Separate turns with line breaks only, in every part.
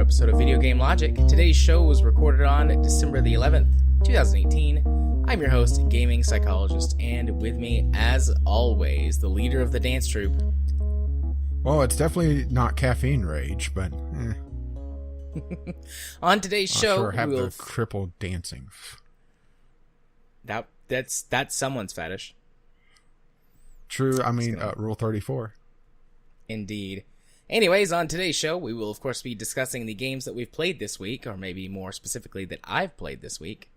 episode of Video Game Logic. Today's show was recorded on December the 11th, 2018. I'm your host, Gaming Psychologist, and with me, as always, the leader of the dance troupe.
Well, it's definitely not Caffeine Rage, but
On today's show,
sure have
we'll
the crippled dancing.
That's someone's fetish.
True, I mean, Rule 34.
Indeed. Anyways, on today's show, we will, of course, be discussing the games that we've played this week, or maybe more specifically, that I've played this week.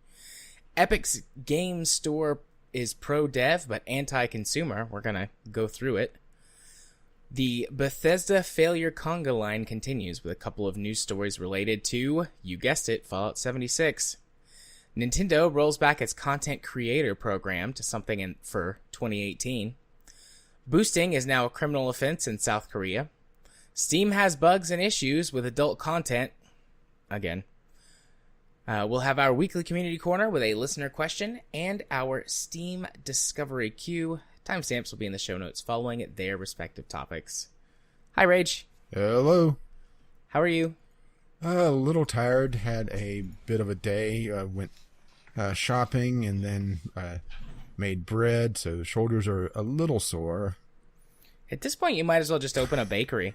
Epic's game store is pro-dev, but anti-consumer. We're going to go through it. The Bethesda failure Conga line continues with a couple of news stories related to, you guessed it, Fallout 76. Nintendo rolls back its content creator program to something for 2018. Boosting is now a criminal offense in South Korea. Steam has bugs and issues with adult content. Again. We'll have our weekly community corner with a listener question and our Steam Discovery queue. Timestamps will be in the show notes following their respective topics. Hi, Rage.
Hello.
How are you?
A little tired. Had a bit of a day. Went shopping and then made bread, so the shoulders are a little sore.
At this point, you might as well just open a bakery.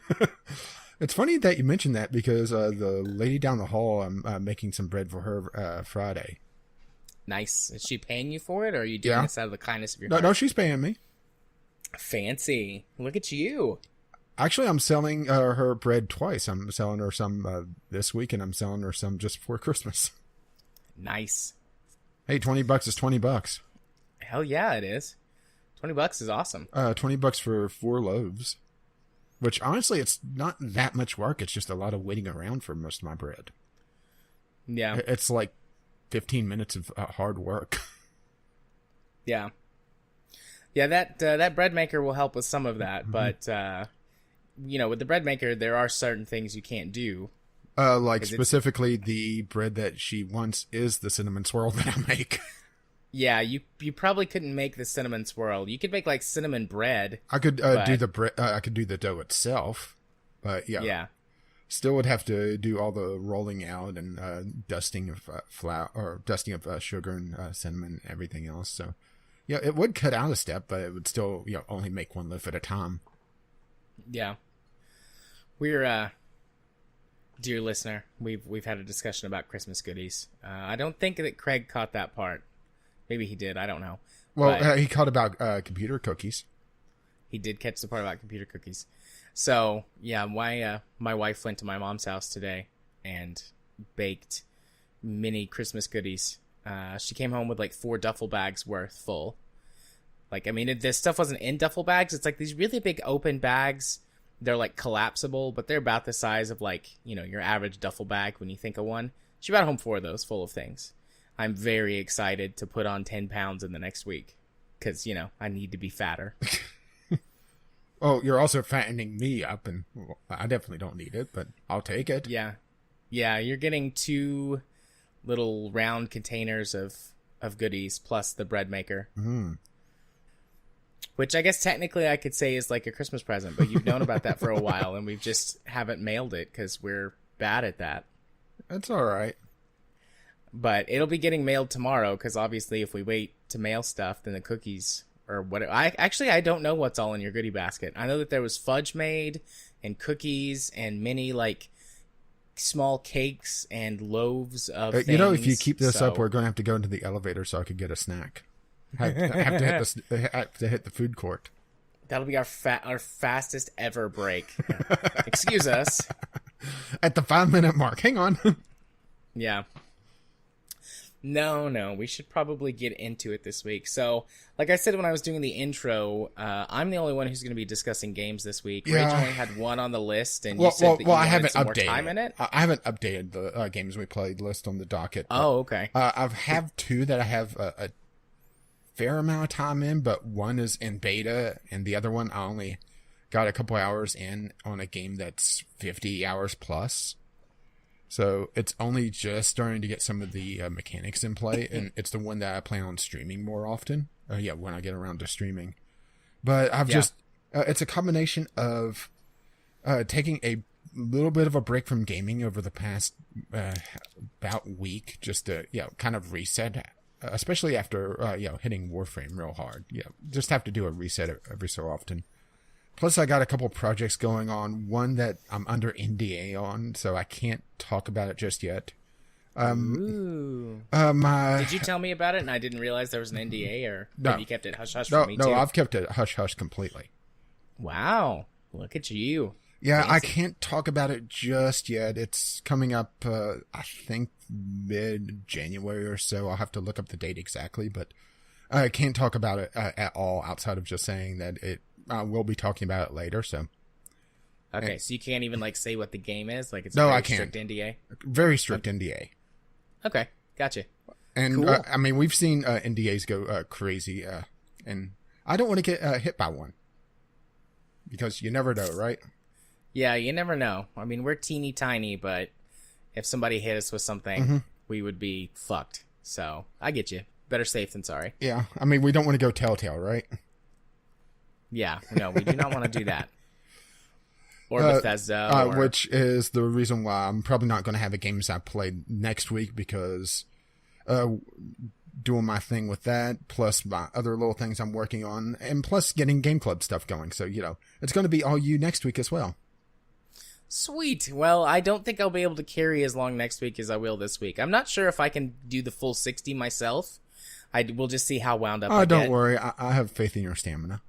It's funny that you mentioned that because the lady down the hall, I'm making some bread for her Friday.
Nice. Is she paying you for it, or are you doing this out of the kindness of your heart?
No, she's paying me.
Fancy. Look at you.
Actually, I'm selling her bread twice. I'm selling her some this week, and I'm selling her some just before Christmas.
Nice.
Hey, $20 is $20.
Hell yeah, it is. $20 is awesome.
$20 for 4 loaves. Which, honestly, it's not that much work. It's just a lot of waiting around for most of my bread.
Yeah.
It's like 15 minutes of hard work.
Yeah. Yeah, that bread maker will help with some of that. Mm-hmm. But, with the bread maker, there are certain things you can't do.
Like specifically the bread that she wants is the cinnamon swirl that I make.
Yeah, you probably couldn't make the cinnamon swirl. You could make like cinnamon bread.
I could do the bread. I could do the dough itself, but yeah, still would have to do all the rolling out and dusting of flour or dusting of sugar and cinnamon and everything else. So yeah, it would cut out a step, but it would still only make one loaf at a time.
Yeah, we're dear listener, we've had a discussion about Christmas goodies. I don't think that Craig caught that part. Maybe he did. I don't know.
Well, he caught about computer cookies.
He did catch the part about computer cookies. So, yeah, my wife went to my mom's house today and baked mini Christmas goodies. She came home with like 4 duffel bags worth full. Like, I mean, this stuff wasn't in duffel bags. It's like these really big open bags. They're like collapsible, but they're about the size of like, your average duffel bag when you think of one. She brought home 4 of those full of things. I'm very excited to put on 10 pounds in the next week because, I need to be fatter.
Oh, you're also fattening me up, and I definitely don't need it, but I'll take it.
Yeah. Yeah, you're getting 2 little round containers of goodies plus the bread maker.
Mm.
Which I guess technically I could say is like a Christmas present, but you've known about that for a while, and we just haven't mailed it because we're bad at that.
That's all right.
But it'll be getting mailed tomorrow because obviously if we wait to mail stuff, then the cookies or whatever. I don't know what's all in your goodie basket. I know that there was fudge made and cookies and many like small cakes and loaves of things.
If you keep this up, we're going to have to go into the elevator so I could get a snack. Have to hit the food court.
That'll be our fastest ever break. Excuse us.
At the 5-minute mark. Hang on.
Yeah. No, we should probably get into it this week. So, like I said when I was doing the intro, I'm the only one who's going to be discussing games this week.
Yeah.
Rachel only had one on the list, and you said that you wanted some more time in it?
I haven't updated the games we played list on the docket.
Oh, okay.
I have 2 that I have a fair amount of time in, but one is in beta, and the other one I only got a couple hours in on a game that's 50 hours plus. So it's only just starting to get some of the mechanics in play, and it's the one that I plan on streaming more often. When I get around to streaming. But it's a combination of taking a little bit of a break from gaming over the past about week, just to kind of reset, especially after hitting Warframe real hard. Just have to do a reset every so often. Plus, I got a couple projects going on. One that I'm under NDA on, so I can't talk about it just yet.
Ooh. Did you tell me about it and I didn't realize there was an NDA, or have you kept it hush-hush from me too?
No, I've kept it hush-hush completely.
Wow. Look at you.
Yeah,
Fancy.
I can't talk about it just yet. It's coming up, I think, mid-January or so. I'll have to look up the date exactly, but I can't talk about it at all outside of just saying that we'll be talking about it later, so...
Okay, so you can't even, like, say what the game is? Like, it's
no,
a
I
very
can't.
strict NDA?
Very strict NDA.
Okay, gotcha.
And,
cool.
I mean, we've seen NDAs go crazy, and I don't want to get hit by one. Because you never know, right?
Yeah, you never know. I mean, we're teeny tiny, but if somebody hit us with something, we would be fucked. So, I get you. Better safe than sorry.
Yeah, I mean, we don't want to go telltale, right?
Yeah, no, we do not want to do that. Or Bethesda.
Which is the reason why I'm probably not going to have the games I played next week, because doing my thing with that, plus my other little things I'm working on, and plus getting Game Club stuff going. So, it's going to be all you next week as well.
Sweet. Well, I don't think I'll be able to carry as long next week as I will this week. I'm not sure if I can do the full 60 myself. We'll just see how wound up I get.
Don't worry. I have faith in your stamina.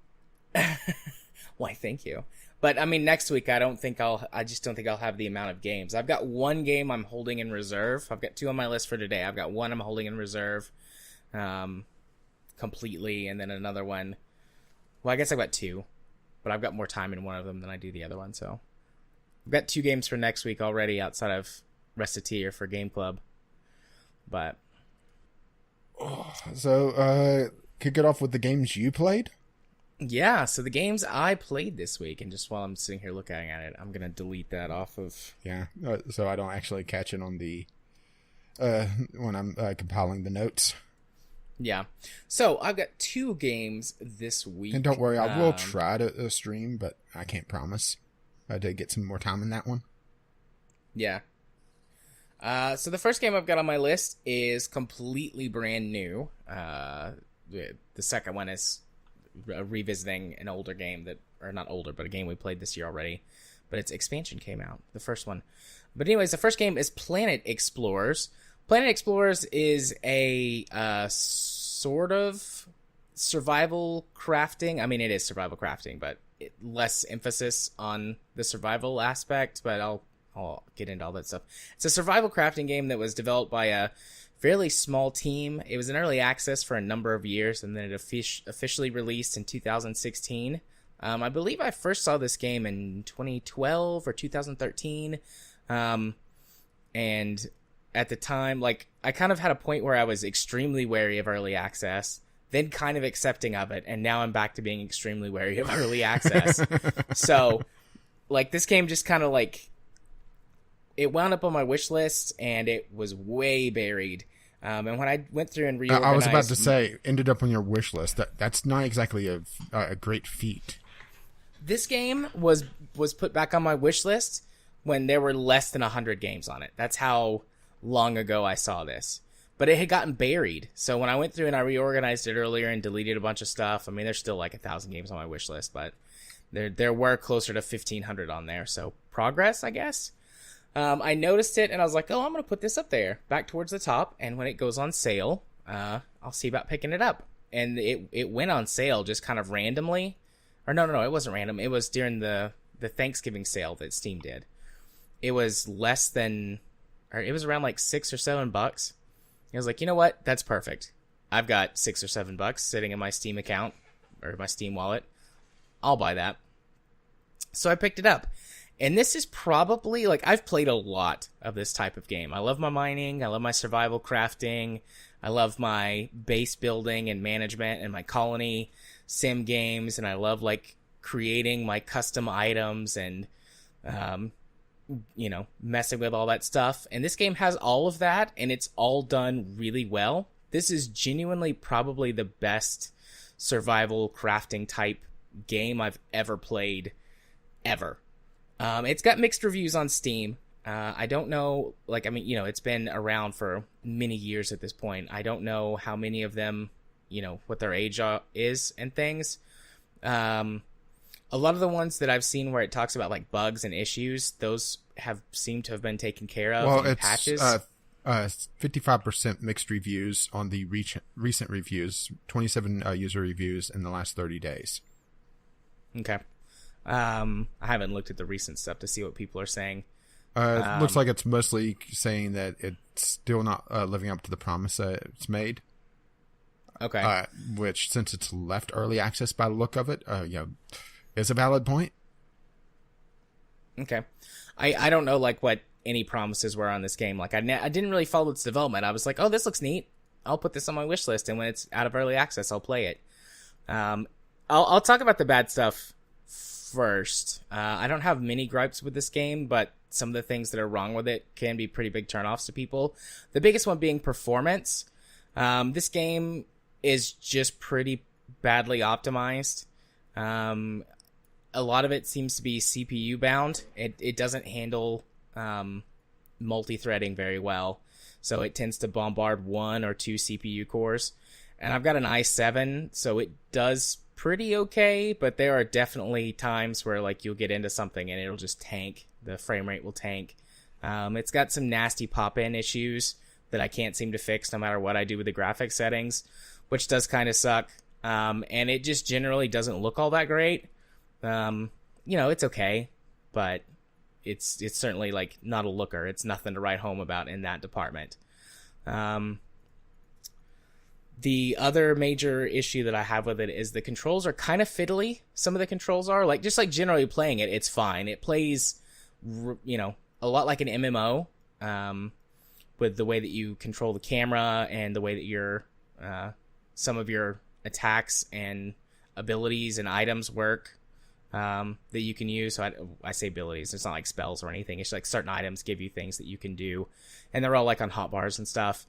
Why, thank you. But, I mean, next week, I just don't think I'll have the amount of games. I've got one game I'm holding in reserve. I've got two on my list for today. I've got one I'm holding in reserve completely, and then another one. Well, I guess I've got two, but I've got more time in one of them than I do the other one, so. I've got 2 games for next week already outside of Recitea for Game Club. But.
So, kick it off with the games you played?
Yeah, so the games I played this week, and just while I'm sitting here looking at it, I'm going to delete that off of...
Yeah, so I don't actually catch it on the... when I'm compiling the notes.
Yeah. So, I've got 2 games this week.
And don't worry, I will try to stream, but I can't promise. I did get some more time in that one.
Yeah. So the first game I've got on my list is completely brand new. The second one is revisiting an older game or not older, but a game we played this year already. But its expansion came out, the first one. But anyways, the first game is Planet Explorers. Planet Explorers is a sort of survival crafting. I mean, it is survival crafting, but less emphasis on the survival aspect, but I'll get into all that stuff. It's a survival crafting game that was developed by a fairly small team. It was in early access for a number of years, and then it officially released in 2016. I believe I first saw this game in 2012 or 2013. And at the time, I kind of had a point where I was extremely wary of early access, then kind of accepting of it, and now I'm back to being extremely wary of early access. So, this game just kind of, it wound up on my wish list, and it was way buried. And when I went through and reorganized...
I was about to say, ended up on your wish list. That's not exactly a great feat.
This game was put back on my wish list when there were less than 100 games on it. That's how long ago I saw this. But it had gotten buried. So when I went through and I reorganized it earlier and deleted a bunch of stuff, I mean, there's still 1,000 games on my wish list, but there were closer to 1,500 on there. So progress, I guess. I noticed it and I was like, oh, I'm going to put this up there back towards the top. And when it goes on sale, I'll see about picking it up. And it went on sale just kind of randomly. Or no, it wasn't random. It was during the Thanksgiving sale that Steam did. It was it was around $6 or $7. I was like, you know what? That's perfect. I've got $6 or $7 sitting in my Steam account or my Steam wallet. I'll buy that. So I picked it up. And this is probably, I've played a lot of this type of game. I love my mining. I love my survival crafting. I love my base building and management and my colony sim games. And I love, creating my custom items and, messing with all that stuff. And this game has all of that, and it's all done really well. This is genuinely probably the best survival crafting type game I've ever played, ever. It's got mixed reviews on Steam. I don't know, like, I mean, you know, it's been around for many years at this point. I don't know how many of them, you know, what their age is and things. A lot of the ones that I've seen where it talks about like bugs and issues, those have seemed to have been taken care of in patches.
55% mixed reviews on the recent reviews, 27 user reviews in the last 30 days.
Okay. I haven't looked at the recent stuff to see what people are saying.
It looks like it's mostly saying that it's still not living up to the promise that it's made.
Okay.
Which, since it's left early access by the look of it, is a valid point.
Okay. I don't know like what any promises were on this game. Like I didn't really follow its development. I was like, oh, this looks neat. I'll put this on my wish list, and when it's out of early access, I'll play it. I'll talk about the bad stuff first. I don't have many gripes with this game, but some of the things that are wrong with it can be pretty big turnoffs to people. The biggest one being performance. This game is just pretty badly optimized. A lot of it seems to be CPU bound. It doesn't handle multi-threading very well, so it tends to bombard 1 or 2 CPU cores. And I've got an i7, so it does pretty okay, but there are definitely times where like you'll get into something and it'll just tank. The frame rate will tank. It's got some nasty pop-in issues that I can't seem to fix no matter what I do with the graphics settings, which does kind of suck. And it just generally doesn't look all that great. You know, it's okay, but it's certainly like not a looker. It's nothing to write home about in that department. The other major issue that I have with it is the controls are kind of fiddly. Some of the controls are like, just like generally playing it, it's fine. It plays, you know, a lot like an MMO, with the way that you control the camera and the way that your, some of your attacks and abilities and items work, that you can use. So I say abilities, it's not like spells or anything. It's like certain items give you things that you can do, and they're all like on hotbars and stuff.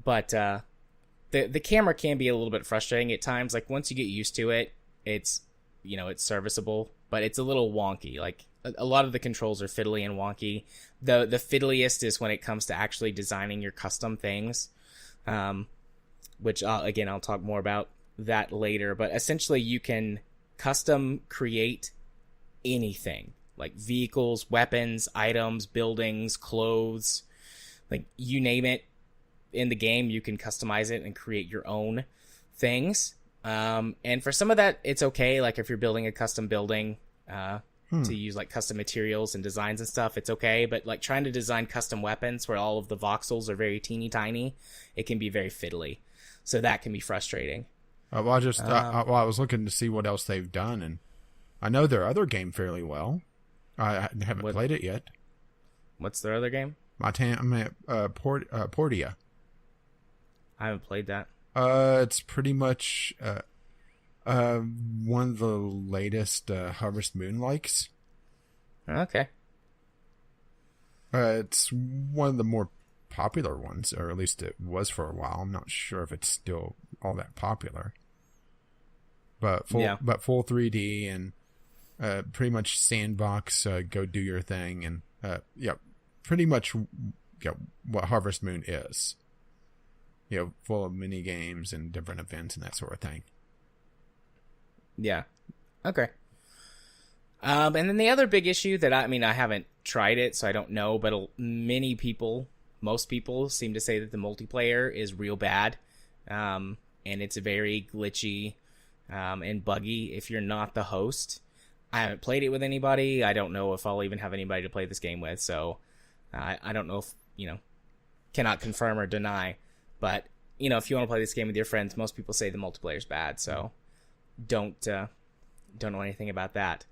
But the camera can be a little bit frustrating at times. Like once you get used to it, it's, you know, it's serviceable, but it's a little wonky. Like a lot of the controls are fiddly and wonky. The fiddliest is when it comes to actually designing your custom things, which again, I'll talk more about that later. But essentially you can custom create anything, like vehicles, weapons, items, buildings, clothes, like you name it. In the game, you can customize it and create your own things. And for some of that, it's okay. Like if you're building a custom building, to use like custom materials and designs and stuff, it's okay. But like trying to design custom weapons where all of the voxels are very teeny tiny, it can be very fiddly. So that can be frustrating.
Well, I was looking to see what else they've done, and I know their other game fairly well. I haven't played it yet.
What's their other game?
Portia.
I haven't played that.
It's pretty much one of the latest Harvest Moon likes.
Okay.
It's one of the more popular ones, or at least it was for a while. I'm not sure if it's still all that popular. But full 3D and pretty much sandbox, go do your thing, and pretty much what Harvest Moon is. You know, full of mini games and different events and that sort of thing.
Yeah. Okay. And then the other big issue that I haven't tried it, so I don't know, but most people seem to say that the multiplayer is real bad. And it's very glitchy, and buggy if you're not the host. I haven't played it with anybody. I don't know if I'll even have anybody to play this game with. So I don't know if, cannot confirm or deny. But, if you want to play this game with your friends, most people say the multiplayer's bad, so don't know anything about that.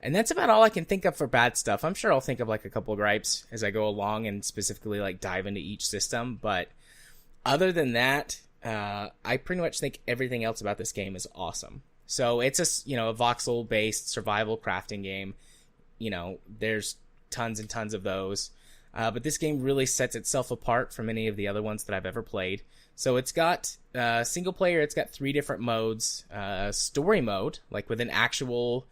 And that's about all I can think of for bad stuff. I'm sure I'll think of like a couple of gripes as I go along and specifically like dive into each system. But other than that, I pretty much think everything else about this game is awesome. So it's a voxel-based survival crafting game. There's tons and tons of those. But this game really sets itself apart from any of the other ones that I've ever played. So it's got single player, it's got 3 different modes. Story mode, like with an actual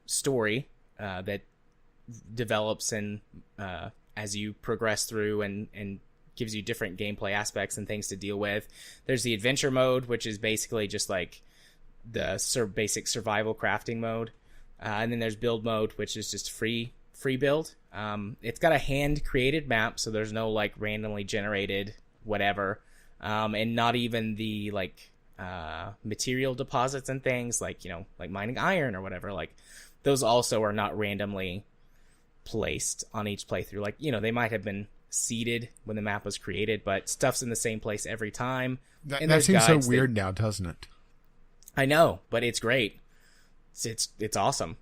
story that develops and as you progress through and gives you different gameplay aspects and things to deal with. There's the adventure mode, which is basically just like the basic survival crafting mode. And then there's build mode, which is just free build. It's got a hand created map, so there's no like randomly generated whatever. And not even the like material deposits and things like, like mining iron or whatever. Like those also are not randomly placed on each playthrough. Like, they might have been seeded when the map was created, but stuff's in the same place every time.
That seems so weird now, doesn't it?
I know, but it's great. It's awesome.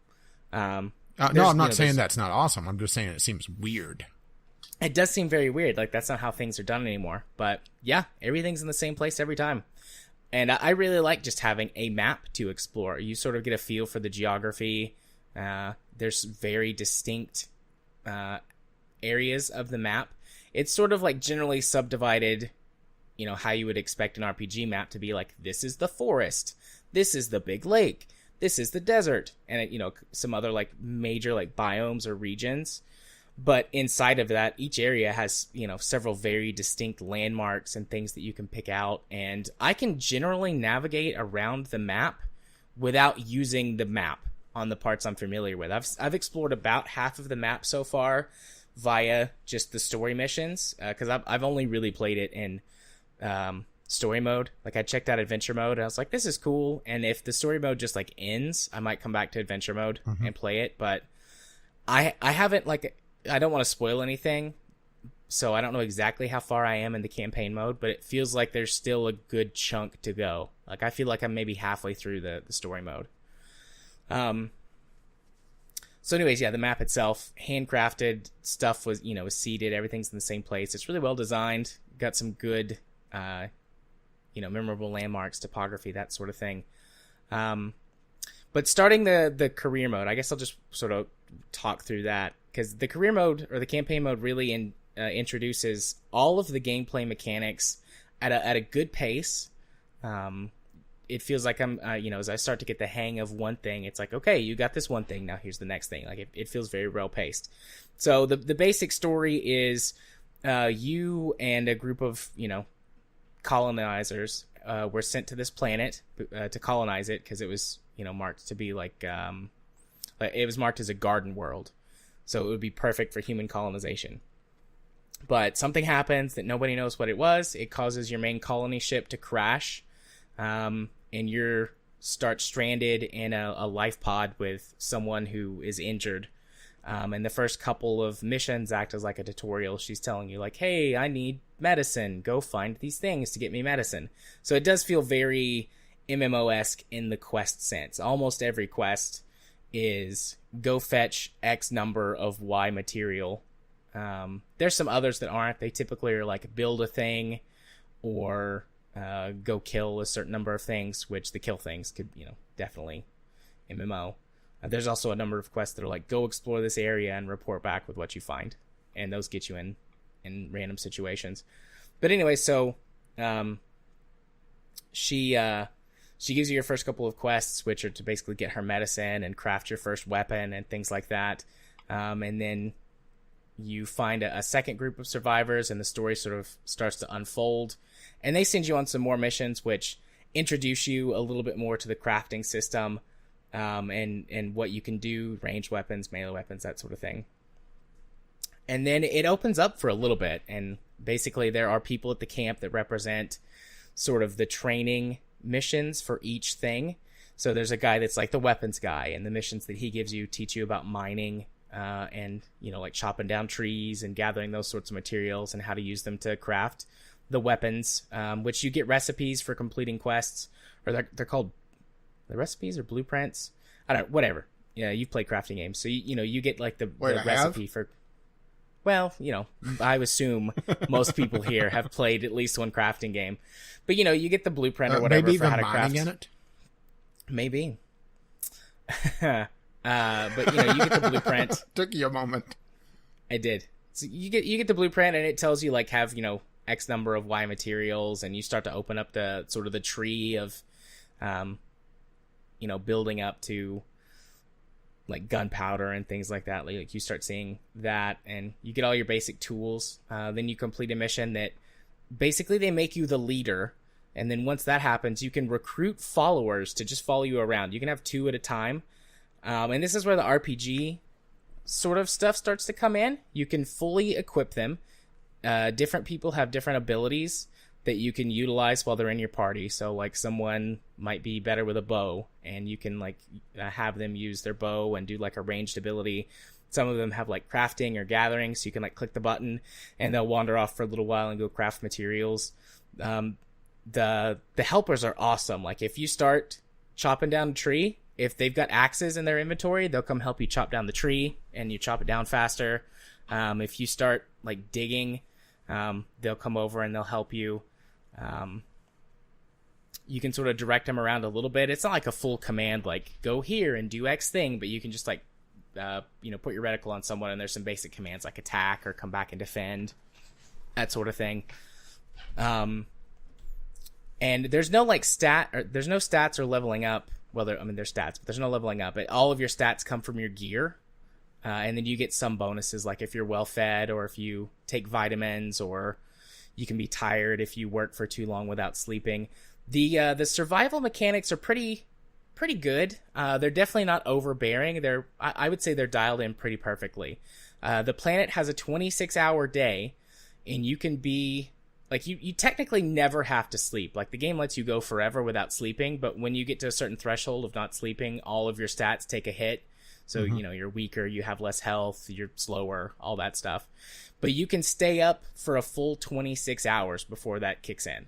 No, I'm not saying that's not awesome. I'm just saying it seems weird.
It does seem very weird. Like, that's not how things are done anymore. But yeah, everything's in the same place every time. And I really like just having a map to explore. You sort of get a feel for the geography. There's very distinct areas of the map. It's sort of like generally subdivided, how you would expect an RPG map to be. Like, this is the forest. This is the big lake. This is the desert. And, some other like major like biomes or regions. But inside of that, each area has, several very distinct landmarks and things that you can pick out. And I can generally navigate around the map without using the map on the parts I'm familiar with. I've explored about half of the map so far via just the story missions, because I've only really played it in story mode. Like, I checked out adventure mode and I was like, this is cool. And if the story mode just like ends, I might come back to adventure mode and play it. But I haven't, like, I don't want to spoil anything, so I don't know exactly how far I am in the campaign mode, but it feels like there's still a good chunk to go. Like, I feel like I'm maybe halfway through the story mode. So anyways, yeah, the map itself, handcrafted stuff was seeded. Everything's in the same place. It's really well designed. Got some good, memorable landmarks, topography, that sort of thing. But starting the career mode, I guess I'll just sort of talk through that, because the career mode or the campaign mode really introduces all of the gameplay mechanics at a good pace. It feels like I'm, as I start to get the hang of one thing, it's like, okay, you got this one thing, now here's the next thing. Like, it feels very well paced. So the basic story is you and a group of, colonizers were sent to this planet to colonize it, because it was, marked to be like it was marked as a garden world. So it would be perfect for human colonization. But something happens that nobody knows what it was. It causes your main colony ship to crash. And you start stranded in a life pod with someone who is injured. And the first couple of missions act as like a tutorial. She's telling you, like, hey, I need medicine. Go find these things to get me medicine. So it does feel very MMO-esque in the quest sense. Almost every quest is go fetch X number of Y material. There's some others that aren't. They typically are like build a thing or go kill a certain number of things, which the kill things could, definitely MMO. There's also a number of quests that are like, go explore this area and report back with what you find. And those get you in random situations. But anyway, so she gives you your first couple of quests, which are to basically get her medicine and craft your first weapon and things like that. And then you find a second group of survivors, and the story sort of starts to unfold. And they send you on some more missions, which introduce you a little bit more to the crafting system, and what you can do, ranged weapons, melee weapons, that sort of thing. And then it opens up for a little bit, and basically there are people at the camp that represent sort of the training missions for each thing. So there's a guy that's like the weapons guy, and the missions that he gives you teach you about mining, and like chopping down trees and gathering those sorts of materials and how to use them to craft the weapons, which you get recipes for completing quests, or they're called the recipes or blueprints. I don't know, whatever. Yeah, you've played crafting games, so you get like the recipe for. Well, I assume most people here have played at least one crafting game, but you get the blueprint or whatever
maybe
for how
even
to craft.
mining in it.
Maybe. But you get the blueprint.
Took you a moment.
I did. So you get the blueprint, and it tells you like have X number of Y materials, and you start to open up the sort of the tree of, building up to like gunpowder and things like that. Like you start seeing that, and you get all your basic tools. Then you complete a mission that basically they make you the leader. And then once that happens, you can recruit followers to just follow you around. You can have 2 at a time. And this is where the RPG sort of stuff starts to come in. You can fully equip them. Different people have different abilities that you can utilize while they're in your party. So like someone might be better with a bow, and you can like have them use their bow and do like a ranged ability. Some of them have like crafting or gathering, so you can like click the button and they'll wander off for a little while and go craft materials. The helpers are awesome. Like if you start chopping down a tree, if they've got axes in their inventory, they'll come help you chop down the tree and you chop it down faster. If you start like digging, they'll come over and they'll help you. You can sort of direct them around a little bit. It's not like a full command, like go here and do X thing, but you can just like, put your reticle on someone, and there's some basic commands like attack or come back and defend, that sort of thing. And there's no like there's no stats or leveling up. Well, there's stats, but there's no leveling up. All of your stats come from your gear. And then you get some bonuses, like if you're well fed, or if you take vitamins, or you can be tired if you work for too long without sleeping. The survival mechanics are pretty good. They're definitely not overbearing. I would say they're dialed in pretty perfectly. The planet has a 26-hour day, and you can be like you technically never have to sleep. Like the game lets you go forever without sleeping, but when you get to a certain threshold of not sleeping, all of your stats take a hit. So, you're weaker, you have less health, you're slower, all that stuff. But you can stay up for a full 26 hours before that kicks in.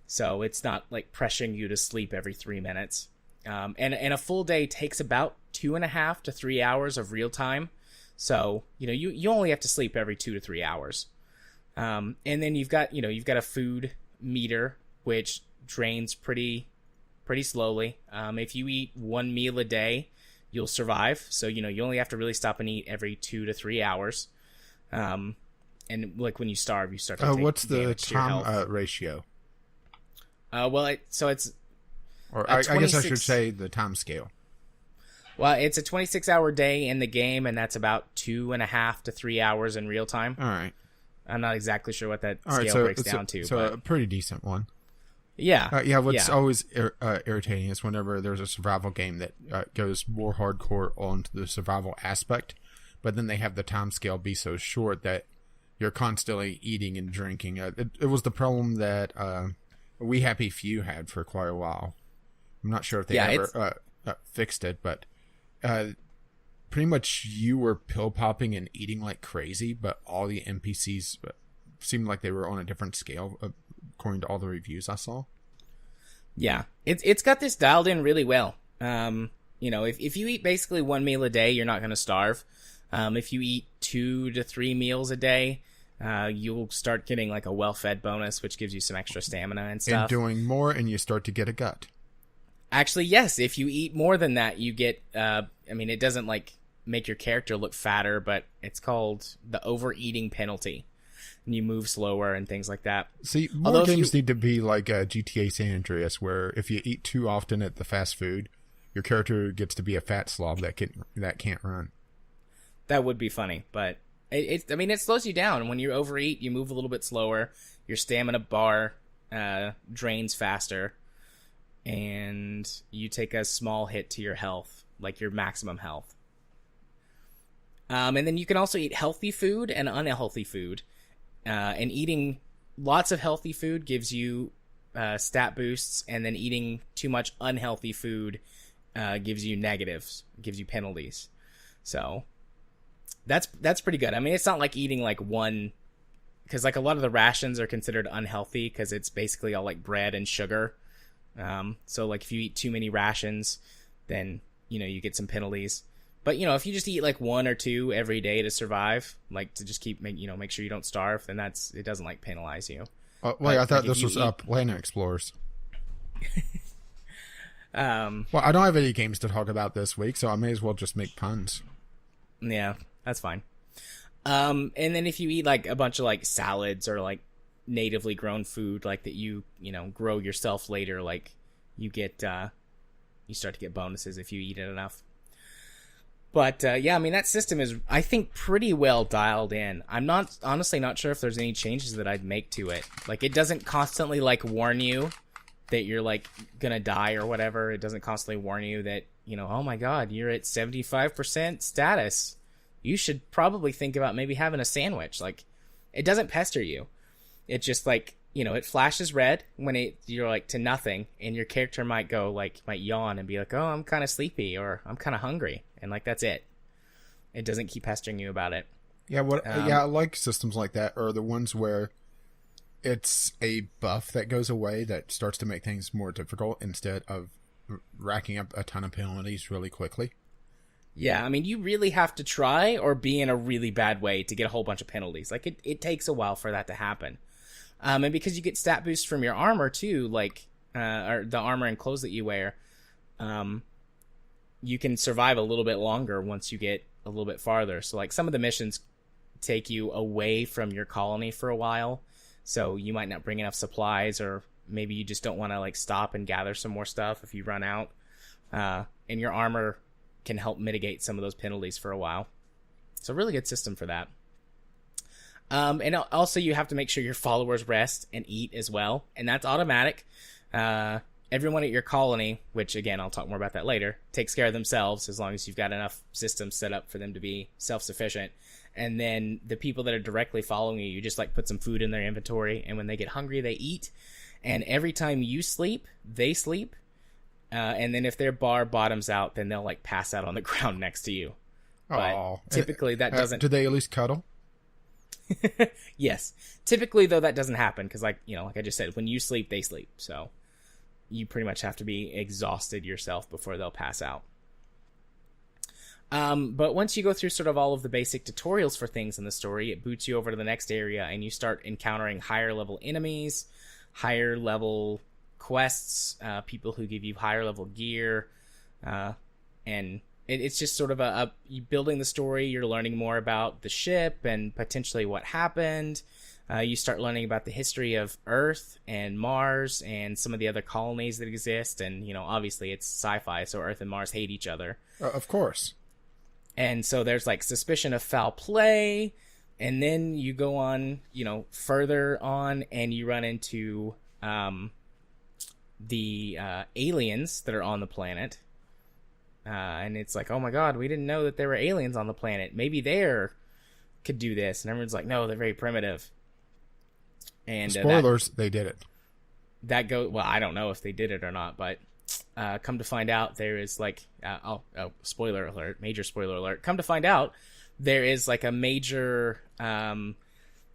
So it's not like pressuring you to sleep every 3 minutes. And a full day takes about 2.5 to 3 hours of real time. So, you only have to sleep every 2 to 3 hours. And then you've got a food meter, which drains pretty slowly. If you eat 1 meal a day, you'll survive. So, you only have to really stop and eat every 2 to 3 hours. And like when you starve, you start to take
what's the
time
ratio?
It's
or I guess I should say the time scale.
Well, it's a 26-hour day in the game, and that's about 2.5 to 3 hours in real time.
All right.
I'm not exactly sure what that scale breaks down to.
So a pretty decent one.
Yeah.
What's always irritating is whenever there's a survival game that goes more hardcore onto the survival aspect, but then they have the time scale be so short that you're constantly eating and drinking. It was the problem that We Happy Few had for quite a while. I'm not sure if they ever fixed it, but pretty much you were pill popping and eating like crazy, but all the NPCs seemed like they were on a different scale according to all the reviews I saw.
Yeah, it's got this dialed in really well. If you eat basically 1 meal a day, you're not going to starve. If you eat 2 to 3 meals a day, you'll start getting like a well-fed bonus, which gives you some extra stamina and stuff.
And doing more, and you start to get a gut.
Actually, yes. If you eat more than that, you get. It doesn't like make your character look fatter, but it's called the overeating penalty. And you move slower and things like that.
See, more games need to be like GTA San Andreas, where if you eat too often at the fast food, your character gets to be a fat slob that can't run.
That would be funny, but it slows you down. When you overeat, you move a little bit slower. Your stamina bar drains faster, and you take a small hit to your health, like your maximum health. And then you can also eat healthy food and unhealthy food. And eating lots of healthy food gives you stat boosts, and then eating too much unhealthy food gives you negatives, gives you penalties. So that's pretty good. I mean, it's not like eating like one, because like a lot of the rations are considered unhealthy because it's basically all like bread and sugar. So like if you eat too many rations, then you get some penalties. But if you just eat like 1 or 2 every day to survive, like to just keep make sure you don't starve, then it doesn't like penalize you.
I thought this was Planet Explorers. Well, I don't have any games to talk about this week, so I may as well just make puns.
Yeah, that's fine. And then if you eat like a bunch of like salads or like natively grown food, like that you grow yourself later, like you get you start to get bonuses if you eat it enough. But yeah, I mean, that system is, I think, pretty well dialed in. I'm not honestly not sure if there's any changes that I'd make to it. Like, it doesn't constantly like warn you that you're like gonna die or whatever. It doesn't constantly warn you that, you know, oh my god, you're at 75% status. You should probably think about maybe having a sandwich. Like, it doesn't pester you. It just like, you know, it flashes red when you're like to nothing, and your character might yawn and be like, oh, I'm kind of sleepy or I'm kind of hungry. And like, that's it. It doesn't keep pestering you about it.
Yeah. I like systems like that, or the ones where it's a buff that goes away that starts to make things more difficult instead of racking up a ton of penalties really quickly.
Yeah, I mean, you really have to try or be in a really bad way to get a whole bunch of penalties. Like, it takes a while for that to happen. And because you get stat boosts from your armor too, like, or the armor and clothes that you wear, you can survive a little bit longer once you get a little bit farther. So, like, some of the missions take you away from your colony for a while. So you might not bring enough supplies, or maybe you just don't want to, like, stop and gather some more stuff if you run out. And your armor can help mitigate some of those penalties for a while. It's a really good system for that. And also you have to make sure your followers rest and eat as well. And that's automatic. Everyone at your colony, which again, I'll talk more about that later, takes care of themselves as long as you've got enough systems set up for them to be self-sufficient. And then the people that are directly following you, you just like put some food in their inventory. And when they get hungry, they eat. And every time you sleep, they sleep. And then if their bar bottoms out, then they'll like pass out on the ground next to you. But typically that doesn't...
Do they at least cuddle?
Yes. Typically, though, that doesn't happen because, like, you know, like I just said, when you sleep, they sleep. So you pretty much have to be exhausted yourself before they'll pass out. But once you go through sort of all of the basic tutorials for things in the story, it boots you over to the next area and you start encountering higher level enemies, higher level quests, people who give you higher level gear, and it's just sort of you building the story. You're learning more about the ship and potentially what happened. You start learning about the history of Earth and Mars and some of the other colonies that exist. And, you know, obviously it's sci-fi, so Earth and Mars hate each other.
Of course.
And so there's like suspicion of foul play. And then you go on, you know, further on and you run into the aliens that are on the planet. And it's like, oh my god, we didn't know that there were aliens on the planet. Maybe could do this. And everyone's like, no, they're very primitive. And
spoilers, they did it.
Well, I don't know if they did it or not, but come to find out, there is like, spoiler alert, major spoiler alert. Come to find out, there is like a major, or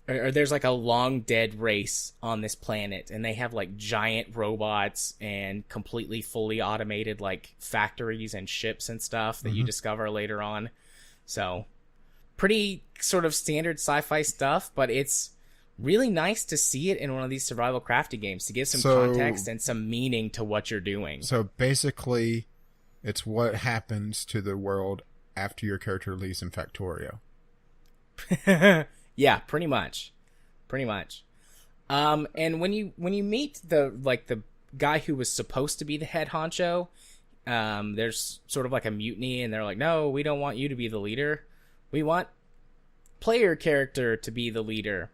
there's like a long dead race on this planet, and they have like giant robots and completely fully automated like factories and ships and stuff that you discover later on. So pretty sort of standard sci-fi stuff, but it's really nice to see it in one of these survival crafting games to give some context and some meaning to what you're doing. So
basically, it's what happens to the world after your character leaves in Factorio.
Yeah, pretty much. And when you meet the guy who was supposed to be the head honcho, there's sort of like a mutiny, and they're like, no, we don't want you to be the leader. We want player character to be the leader.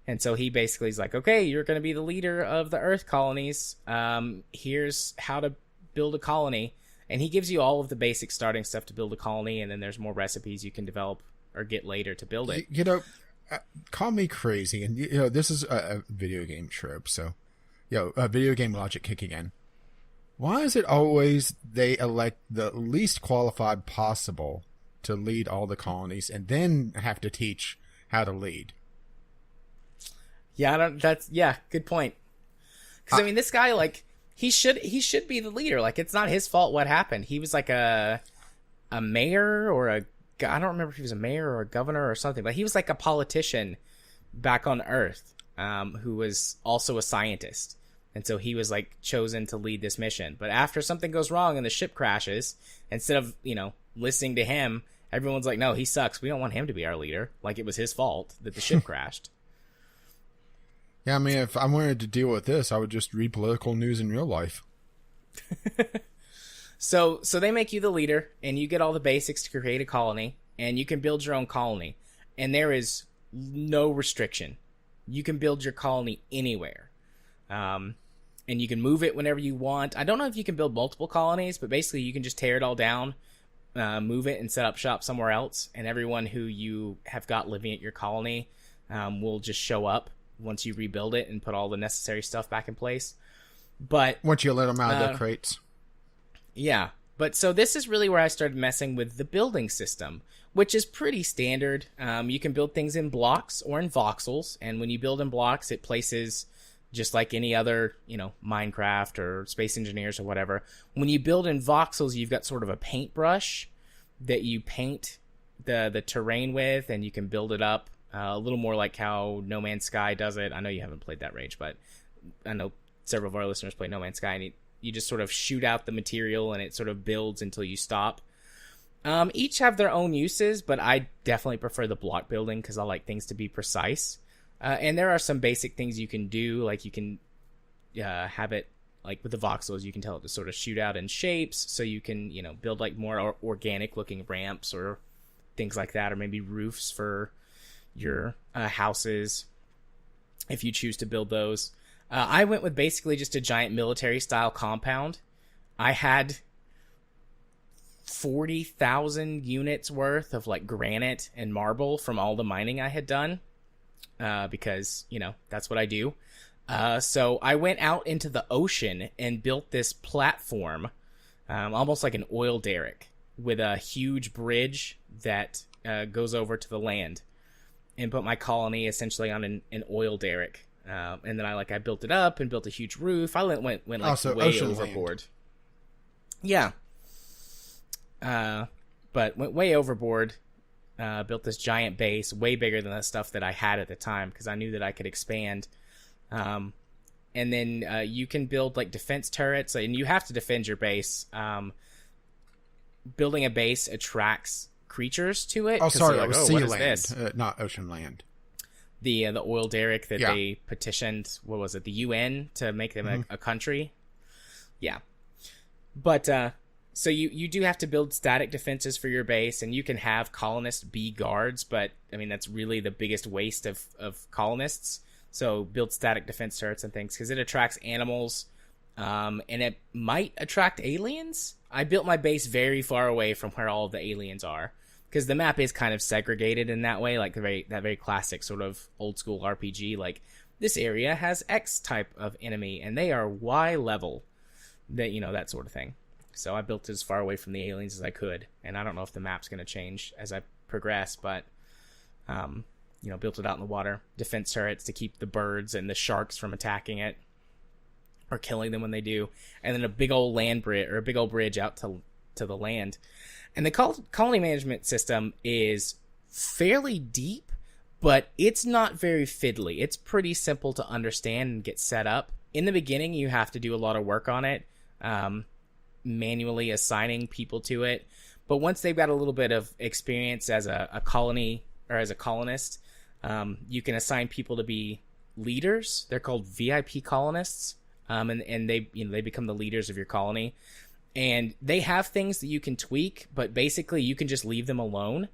And so he basically is like, okay, you're going to be the leader of the Earth colonies. Here's how to build a colony. And he gives you all of the basic starting stuff to build a colony, and then there's more recipes you can develop or get later to build it.
You know, call me crazy, and you know, this is a video game trope, so video game logic kicking in. Why is it always they elect the least qualified possible to lead all the colonies and then have to teach how to lead?
Yeah, good point. Because I mean, this guy, like, he should be the leader. Like, it's not his fault what happened. He was like a mayor or I don't remember if he was a mayor or a governor or something, but he was like a politician back on Earth, who was also a scientist. And so he was like chosen to lead this mission. But after something goes wrong and the ship crashes, instead of, you know, listening to him, everyone's like, no, he sucks. We don't want him to be our leader. Like, it was his fault that the ship crashed.
Yeah, I mean, if I wanted to deal with this, I would just read political news in real life.
So they make you the leader, and you get all the basics to create a colony, and you can build your own colony. And there is no restriction. You can build your colony anywhere. And you can move it whenever you want. I don't know if you can build multiple colonies, but basically you can just tear it all down, move it, and set up shop somewhere else. And everyone who you have got living at your colony will just show up once you rebuild it and put all the necessary stuff back in place. But
once you let them out of the crates.
Yeah. But so this is really where I started messing with the building system, which is pretty standard. You can build things in blocks or in voxels. And when you build in blocks, it places just like any other, Minecraft or Space Engineers or whatever. When you build in voxels, you've got sort of a paintbrush that you paint the terrain with, and you can build it up a little more like how No Man's Sky does it. I know you haven't played that range, but I know several of our listeners play No Man's Sky, and you just sort of shoot out the material and it sort of builds until you stop. Each have their own uses, but I definitely prefer the block building because I like things to be precise. And there are some basic things you can do, like you can have it, like with the voxels, you can tell it to sort of shoot out in shapes, so you can, build like more organic looking ramps or things like that, or maybe roofs for your houses if you choose to build those. I went with basically just a giant military style compound. I had 40,000 units worth of like granite and marble from all the mining I had done, because that's what I do. So I went out into the ocean and built this platform, almost like an oil derrick, with a huge bridge that goes over to the land, and put my colony essentially on an oil derrick. And then I built it up and built a huge roof. I went like way overboard. Land. Yeah. But went way overboard. Built this giant base, way bigger than the stuff that I had at the time, because I knew that I could expand. And then you can build like defense turrets, and you have to defend your base. Building a base attracts creatures to it.
Oh, sorry, it was sea
land,
this? Not ocean land.
The oil derrick that they petitioned, what was it, the UN to make them a country? Yeah. But so you do have to build static defenses for your base, and you can have colonists be guards, but I mean that's really the biggest waste of colonists. So build static defense turrets and things, because it attracts animals, and it might attract aliens. I built my base very far away from where all of the aliens are, because the map is kind of segregated in that way, like that very classic sort of old school RPG. Like, this area has X type of enemy, and they are Y level, that sort of thing. So I built as far away from the aliens as I could, and I don't know if the map's going to change as I progress, but built it out in the water. Defense turrets to keep the birds and the sharks from attacking it or killing them when they do, and then a big old land bridge, or a big old bridge out to the land. And the colony management system is fairly deep, but it's not very fiddly. It's pretty simple to understand and get set up. In the beginning, you have to do a lot of work on it, manually assigning people to it. But once they've got a little bit of experience as a colony or as a colonist, you can assign people to be leaders. They're called VIP colonists, and they become the leaders of your colony. And they have things that you can tweak, but basically you can just leave them alone,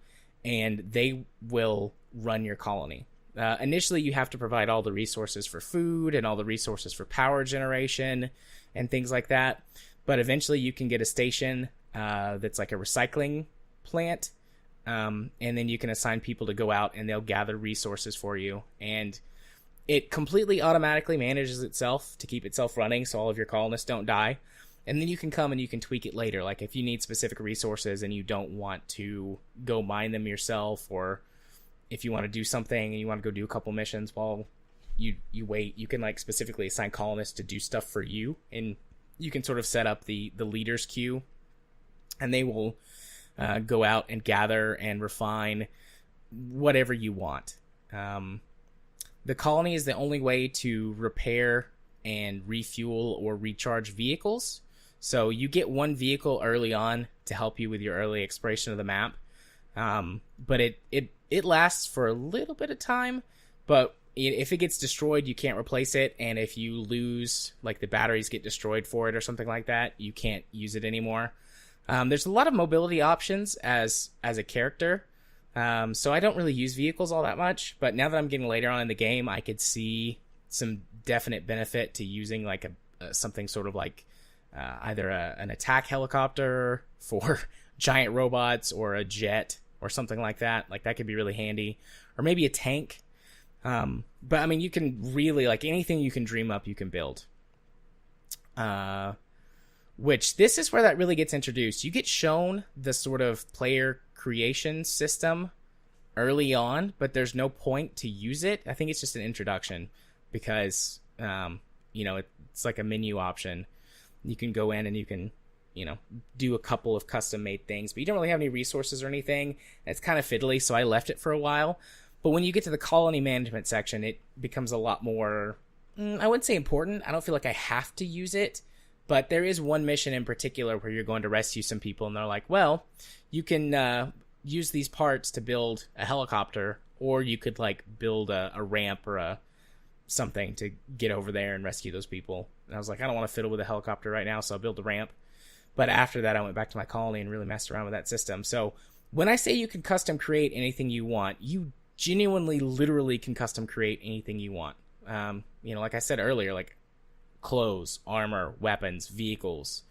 and they will run your colony. Initially, you have to provide all the resources for food and all the resources for power generation and things like that. But eventually you can get a station that's like a recycling plant, and then you can assign people to go out and they'll gather resources for you. And it completely automatically manages itself to keep itself running so all of your colonists don't die. And then you can come and you can tweak it later. Like if you need specific resources and you don't want to go mine them yourself, or if you want to do something and you want to go do a couple missions while you wait, you can like specifically assign colonists to do stuff for you. And you can sort of set up the leaders queue, and they will go out and gather and refine whatever you want. The colony is the only way to repair and refuel or recharge vehicles. So you get one vehicle early on to help you with your early exploration of the map. But it lasts for a little bit of time. But if it gets destroyed, you can't replace it, and if you lose, like the batteries get destroyed for it or something like that, you can't use it anymore. There's a lot of mobility options as a character, so I don't really use vehicles all that much, but now that I'm getting later on in the game, I could see some definite benefit to using like something sort of like either an attack helicopter for giant robots or a jet or something like that. Like that could be really handy, or maybe a tank. But I mean, you can really, like, anything you can dream up, you can build. Which this is where that really gets introduced. You get shown the sort of player creation system early on, but there's no point to use it. I think it's just an introduction because, it's like a menu option. You can go in and you can, do a couple of custom made things, but you don't really have any resources or anything. It's kind of fiddly, so I left it for a while. But when you get to the colony management section, it becomes a lot more, I wouldn't say important. I don't feel like I have to use it. But there is one mission in particular where you're going to rescue some people, and they're like, well, you can use these parts to build a helicopter, or you could like build a ramp or something to get over there and rescue those people. And I was like, I don't want to fiddle with a helicopter right now, so I'll build a ramp. But after that, I went back to my colony and really messed around with that system. So when I say you can custom create anything you want, you genuinely, literally can custom create anything you want. Like I said earlier, like clothes, armor, weapons, vehicles,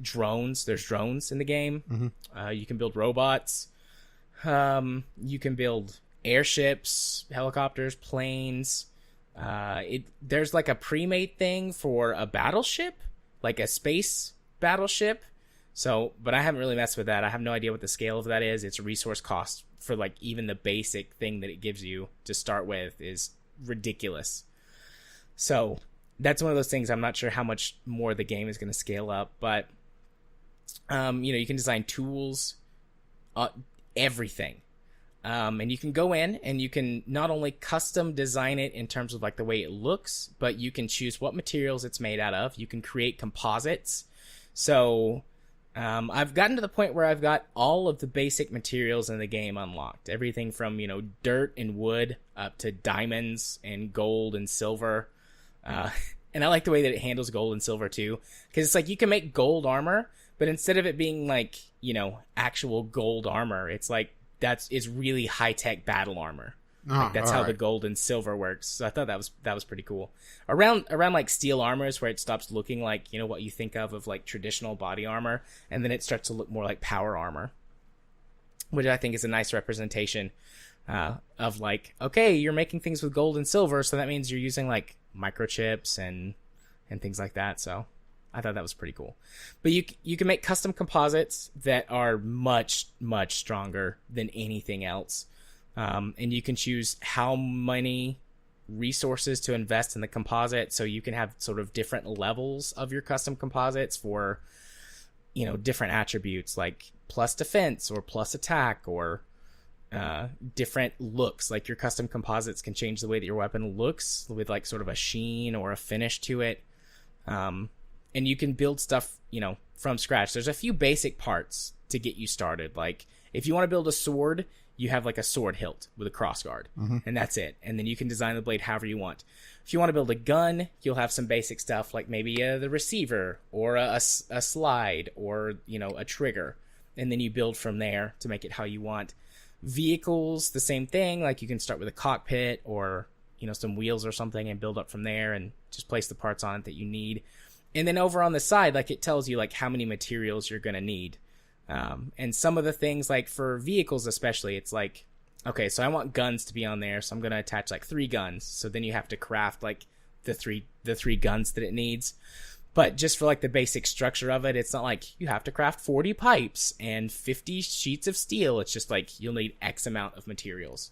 drones. There's drones in the game. Mm-hmm. You can build robots. You can build airships, helicopters, planes. There's like a pre-made thing for a battleship, like a space battleship. So, but I haven't really messed with that. I have no idea what the scale of that is. It's resource cost for like even the basic thing that it gives you to start with is ridiculous. So that's one of those things. I'm not sure how much more the game is going to scale up, but you can design tools, everything. And you can go in and you can not only custom design it in terms of like the way it looks, but you can choose what materials it's made out of. You can create composites. So I've gotten to the point where I've got all of the basic materials in the game unlocked. Everything from, dirt and wood up to diamonds and gold and silver. And I like the way that it handles gold and silver too. Because it's like you can make gold armor, but instead of it being like, actual gold armor, it's like it's really high-tech battle armor. Like that's how the gold and silver works. So I thought that was pretty cool. Around like steel armors, where it stops looking like what you think of like traditional body armor, and then it starts to look more like power armor, which I think is a nice representation of like, okay, you're making things with gold and silver, so that means you're using like microchips and things like that. So I thought that was pretty cool. But you can make custom composites that are much, much stronger than anything else. And you can choose how many resources to invest in the composite. So you can have sort of different levels of your custom composites for, different attributes like plus defense or plus attack or different looks. Like your custom composites can change the way that your weapon looks with like sort of a sheen or a finish to it. And you can build stuff, from scratch. There's a few basic parts to get you started. Like if you want to build a sword, you have like a sword hilt with a crossguard, and that's it. And then you can design the blade however you want. If you want to build a gun, you'll have some basic stuff like maybe the receiver or a slide or, a trigger. And then you build from there to make it how you want. Vehicles, the same thing. Like you can start with a cockpit or, some wheels or something and build up from there and just place the parts on it that you need. And then over on the side, like it tells you like how many materials you're going to need. And some of the things like for vehicles, especially, it's like, okay, so I want guns to be on there. So I'm going to attach like 3 guns. So then you have to craft like the three guns that it needs. But just for like the basic structure of it, it's not like you have to craft 40 pipes and 50 sheets of steel. It's just like you'll need X amount of materials.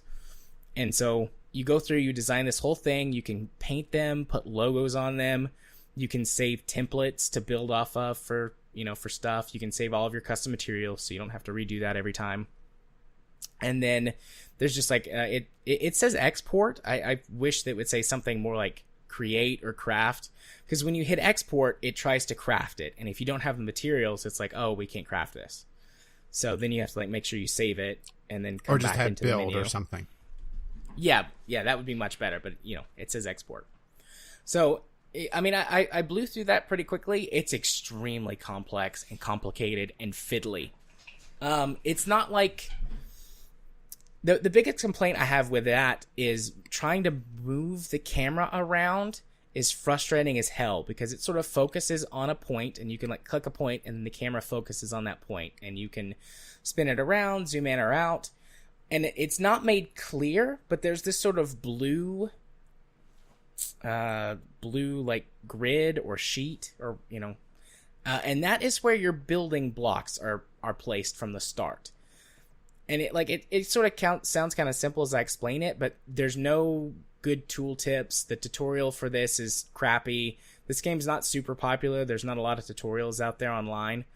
And so you go through, you design this whole thing. You can paint them, put logos on them. You can save templates to build off of for stuff. You can save all of your custom materials so you don't have to redo that every time. And then there's just like, it says export. I wish that it would say something more like create or craft, because when you hit export, it tries to craft it. And if you don't have the materials, it's like, oh, we can't craft this. So then you have to like make sure you save it and then come back into the menu.
Or something.
Yeah, that would be much better, but, it says export. So, I mean, I blew through that pretty quickly. It's extremely complex and complicated and fiddly. It's not like... The biggest complaint I have with that is trying to move the camera around is frustrating as hell, because it sort of focuses on a point, and you can, like, click a point, and the camera focuses on that point, and you can spin it around, zoom in or out. And it's not made clear, but there's this sort of blue like grid or sheet, or and that is where your building blocks are placed from the start. And it sort of sounds kind of simple as I explain it, but there's no good tool tips. The tutorial for this is crappy. This game's not super popular. There's not a lot of tutorials out there online.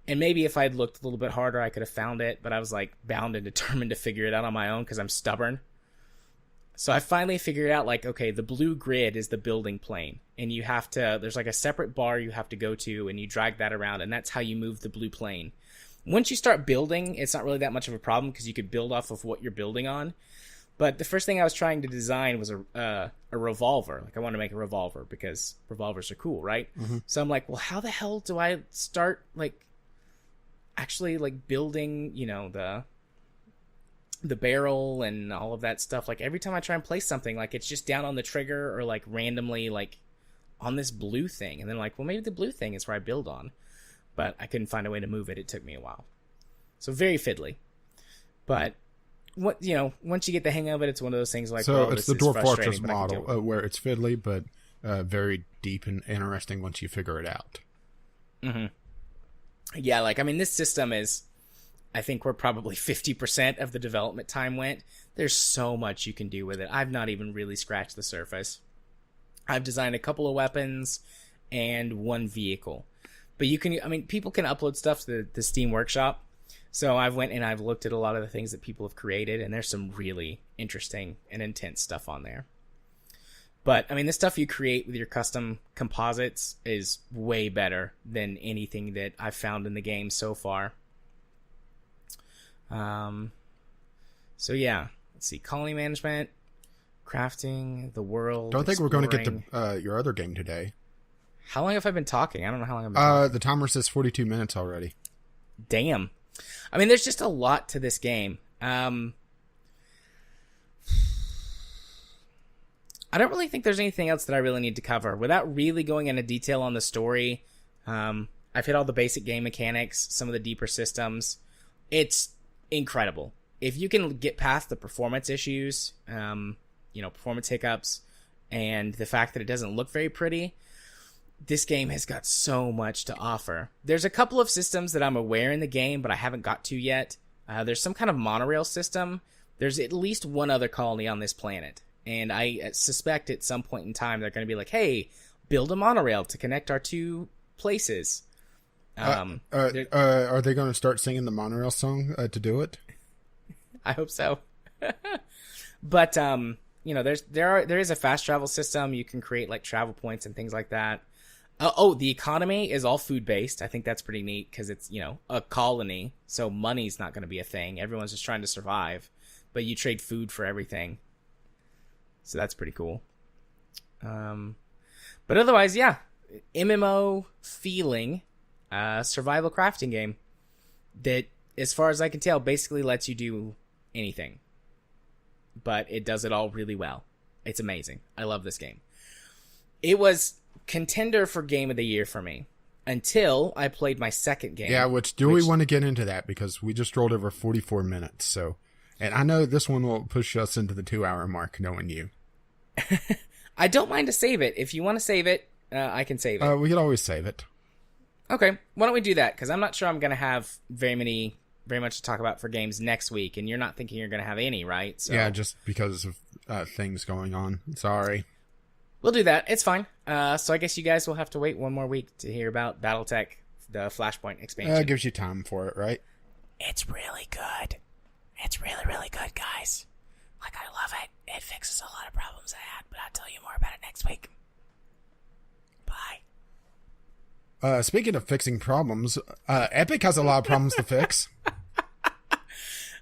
And maybe if I'd looked a little bit harder, I could have found it, but I was like bound and determined to figure it out on my own because I'm stubborn. So I finally figured out, like, okay, the blue grid is the building plane, and there's like a separate bar you have to go to, and you drag that around, and that's how you move the blue plane. Once you start building, it's not really that much of a problem because you could build off of what you're building on. But the first thing I was trying to design was a revolver. Like, I wanted to make a revolver because revolvers are cool, right? Mm-hmm. So I'm like, well, how the hell do I start, like, actually, like, building, the barrel and all of that stuff? Like, every time I try and place something, like, it's just down on the trigger or, like, randomly, like, on this blue thing. And then, like, well, maybe the blue thing is where I build on. But I couldn't find a way to move it. It took me a while. So very fiddly. But once you get the hang of it, it's one of those things like,
so it's the Dwarf Fortress model where it's fiddly, but very deep and interesting once you figure it out.
Mm-hmm. Yeah, like, I mean, this system is, I think where probably 50% of the development time went. There's so much you can do with it. I've not even really scratched the surface. I've designed a couple of weapons and one vehicle. But people can upload stuff to the Steam Workshop. So I've looked at a lot of the things that people have created, and there's some really interesting and intense stuff on there. But, I mean, the stuff you create with your custom composites is way better than anything that I've found in the game so far. So yeah, let's see. Colony management, crafting, the world.
Don't think we're going to get to your other game today.
How long have I been talking? I don't know how long I've been talking.
The timer says 42 minutes already.
Damn. I mean, there's just a lot to this game. I don't really think there's anything else that I really need to cover. Without really going into detail on the story, I've hit all the basic game mechanics, some of the deeper systems. It's incredible. If you can get past the performance issues, performance hiccups, and the fact that it doesn't look very pretty, this game has got so much to offer. There's a couple of systems that I'm aware in the game, but I haven't got to yet. There's some kind of monorail system. There's at least one other colony on this planet. And I suspect at some point in time they're going to be like, hey, build a monorail to connect our two places.
Are they going to start singing the monorail song to do it?
I hope so. But, there is a fast travel system. You can create, like, travel points and things like that. The economy is all food-based. I think that's pretty neat because it's, a colony, so money's not going to be a thing. Everyone's just trying to survive, but you trade food for everything. So that's pretty cool. But otherwise, yeah, MMO feeling survival crafting game that, as far as I can tell, basically lets you do anything. But it does it all really well. It's amazing. I love this game. It was contender for Game of the Year for me until I played my second game.
Yeah, we want to get into that because we just rolled over 44 minutes. So, and I know this one will push us into the 2-hour mark, knowing you.
I don't mind to save it. If you want to save it, I can save it.
We can always save it.
Okay, why don't we do that? Because I'm not sure I'm going to have very much to talk about for games next week, and you're not thinking you're going to have any, right? So,
yeah, just because of things going on. Sorry.
We'll do that. It's fine. So I guess you guys will have to wait one more week to hear about BattleTech, the Flashpoint expansion.
It gives you time for it, right?
It's really good. It's really, really good, guys. Like, I love it. It fixes a lot of problems I had, but I'll tell you more about it next week. Bye.
Speaking of fixing problems, Epic has a lot of problems to fix.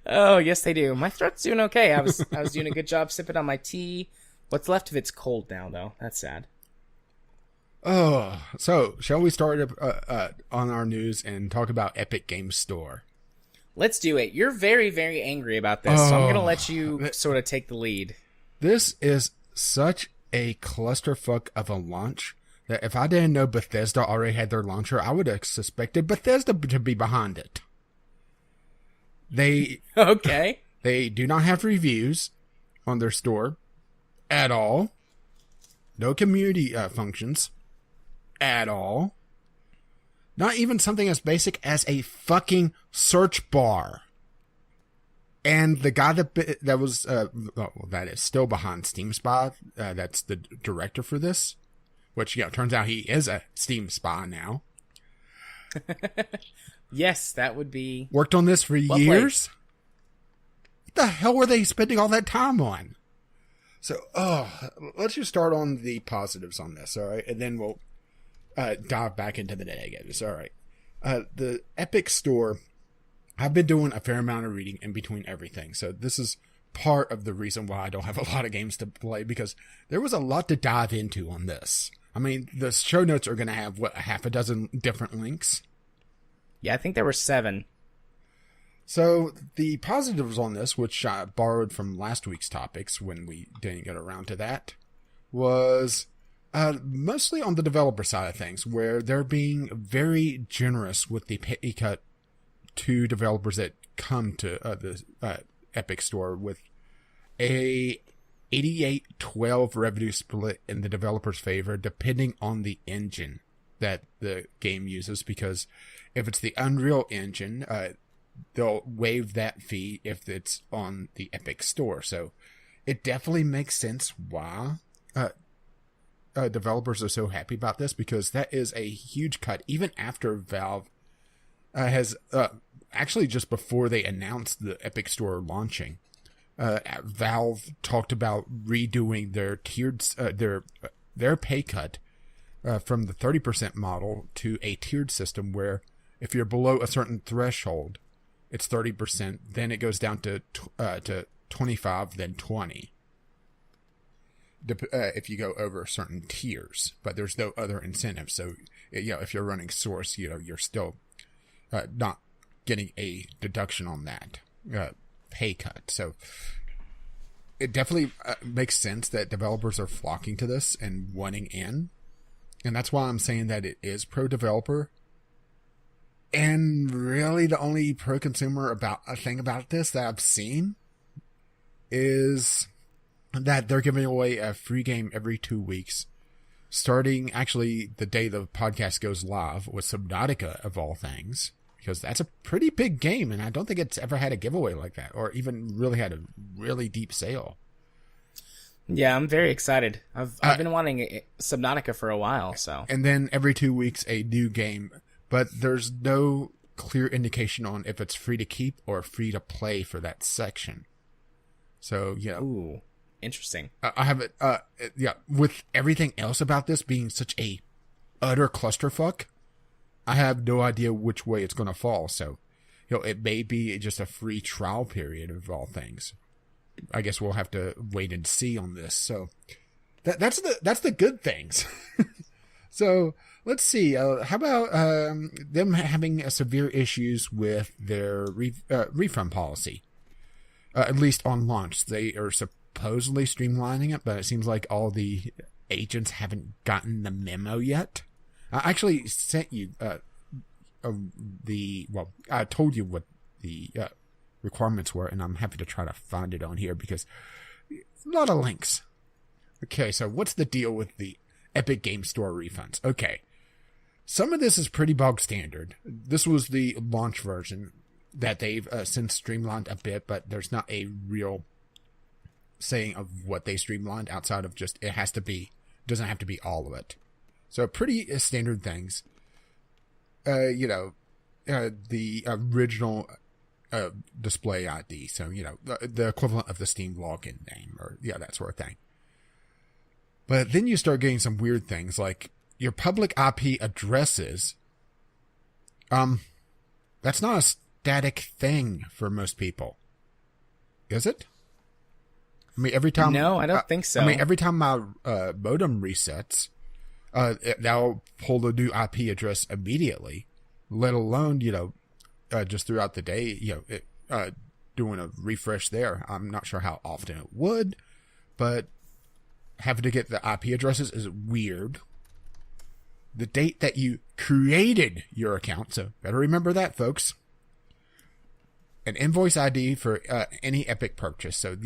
Oh, yes, they do. My throat's doing okay. I was doing a good job sipping on my tea. What's left of it's cold now, though. That's sad.
Oh, so shall we start on our news and talk about Epic Games Store?
Let's do it. You're very, very angry about this, so I'm going to let you
th-
sort of take the lead.
This is such a clusterfuck of a launch that if I didn't know Bethesda already had their launcher, I would have suspected Bethesda to be behind it.
Okay.
They do not have reviews on their store at all. No community functions at all. Not even something as basic as a fucking search bar. And the guy that was that is still behind Steam Spy, that's the director for this, which turns out he is a Steam Spy now.
Yes, that would be...
Worked on this for years. What the hell were they spending all that time on? So, let's just start on the positives on this, all right? And then we'll dive back into the negatives, all right? The Epic Store, I've been doing a fair amount of reading in between everything. So this is part of the reason why I don't have a lot of games to play, because there was a lot to dive into on this. I mean, the show notes are going to have, a half a dozen different links?
Yeah, I think there were 7.
So the positives on this, which I borrowed from last week's topics when we didn't get around to that, was mostly on the developer side of things, where they're being very generous with the pay cut to developers that come to the Epic Store, with a 88-12 revenue split in the developer's favor, depending on the engine that the game uses, because if it's the Unreal Engine, they'll waive that fee if it's on the Epic Store. So it definitely makes sense why developers are so happy about this, because that is a huge cut, even after Valve has actually just before they announced the Epic Store launching, Valve talked about redoing their tiered their pay cut from the 30% model to a tiered system where if you're below a certain threshold, it's 30%. Then it goes down to 25, then 20. If you go over certain tiers, but there's no other incentive. So, if you're running Source, you're still not getting a deduction on that pay cut. So it definitely makes sense that developers are flocking to this and wanting in. And that's why I'm saying that it is pro-developer. And really the only pro-consumer thing about this that I've seen is that they're giving away a free game every 2 weeks, starting actually the day the podcast goes live with Subnautica, of all things, because that's a pretty big game, and I don't think it's ever had a giveaway like that, or even really had a really deep sale.
Yeah, I'm very excited. I've been wanting Subnautica for a while, so.
And then every 2 weeks, a new game, but there's no clear indication on if it's free to keep or free to play for that section. So,
Ooh, interesting.
I have it, with everything else about this being such a utter clusterfuck, I have no idea which way it's going to fall. So, it may be just a free trial period of all things. I guess we'll have to wait and see on this. So that's the good things. So let's see. How about them having severe issues with their refund policy? At least on launch, they are supposedly streamlining it, but it seems like all the agents haven't gotten the memo yet. I actually sent you I told you what the requirements were, and I'm happy to try to find it on here because a lot of links. Okay, so what's the deal with the Epic Game Store refunds? Okay, some of this is pretty bog standard. This was the launch version that they've since streamlined a bit, but there's not a real saying of what they streamlined outside of just doesn't have to be all of it. So pretty standard things. The original display ID. So, the equivalent of the Steam login name or that sort of thing. But then you start getting some weird things like your public IP addresses. That's not a static thing for most people. Is it? I mean, every time.
No, I don't think so.
I mean, every time my modem resets, that'll pull the new IP address immediately. Let alone, just throughout the day, doing a refresh there. I'm not sure how often it would, but having to get the IP addresses is weird. The date that you created your account, so better remember that, folks. An invoice ID for any Epic purchase. So,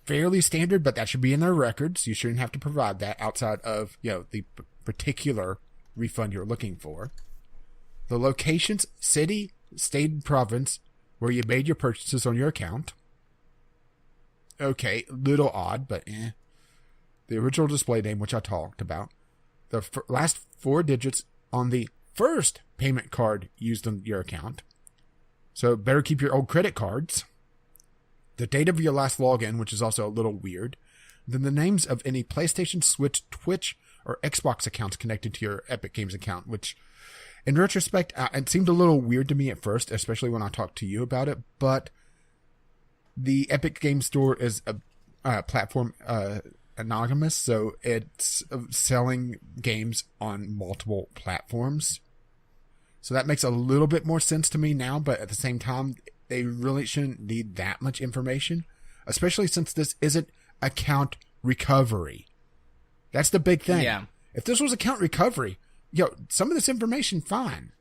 fairly standard, but that should be in their records. You shouldn't have to provide that outside of, the particular refund you're looking for. The locations, city, state, and province where you made your purchases on your account. Okay, little odd, but The original display name, which I talked about. The last 4 digits on the first payment card used on your account. So better keep your old credit cards. The date of your last login, which is also a little weird. Then the names of any PlayStation, Switch, Twitch, or Xbox accounts connected to your Epic Games account, which in retrospect, it seemed a little weird to me at first, especially when I talked to you about it, but the Epic Game Store is a platform anonymous, so it's selling games on multiple platforms. So that makes a little bit more sense to me now, but at the same time, they really shouldn't need that much information, especially since this isn't account recovery. That's the big thing.
Yeah.
If this was account recovery, some of this information, fine.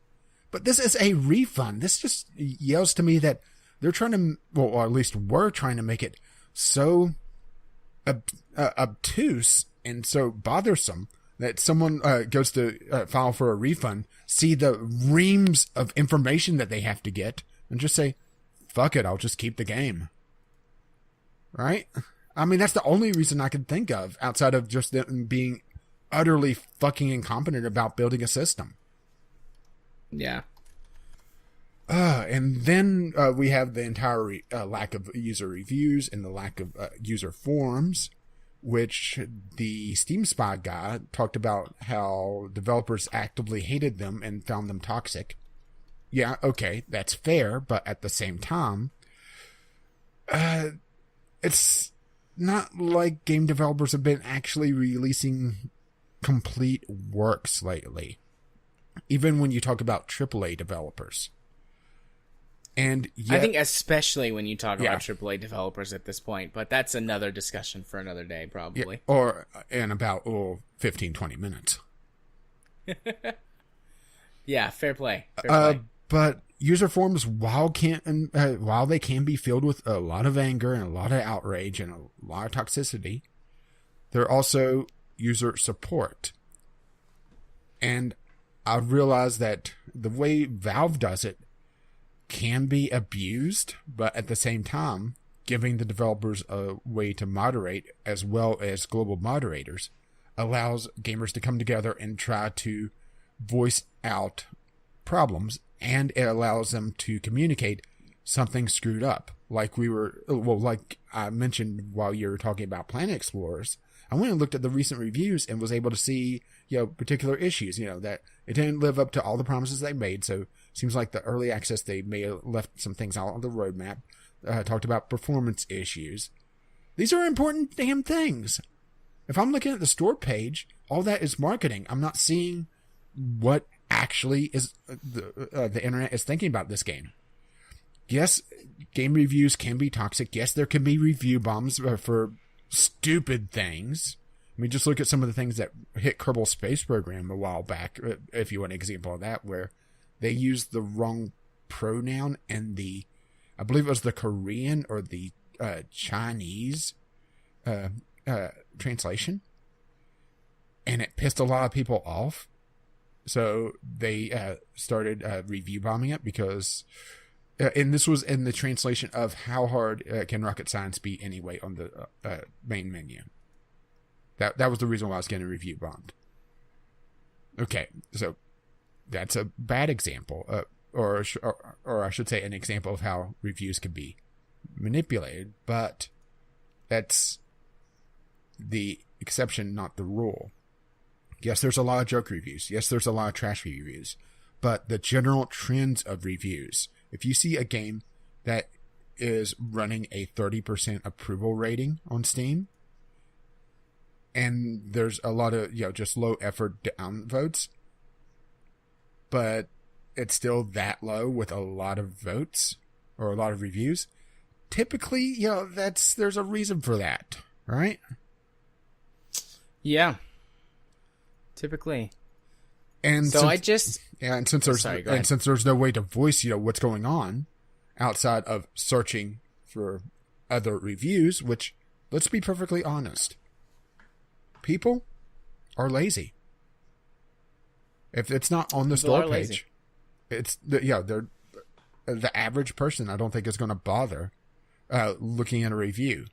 But this is a refund. This just yells to me that they're trying to, or at least were trying to make it so obtuse and so bothersome that someone goes to file for a refund, see the reams of information that they have to get, and just say, fuck it, I'll just keep the game. Right? I mean, that's the only reason I can think of outside of just them being utterly fucking incompetent about building a system.
Yeah.
And then we have the entire lack of user reviews and the lack of user forums, which the Steam Spy guy talked about how developers actively hated them and found them toxic. Yeah, okay, that's fair, but at the same time, it's not like game developers have been actually releasing complete works lately. Even when you talk about AAA developers. And yet,
I think especially when you talk about AAA developers at this point, but that's another discussion for another day, probably.
Yeah, or in about 15, 20 minutes.
Yeah, fair play. Fair play.
But user forums, while they can be filled with a lot of anger and a lot of outrage and a lot of toxicity, they're also user support. And I realize that the way Valve does it can be abused, but at the same time, giving the developers a way to moderate as well as global moderators allows gamers to come together and try to voice out problems, and it allows them to communicate something screwed up. Like I mentioned while you were talking about Planet Explorers, I went and looked at the recent reviews and was able to see, particular issues, that it didn't live up to all the promises they made. So it seems like the early access, they may have left some things out on the roadmap, talked about performance issues. These are important damn things. If I'm looking at the store page, all that is marketing. I'm not seeing what actually is the internet is thinking about this game. Yes, game reviews can be toxic. Yes, there can be review bombs for stupid things. I mean, just look at some of the things that hit Kerbal Space Program a while back, if you want an example of that, where they used the wrong pronoun in I believe it was the Korean or the Chinese translation, and it pissed a lot of people off. So they started review bombing it because, and this was in the translation of how hard can rocket science be anyway on the main menu. That was the reason why I was getting review bombed. Okay, so that's a bad example, or I should say an example of how reviews can be manipulated, but that's the exception, not the rule. Yes, there's a lot of joke reviews. Yes, there's a lot of trash reviews. But the general trends of reviews, if you see a game that is running a 30% approval rating on Steam. And there's a lot of, just low effort downvotes. But it's still that low with a lot of votes or a lot of reviews. Typically, there's a reason for that, right?
Yeah. Typically.
And
so
since there's no way to voice, what's going on outside of searching for other reviews, which, let's be perfectly honest, people are lazy. If it's not on the store page, they're the average person. I don't think is going to bother looking at a review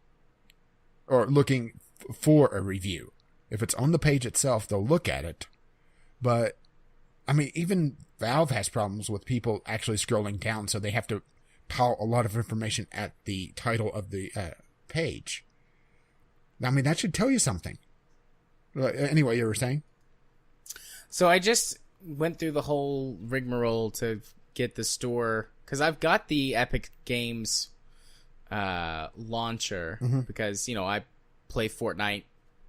or looking for a review. If it's on the page itself, they'll look at it. But I mean, even Valve has problems with people actually scrolling down, so they have to pile a lot of information at the title of the page. I mean, that should tell you something. Anyway, you were saying?
So I just went through the whole rigmarole to get the store, because I've got the Epic Games launcher, because, I play Fortnite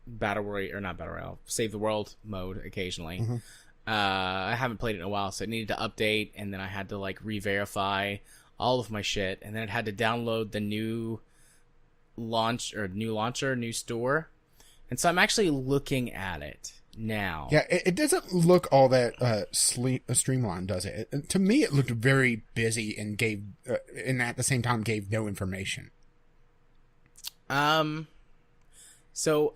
Battle Royale, or not Battle Royale, Save the World mode occasionally. I haven't played it in a while, so it needed to update, and then I had to re-verify all of my shit, and then it had to download the new new store. And so I'm actually looking at it now.
Yeah, it doesn't look all that streamlined, does it? To me, it looked very busy and gave, and at the same time gave no information.
So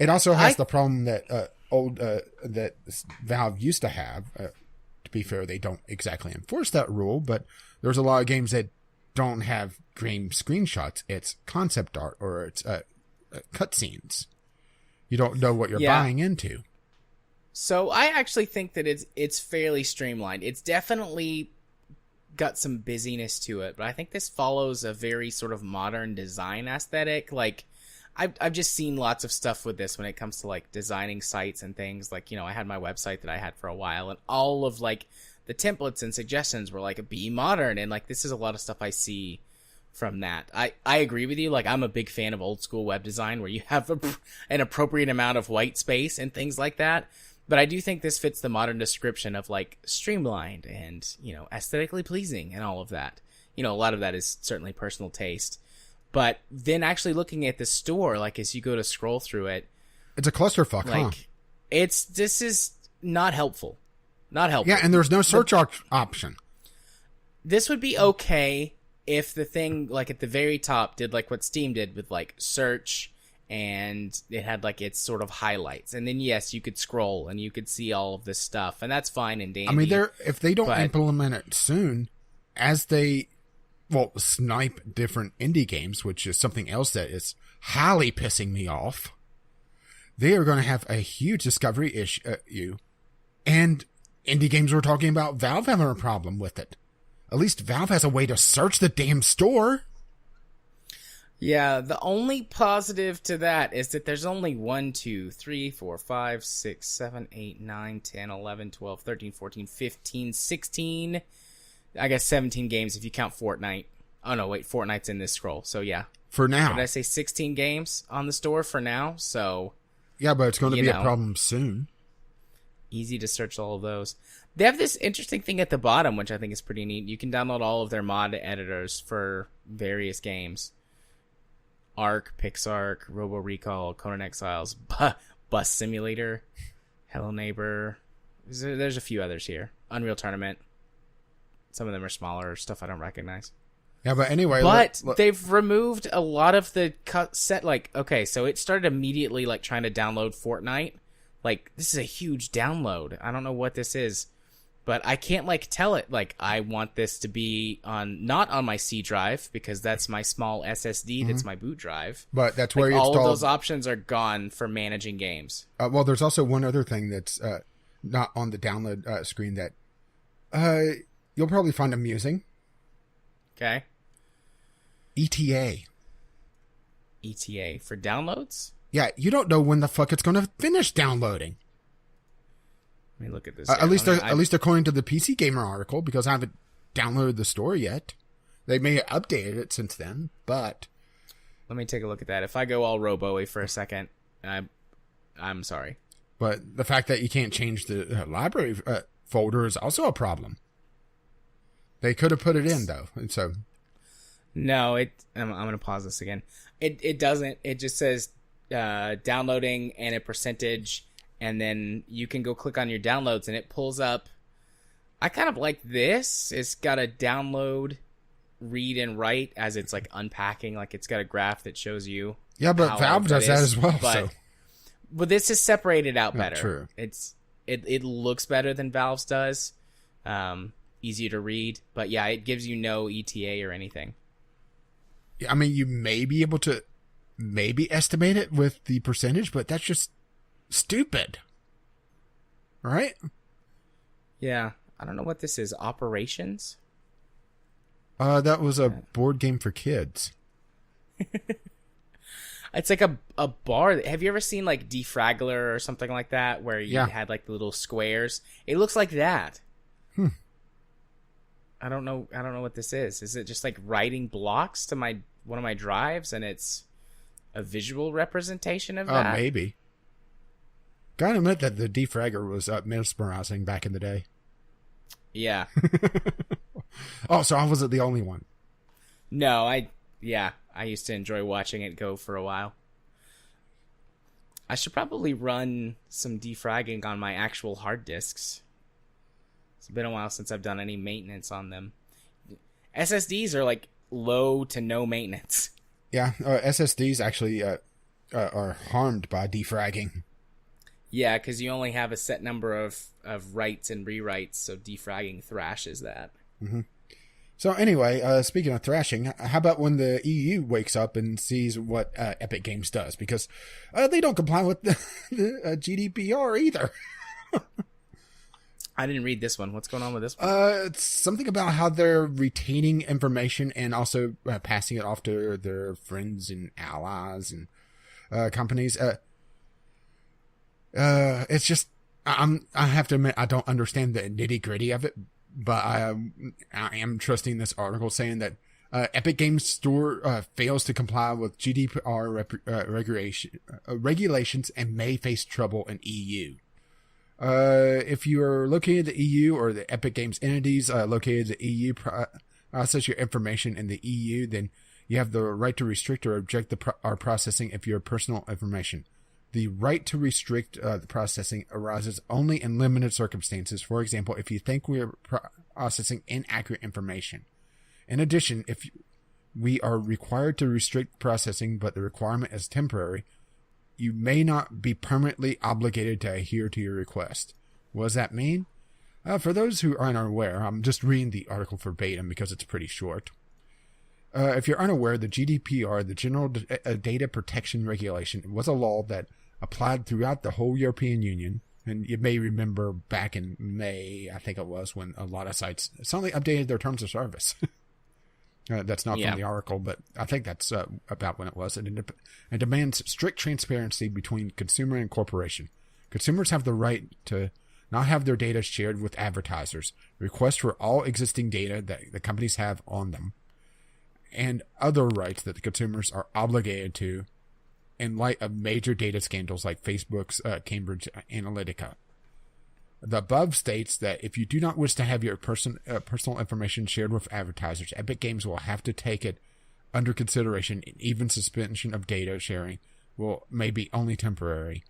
it also has the problem that that Valve used to have. To be fair, they don't exactly enforce that rule, but there's a lot of games that don't have game screenshots. It's concept art or it's cutscenes. You don't know what you're buying into.
So I actually think that it's fairly streamlined. It's definitely got some busyness to it, but I think this follows a very sort of modern design aesthetic. I've just seen lots of stuff with this when it comes to designing sites and things. I had my website that I had for a while, and all of the templates and suggestions were be modern, and this is a lot of stuff I see from that. I agree with you. I'm a big fan of old school web design where you have an appropriate amount of white space and things like that. But I do think this fits the modern description of streamlined and, aesthetically pleasing and all of that. A lot of that is certainly personal taste. But then actually looking at the store, as you go to scroll through it,
it's a clusterfuck, huh?
This is not helpful. Not helpful.
Yeah, and there's no search option.
This would be okay if the thing, at the very top, did what Steam did with search, and it had its sort of highlights, and then yes, you could scroll and you could see all of this stuff, and that's fine and dandy.
I mean, if they don't implement it soon, as they snipe different indie games, which is something else that is highly pissing me off, they are going to have a huge discovery issue. And indie games we're talking about, Valve having a problem with it. At least Valve has a way to search the damn store.
Yeah, the only positive to that is that there's only 1, 2, 3, 4, 5, 6, 7, 8, 9, 10, 11, 12, 13, 14, 15, 16... I guess 17 games if you count Fortnite. Oh, no, wait. Fortnite's in this scroll. So, yeah.
For now.
Did I say 16 games on the store for now? So,
yeah, but it's going to be a problem soon.
Easy to search all of those. They have this interesting thing at the bottom, which I think is pretty neat. You can download all of their mod editors for various games. Ark, Pixark, Robo Recall, Conan Exiles, Bus Simulator, Hello Neighbor. There's a few others here. Unreal Tournament. Some of them are smaller, stuff I don't recognize.
Yeah, but anyway...
But they've removed a lot of the set, okay, so it started immediately, trying to download Fortnite. This is a huge download. I don't know what this is. But I can't, tell it, I want this to be not on my C drive, because that's my small SSD that's my boot drive.
But that's where you
all
install...
of those options are gone for managing games.
There's also one other thing that's not on the download screen that... you'll probably find amusing.
Okay.
ETA.
ETA for downloads?
Yeah, you don't know when the fuck it's going to finish downloading.
Let me look at this.
At least according to the PC Gamer article, because I haven't downloaded the store yet. They may have updated it since then, but
Let me take a look at that. If I go all robo-y for a second, I'm sorry.
But the fact that you can't change the library folder is also a problem. They could have put it in, though. And so,
no, I'm going to pause this again. It doesn't. It just says downloading and a percentage, and then you can go click on your downloads, and it pulls up. I kind of like this. It's got a download, read, and write as it's like unpacking. Like it's got a graph that shows you.
Yeah, but Valve does that as well.
But this is separated out better.
True.
It looks better than Valve's does. Easier to read, but yeah, it gives you no ETA or anything.
I mean, you may be able to maybe estimate it with the percentage, but that's just stupid. Right?
Yeah. I don't know what this is. Operations?
That was a board game for kids.
It's like a bar. Have you ever seen like Defraggler or something like that, where you had like the little squares? It looks like that. I don't know what this is. Is it just like writing blocks to one of my drives, and it's a visual representation of that?
Maybe. Gotta admit that the Defragger was mesmerizing back in the day.
Yeah.
Oh, so I wasn't the only one.
No, I used to enjoy watching it go for a while. I should probably run some defragging on my actual hard disks. It's been a while since I've done any maintenance on them. SSDs are like low to no maintenance.
Yeah, SSDs actually are harmed by defragging.
Yeah, because you only have a set number of writes and rewrites, so defragging thrashes that.
Mm-hmm. So anyway, speaking of thrashing, how about when the EU wakes up and sees what Epic Games does? Because they don't comply with the GDPR either.
I didn't read this one. What's going on with this one?
It's something about how they're retaining information and also passing it off to their friends and allies and companies. It's just, I have to admit, I don't understand the nitty gritty of it, but I am trusting this article saying that Epic Games Store fails to comply with GDPR regulations and may face trouble in EU. If you are located in the EU or the Epic Games entities located in the EU process your information in the EU, then you have the right to restrict or object our processing of your personal information. The right to restrict the processing arises only in limited circumstances. For example, if you think we are processing inaccurate information. In addition, if we are required to restrict processing, but the requirement is temporary, you may not be permanently obligated to adhere to your request. What does that mean? For those who aren't aware, I'm just reading the article verbatim because it's pretty short. If you're unaware, the GDPR, the General Data Protection Regulation, was a law that applied throughout the whole European Union. And you may remember back in May, I think it was, when a lot of sites suddenly updated their terms of service. That's not from the article, but I think that's about when it was. And it demands strict transparency between consumer and corporation. Consumers have the right to not have their data shared with advertisers, request for all existing data that the companies have on them, and other rights that the consumers are obligated to in light of major data scandals like Facebook's Cambridge Analytica. The above states that if you do not wish to have your personal information shared with advertisers, Epic Games will have to take it under consideration, and even suspension of data sharing may be only temporary,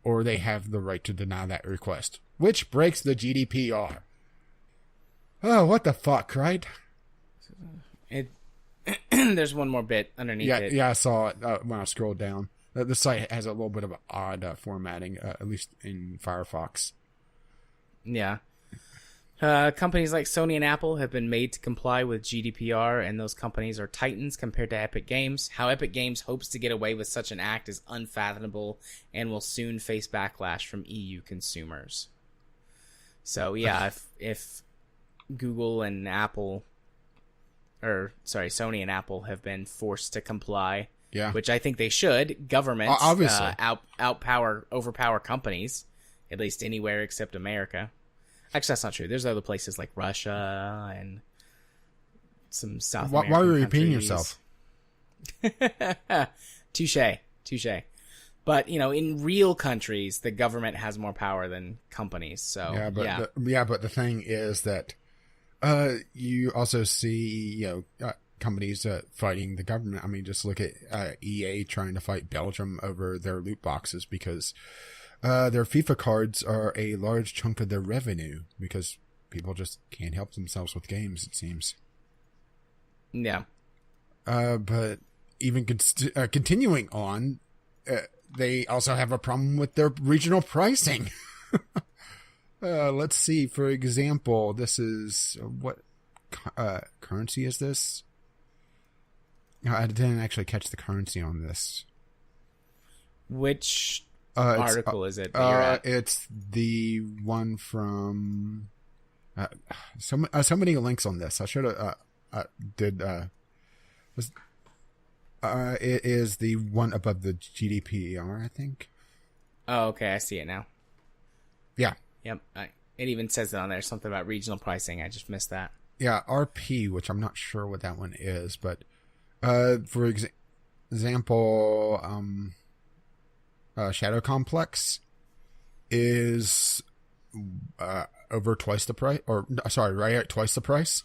or they have the right to deny that request, which breaks the GDPR. Oh, what the fuck, right?
There's one more bit underneath it.
Yeah, I saw it when I scrolled down. The site has a little bit of an odd formatting, at least in Firefox.
Yeah. Companies like Sony and Apple have been made to comply with GDPR, and those companies are titans compared to Epic Games. How Epic Games hopes to get away with such an act is unfathomable and will soon face backlash from EU consumers. So, yeah, if Google and Apple... Sony and Apple have been forced to comply, which I think they should. Governments
obviously
overpower companies, at least anywhere except America. Actually, that's not true. There's other places like Russia and some South
Why
American
were you repeating
countries.
yourself?
Touche. But, in real countries, the government has more power than companies. So,
but the thing is that you also see, companies fighting the government. I mean, just look at EA trying to fight Belgium over their loot boxes because their FIFA cards are a large chunk of their revenue because people just can't help themselves with games, it seems.
Yeah.
But even continuing on, they also have a problem with their regional pricing. Let's see. For example, this is what currency is this? I didn't actually catch the currency on this.
Which article is it that you're at?
It's the one from so many links on this. I should have it is the one above the GDPR, I think.
Oh, okay. I see it now.
Yeah.
Yep. It even says it on there, something about regional pricing. I just missed that.
Yeah, RP, which I'm not sure what that one is, but for example, Shadow Complex is over twice the price, right at twice the price.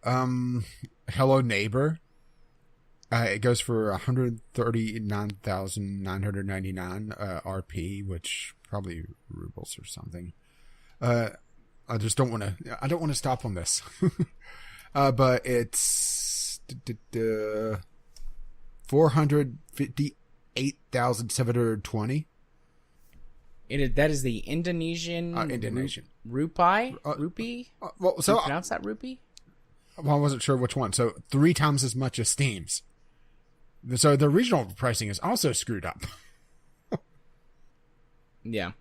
Hello Neighbor, it goes for 139,999 RP, which probably rubles or something. I don't want to stop on this. But it's 458,720.
That is the Indonesian rupee. Rupee?
Well, so
you pronounce that rupee?
Well, I wasn't sure which one. So 3 times as much as Steam's. So the regional pricing is also screwed up.
Yeah.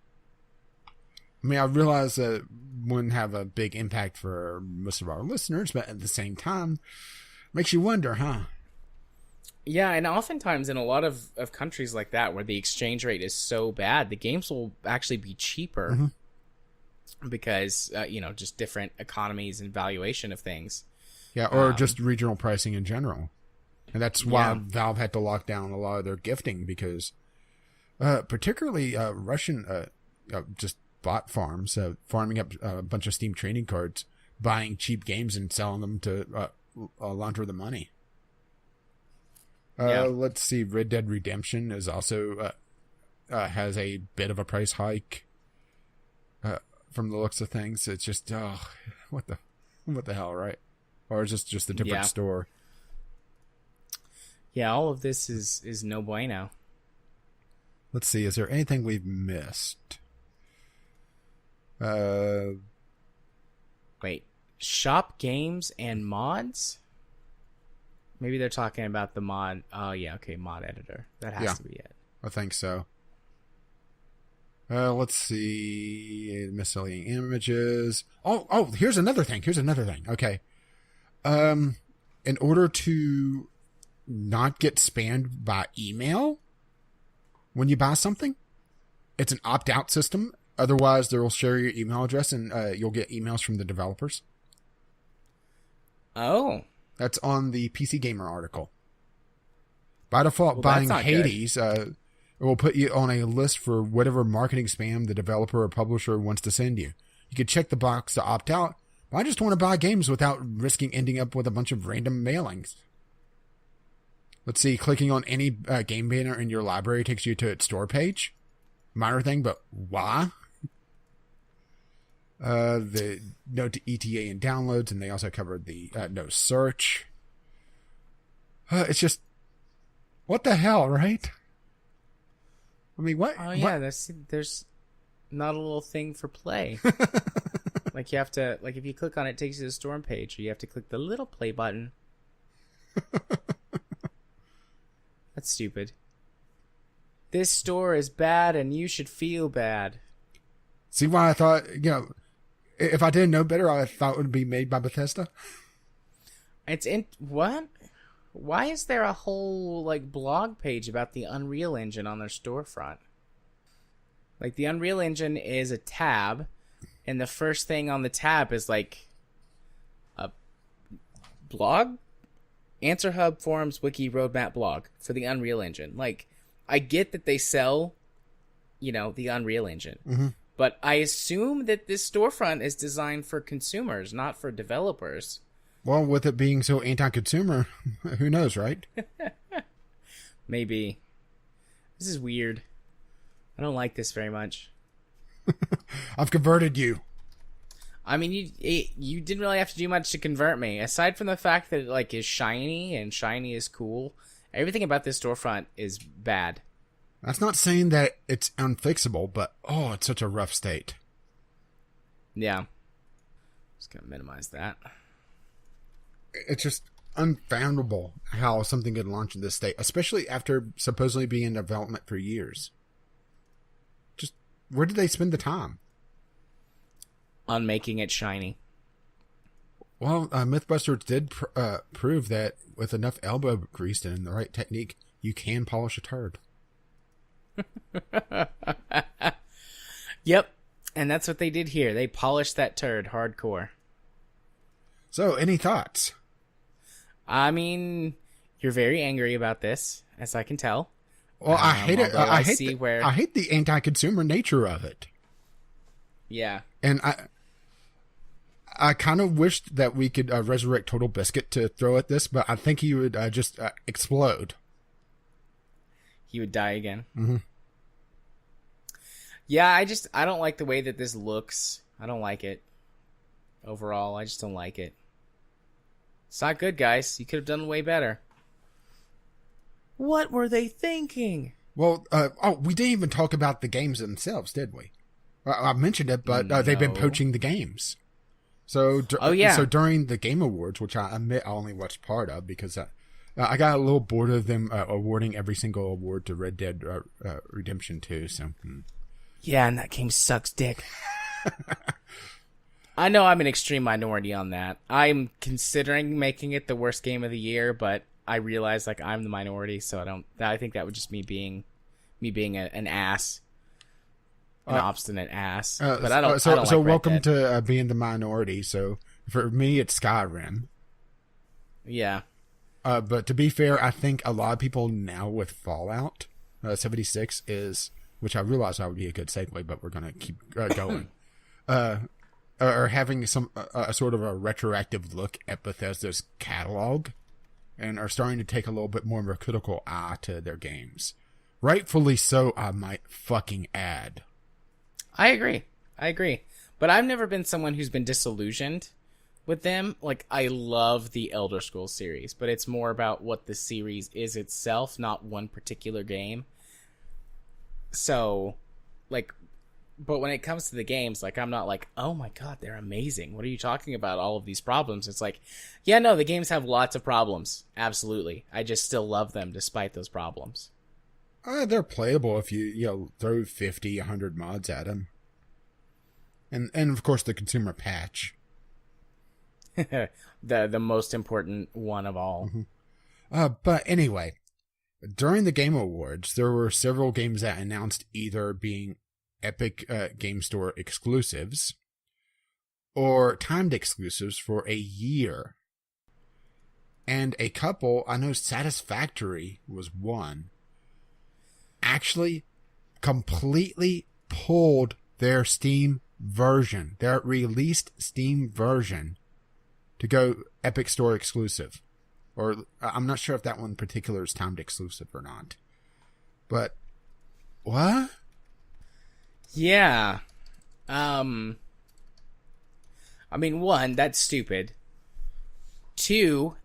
I mean, I realize that wouldn't have a big impact for most of our listeners, but at the same time, makes you wonder, huh?
Yeah, and oftentimes in a lot of countries like that, where the exchange rate is so bad, the games will actually be cheaper because, just different economies and valuation of things.
Yeah, or just regional pricing in general. And that's why Valve had to lock down a lot of their gifting because particularly Russian just bot farms, farming up a bunch of Steam trading cards, buying cheap games and selling them to launder the money. Let's see. Red Dead Redemption is also has a bit of a price hike from the looks of things. It's just what the hell, right? Or is this just a different store?
Yeah, all of this is no bueno.
Let's see. Is there anything we've missed?
Wait, shop games and mods? Maybe they're talking about the mod. Oh, yeah, okay, mod editor. That has to be it.
I think so. Let's see. Miscellaneous images. Oh, here's another thing. Okay. In order to not get spammed by email when you buy something, it's an opt-out system. Otherwise, they'll share your email address and you'll get emails from the developers.
Oh.
That's on the PC Gamer article. By default, buying Hades it will put you on a list for whatever marketing spam the developer or publisher wants to send you. You can check the box to opt out. But I just want to buy games without risking ending up with a bunch of random mailings. Let's see, clicking on any game banner in your library takes you to its store page. Minor thing, but why? The no to ETA and downloads, and they also covered the no search. It's just, what the hell, right? I mean, what?
Oh yeah, there's not a little thing for play. Like you have to, if you click on it, it takes you to the store page, or you have to click the little play button. That's stupid. This store is bad, and you should feel bad.
See why I thought, if I didn't know better, I thought it would be made by Bethesda.
What? Why is there a whole blog page about the Unreal Engine on their storefront? The Unreal Engine is a tab, and the first thing on the tab is blog? Answer Hub, forums, wiki, roadmap, blog for the Unreal Engine. Like, I get that they sell, the Unreal Engine.
Mm-hmm.
But I assume that this storefront is designed for consumers, not for developers.
Well, with it being so anti-consumer, who knows, right?
Maybe. This is weird. I don't like this very much.
I've converted you.
I mean, you didn't really have to do much to convert me. Aside from the fact that it is shiny and shiny is cool, everything about this storefront is bad.
That's not saying that it's unfixable, but it's such a rough state.
Yeah. Just gonna minimize that.
It's just unfathomable how something could launch in this state, especially after supposedly being in development for years. Just where did they spend the time?
On making it shiny.
Well, Mythbusters did prove that with enough elbow grease and the right technique, you can polish a turd.
Yep, and that's what they did here. They polished that turd hardcore.
So, any thoughts?
I mean, you're very angry about this, as I can tell.
Well, I hate it. I hate the anti-consumer nature of it.
Yeah.
And I kind of wished that we could resurrect Total Biscuit to throw at this, but I think he would just explode.
He would die again.
Mm-hmm.
Yeah, I don't like the way that this looks. I don't like it. Overall, I just don't like it. It's not good, guys. You could have done way better. What were they thinking?
Well, we didn't even talk about the games themselves, did we? I mentioned it, but they've been poaching the games. So, So during the Game Awards, which I admit I only watched part of because I got a little bored of them awarding every single award to Red Dead Redemption 2. So,
Yeah, and that game sucks dick. I know I'm an extreme minority on that. I'm considering making it the worst game of the year, but I realize I'm the minority, so I think that would just me being an ass. An obstinate ass. But I don't
So
like
welcome
Red Dead.
to being the minority. So for me, it's Skyrim.
Yeah.
But to be fair, I think a lot of people now with Fallout 76 which I realize that would be a good segue, but we're going to keep going. Are having some a sort of a retroactive look at Bethesda's catalog and are starting to take a little bit more of a critical eye to their games. Rightfully so, I might fucking add.
I agree. But I've never been someone who's been disillusioned with them. I love the Elder Scrolls series, but it's more about what the series is itself, not one particular game. So, but when it comes to the games, I'm not oh my god, they're amazing. What are you talking about? All of these problems. It's yeah, no, the games have lots of problems. Absolutely. I just still love them despite those problems.
They're playable if you throw 50, 100 mods at them. And of course the consumer patch.
the most important one of all.
Mm-hmm. But anyway, during the Game Awards, there were several games that announced either being Epic Game Store exclusives or timed exclusives for a year. And a couple, I know Satisfactory was one, actually completely pulled their Steam version, their released Steam version, to go Epic Store exclusive. Or I'm not sure if that one in particular is timed exclusive or not. But what?
Yeah. I mean, one, that's stupid. Two,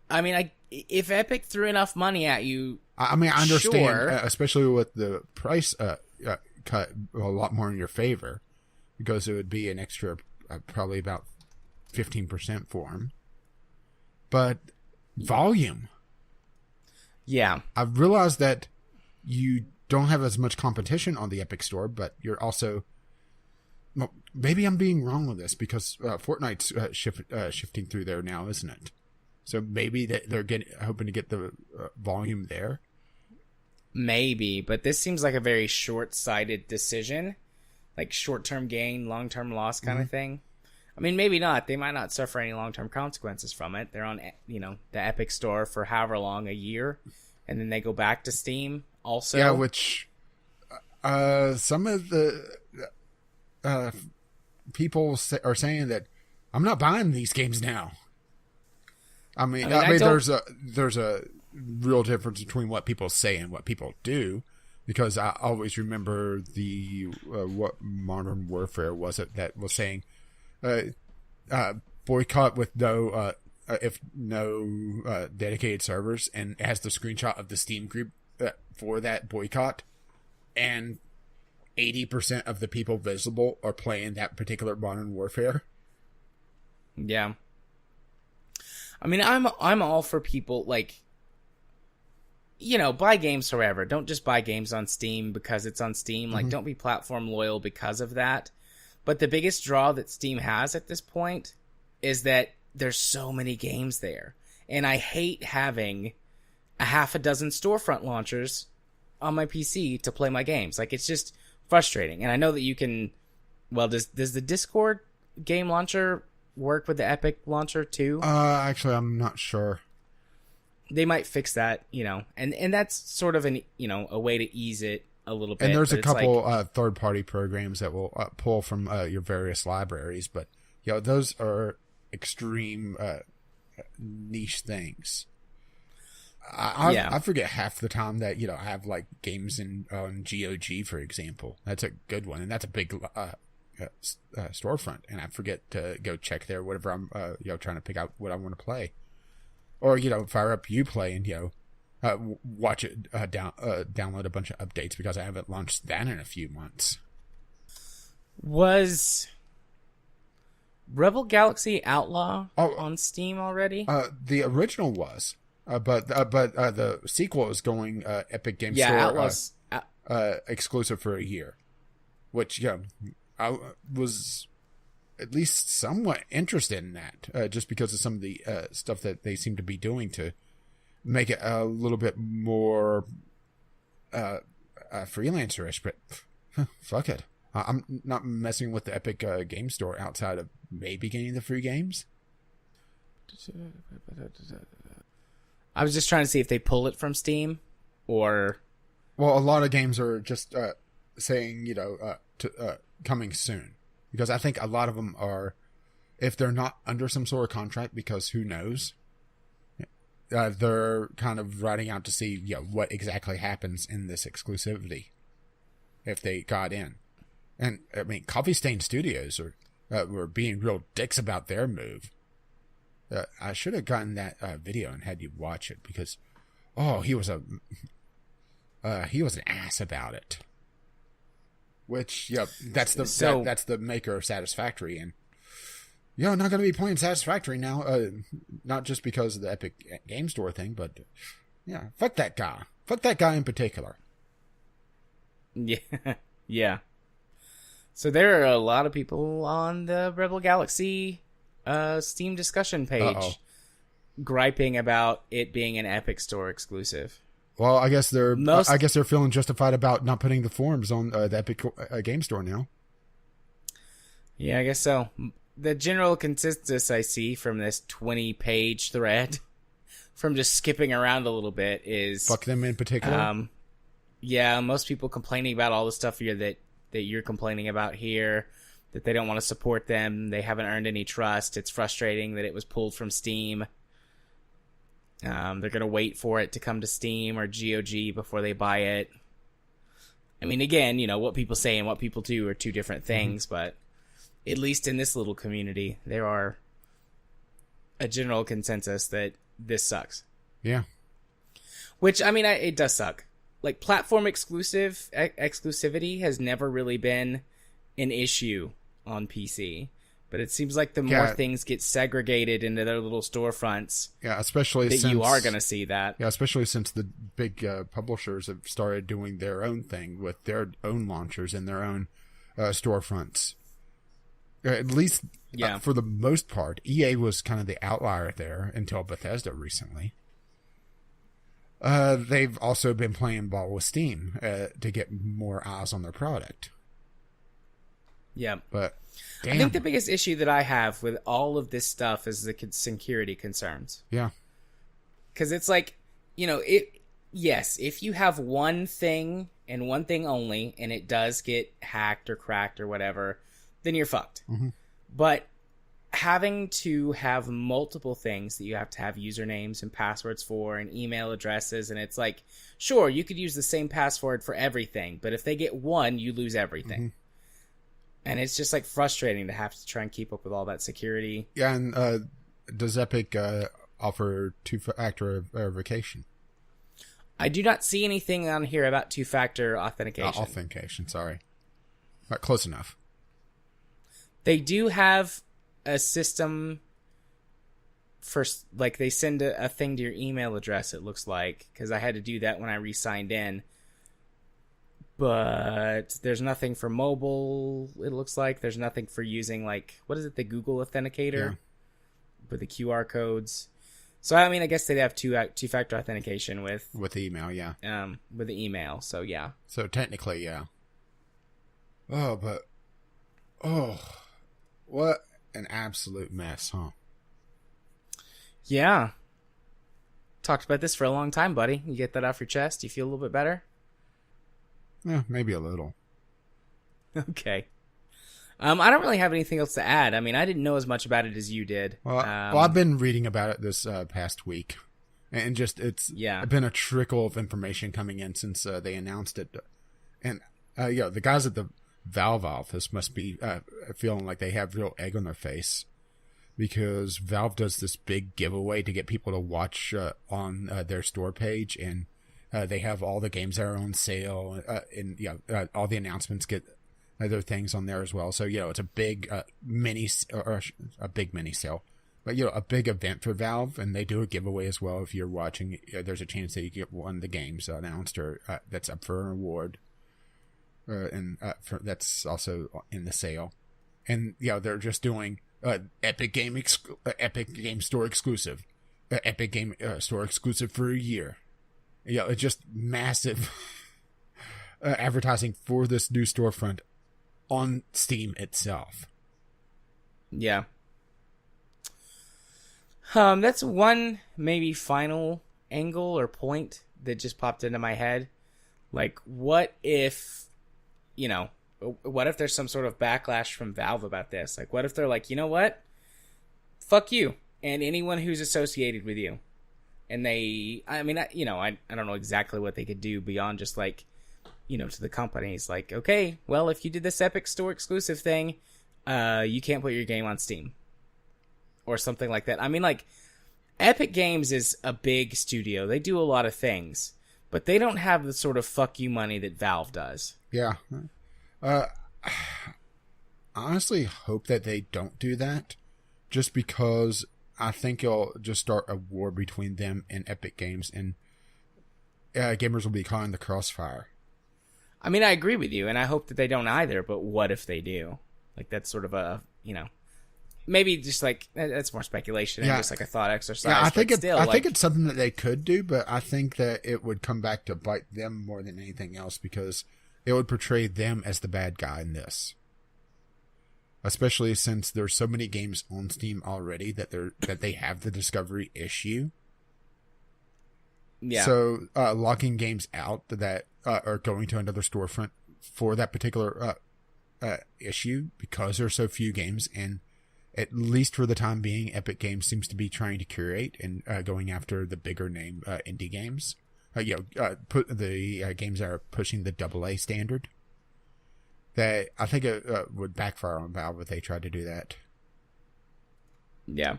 I mean, if Epic threw enough money at you,
I mean, I understand,
sure.
Especially with the price cut a lot more in your favor, because it would be an extra probably about 15% for them. But volume.
Yeah.
I've realized that you don't have as much competition on the Epic Store, but you're also... Well, maybe I'm being wrong with this, because Fortnite's shifting through there now, isn't it? So maybe they're hoping to get the volume there.
Maybe, but this seems like a very short-sighted decision. Short-term gain, long-term loss kind of thing. I mean, maybe not. They might not suffer any long-term consequences from it. They're on, the Epic Store for however long, a year, and then they go back to Steam also.
Yeah, which some of the people are saying that I'm not buying these games now. I mean, there's a real difference between what people say and what people do, because I always remember the what Modern Warfare was it that was saying boycott with no dedicated servers, and it has the screenshot of the Steam group for that boycott, and 80% of the people visible are playing that particular Modern Warfare.
Yeah. I mean, I'm all for people, like, buy games forever. Don't just buy games on Steam because it's on Steam. Like, don't be platform loyal because of that. But the biggest draw that Steam has at this point is that there's so many games there. And I hate having a half a dozen storefront launchers on my PC to play my games. Like, it's just frustrating. And I know that you can... Well, does the Discord game launcher work with the Epic launcher too?
Actually, I'm not sure.
They might fix that, and that's sort of a way to ease it a little bit.
And there's a couple third-party programs that will pull from your various libraries, but those are extreme niche things. I forget half the time that I have like games on GOG, for example. That's a good one, and that's a big storefront, and I forget to go check there whatever I'm trying to pick out what I want to play, or fire up Uplay and watch it download a bunch of updates because I haven't launched that in a few months.
Was Rebel Galaxy Outlaw on Steam already?
The original was, but the sequel is going Epic Games Store
Outlaws
exclusive for a year, which I was at least somewhat interested in that, just because of some of the stuff that they seem to be doing to make it a little bit more freelancer-ish. But fuck it, I'm not messing with the Epic Game Store outside of maybe getting the free games.
I was just trying to see if they pull it from Steam, or...
Well, a lot of games are just saying, coming soon, because I think a lot of them are, if they're not under some sort of contract, because who knows, they're kind of riding out to see what exactly happens in this exclusivity if they got in. And I mean, Coffee Stain Studios were being real dicks about their move. I should have gotten that video and had you watch it, because he was an ass about it. Which, that's the maker of Satisfactory, and not going to be playing Satisfactory now. Not just because of the Epic Game Store thing, but fuck that guy. Fuck that guy in particular.
Yeah. So there are a lot of people on the Rebel Galaxy Steam discussion page griping about it being an Epic Store exclusive.
Well, I guess they're feeling justified about not putting the forums on the Epic Game Store now.
Yeah, I guess so. The general consensus I see from this 20-page thread, from just skipping around a little bit, is...
Fuck them in particular?
Most people complaining about all the stuff here that you're complaining about here, that they don't want to support them, they haven't earned any trust, it's frustrating that it was pulled from Steam. They're going to wait for it to come to Steam or GOG before they buy it. I mean, again, what people say and what people do are two different things, but at least in this little community, there are a general consensus that this sucks.
Yeah.
Which, I mean, it does suck. Like, platform exclusivity has never really been an issue on PC. But it seems like the more things get segregated into their little storefronts,
especially since
you are going to see that.
Yeah, especially since the big publishers have started doing their own thing with their own launchers and their own storefronts. At least, for the most part, EA was kind of the outlier there until Bethesda recently. They've also been playing ball with Steam to get more eyes on their product.
Yeah.
But damn.
I think the biggest issue that I have with all of this stuff is the security concerns.
Yeah.
Because it's like, yes, if you have one thing and one thing only, and it does get hacked or cracked or whatever, then you're fucked.
Mm-hmm.
But having to have multiple things that you have to have usernames and passwords for and email addresses, and it's like, sure, you could use the same password for everything, but if they get one, you lose everything.
Mm-hmm.
And it's just like frustrating to have to try and keep up with all that security.
Yeah, and does Epic offer two-factor verification?
I do not see anything on here about two-factor authentication.
Authentication, sorry. Close enough.
They do have a system for, like, they send a thing to your email address, it looks like, because I had to do that when I re-signed in. But there's nothing for mobile, it looks like. There's nothing for using, like, what is it, the Google Authenticator? Yeah. With the QR codes. So, I mean, I guess they'd have two-factor authentication with
the email, yeah.
With the email, so yeah.
So, technically, yeah. What an absolute mess, huh?
Yeah. Talked about this for a long time, buddy. You get that off your chest? You feel a little bit better?
Yeah, maybe a little.
Okay. I don't really have anything else to add. I mean, I didn't know as much about it as you did.
Well, I've been reading about it this past week. And just, it's been a trickle of information coming in since they announced it. And, the guys at the Valve office must be feeling like they have real egg on their face. Because Valve does this big giveaway to get people to watch on their store page. And they have all the games that are on sale. And, all the announcements get other things on there as well. So, it's a big mini sale. But, a big event for Valve, and they do a giveaway as well. If you're watching, there's a chance that you get one of the games announced or that's up for an award. That's also in the sale. And, they're just doing Epic Game Store exclusive. Epic Game Store exclusive for a year. It's just massive advertising for this new storefront on Steam itself.
Yeah. That's one maybe final angle or point that just popped into my head. Like, what if, what if there's some sort of backlash from Valve about this? Like, what if they're like, you know what? Fuck you and anyone who's associated with you. And I don't know exactly what they could do beyond just like, to the companies. Like, okay, well, if you did this Epic Store exclusive thing, you can't put your game on Steam. Or something like that. I mean, like, Epic Games is a big studio. They do a lot of things. But they don't have the sort of fuck you money that Valve does.
Yeah. I honestly hope that they don't do that. Just because I think it'll just start a war between them and Epic Games. And gamers will be caught in the crossfire.
I mean, I agree with you. And I hope that they don't either. But what if they do? Like, that's sort of a, maybe just like that's more speculation and just like a thought exercise.
Yeah, I think it's something that they could do, but I think that it would come back to bite them more than anything else because it would portray them as the bad guy in this. Especially since there's so many games on Steam already that they have the discovery issue.
Yeah.
So locking games out that are going to another storefront for that particular issue because there's so few games and. At least for the time being, Epic Games seems to be trying to curate and going after the bigger name indie games. Put the games that are pushing the AA standard. That I think it would backfire on Valve if they tried to do that.
Yeah.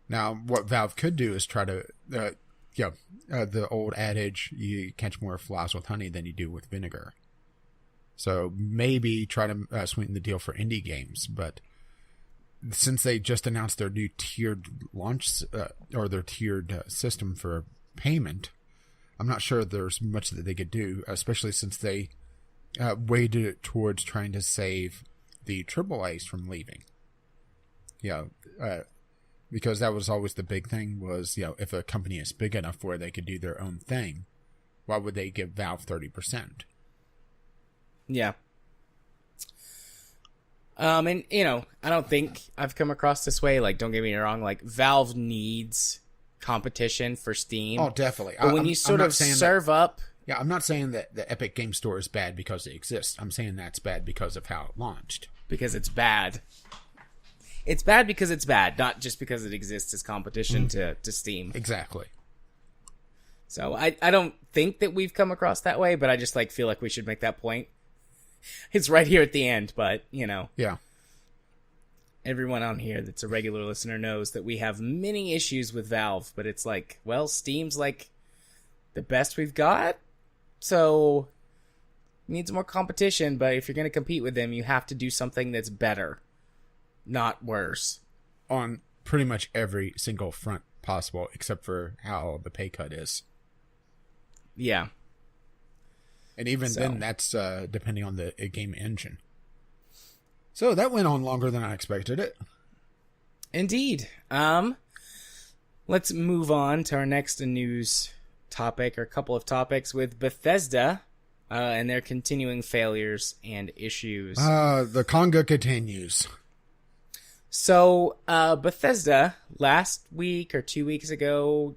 Now, what Valve could do is try to, the old adage: you catch more flies with honey than you do with vinegar. So maybe try to sweeten the deal for indie games, but. Since they just announced their new tiered launch or their tiered system for payment, I'm not sure there's much that they could do, especially since they weighted it towards trying to save the AAAs from leaving. Because that was always the big thing was, if a company is big enough where they could do their own thing, why would they give Valve 30%?
Yeah. And I don't think I've come across this way. Like, don't get me wrong. Like, Valve needs competition for Steam.
Oh, definitely.
But when you sort of serve up,
yeah, I'm not saying that the Epic Game Store is bad because it exists. I'm saying that's bad because of how it launched.
Because it's bad. It's bad because it's bad, not just because it exists as competition to Steam.
Exactly.
So I don't think that we've come across that way, but I just feel like we should make that point. It's right here at the end, but
Yeah.
Everyone on here that's a regular listener knows that we have many issues with Valve, but it's Steam's the best we've got, so needs more competition. But if you're going to compete with them, you have to do something that's better, not worse.
On pretty much every single front possible, except for how the pay cut is.
Yeah.
And even then, that's depending on the game engine. So that went on longer than I expected it.
Indeed. Let's move on to our next news topic, or a couple of topics, with Bethesda and their continuing failures and issues.
The Conga continues.
So, Bethesda, last week or 2 weeks ago,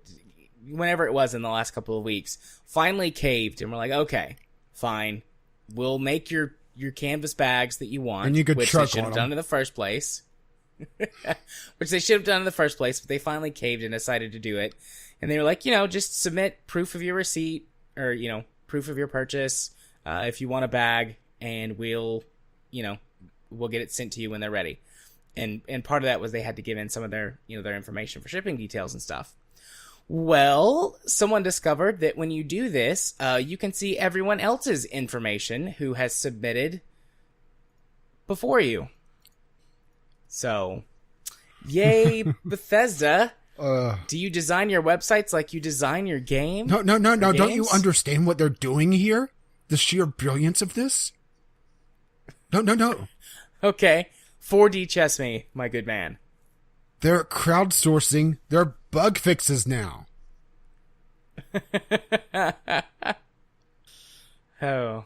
whenever it was in the last couple of weeks, finally caved, and we're like, okay, fine. We'll make your canvas bags that you want,
and you could
which they should have done in the first place. Which they should have done in the first place, but they finally caved and decided to do it. And they were like, just submit proof of your receipt, or, proof of your purchase, if you want a bag, and we'll get it sent to you when they're ready. And part of that was they had to give in some of their, their information for shipping details and stuff. Well, someone discovered that when you do this, you can see everyone else's information who has submitted before you. So, yay, Bethesda. Do you design your websites like you design your game?
No. Don't you understand what they're doing here? The sheer brilliance of this? No.
Okay. 4D chess me, my good man.
They're crowdsourcing their bug fixes now.
Oh.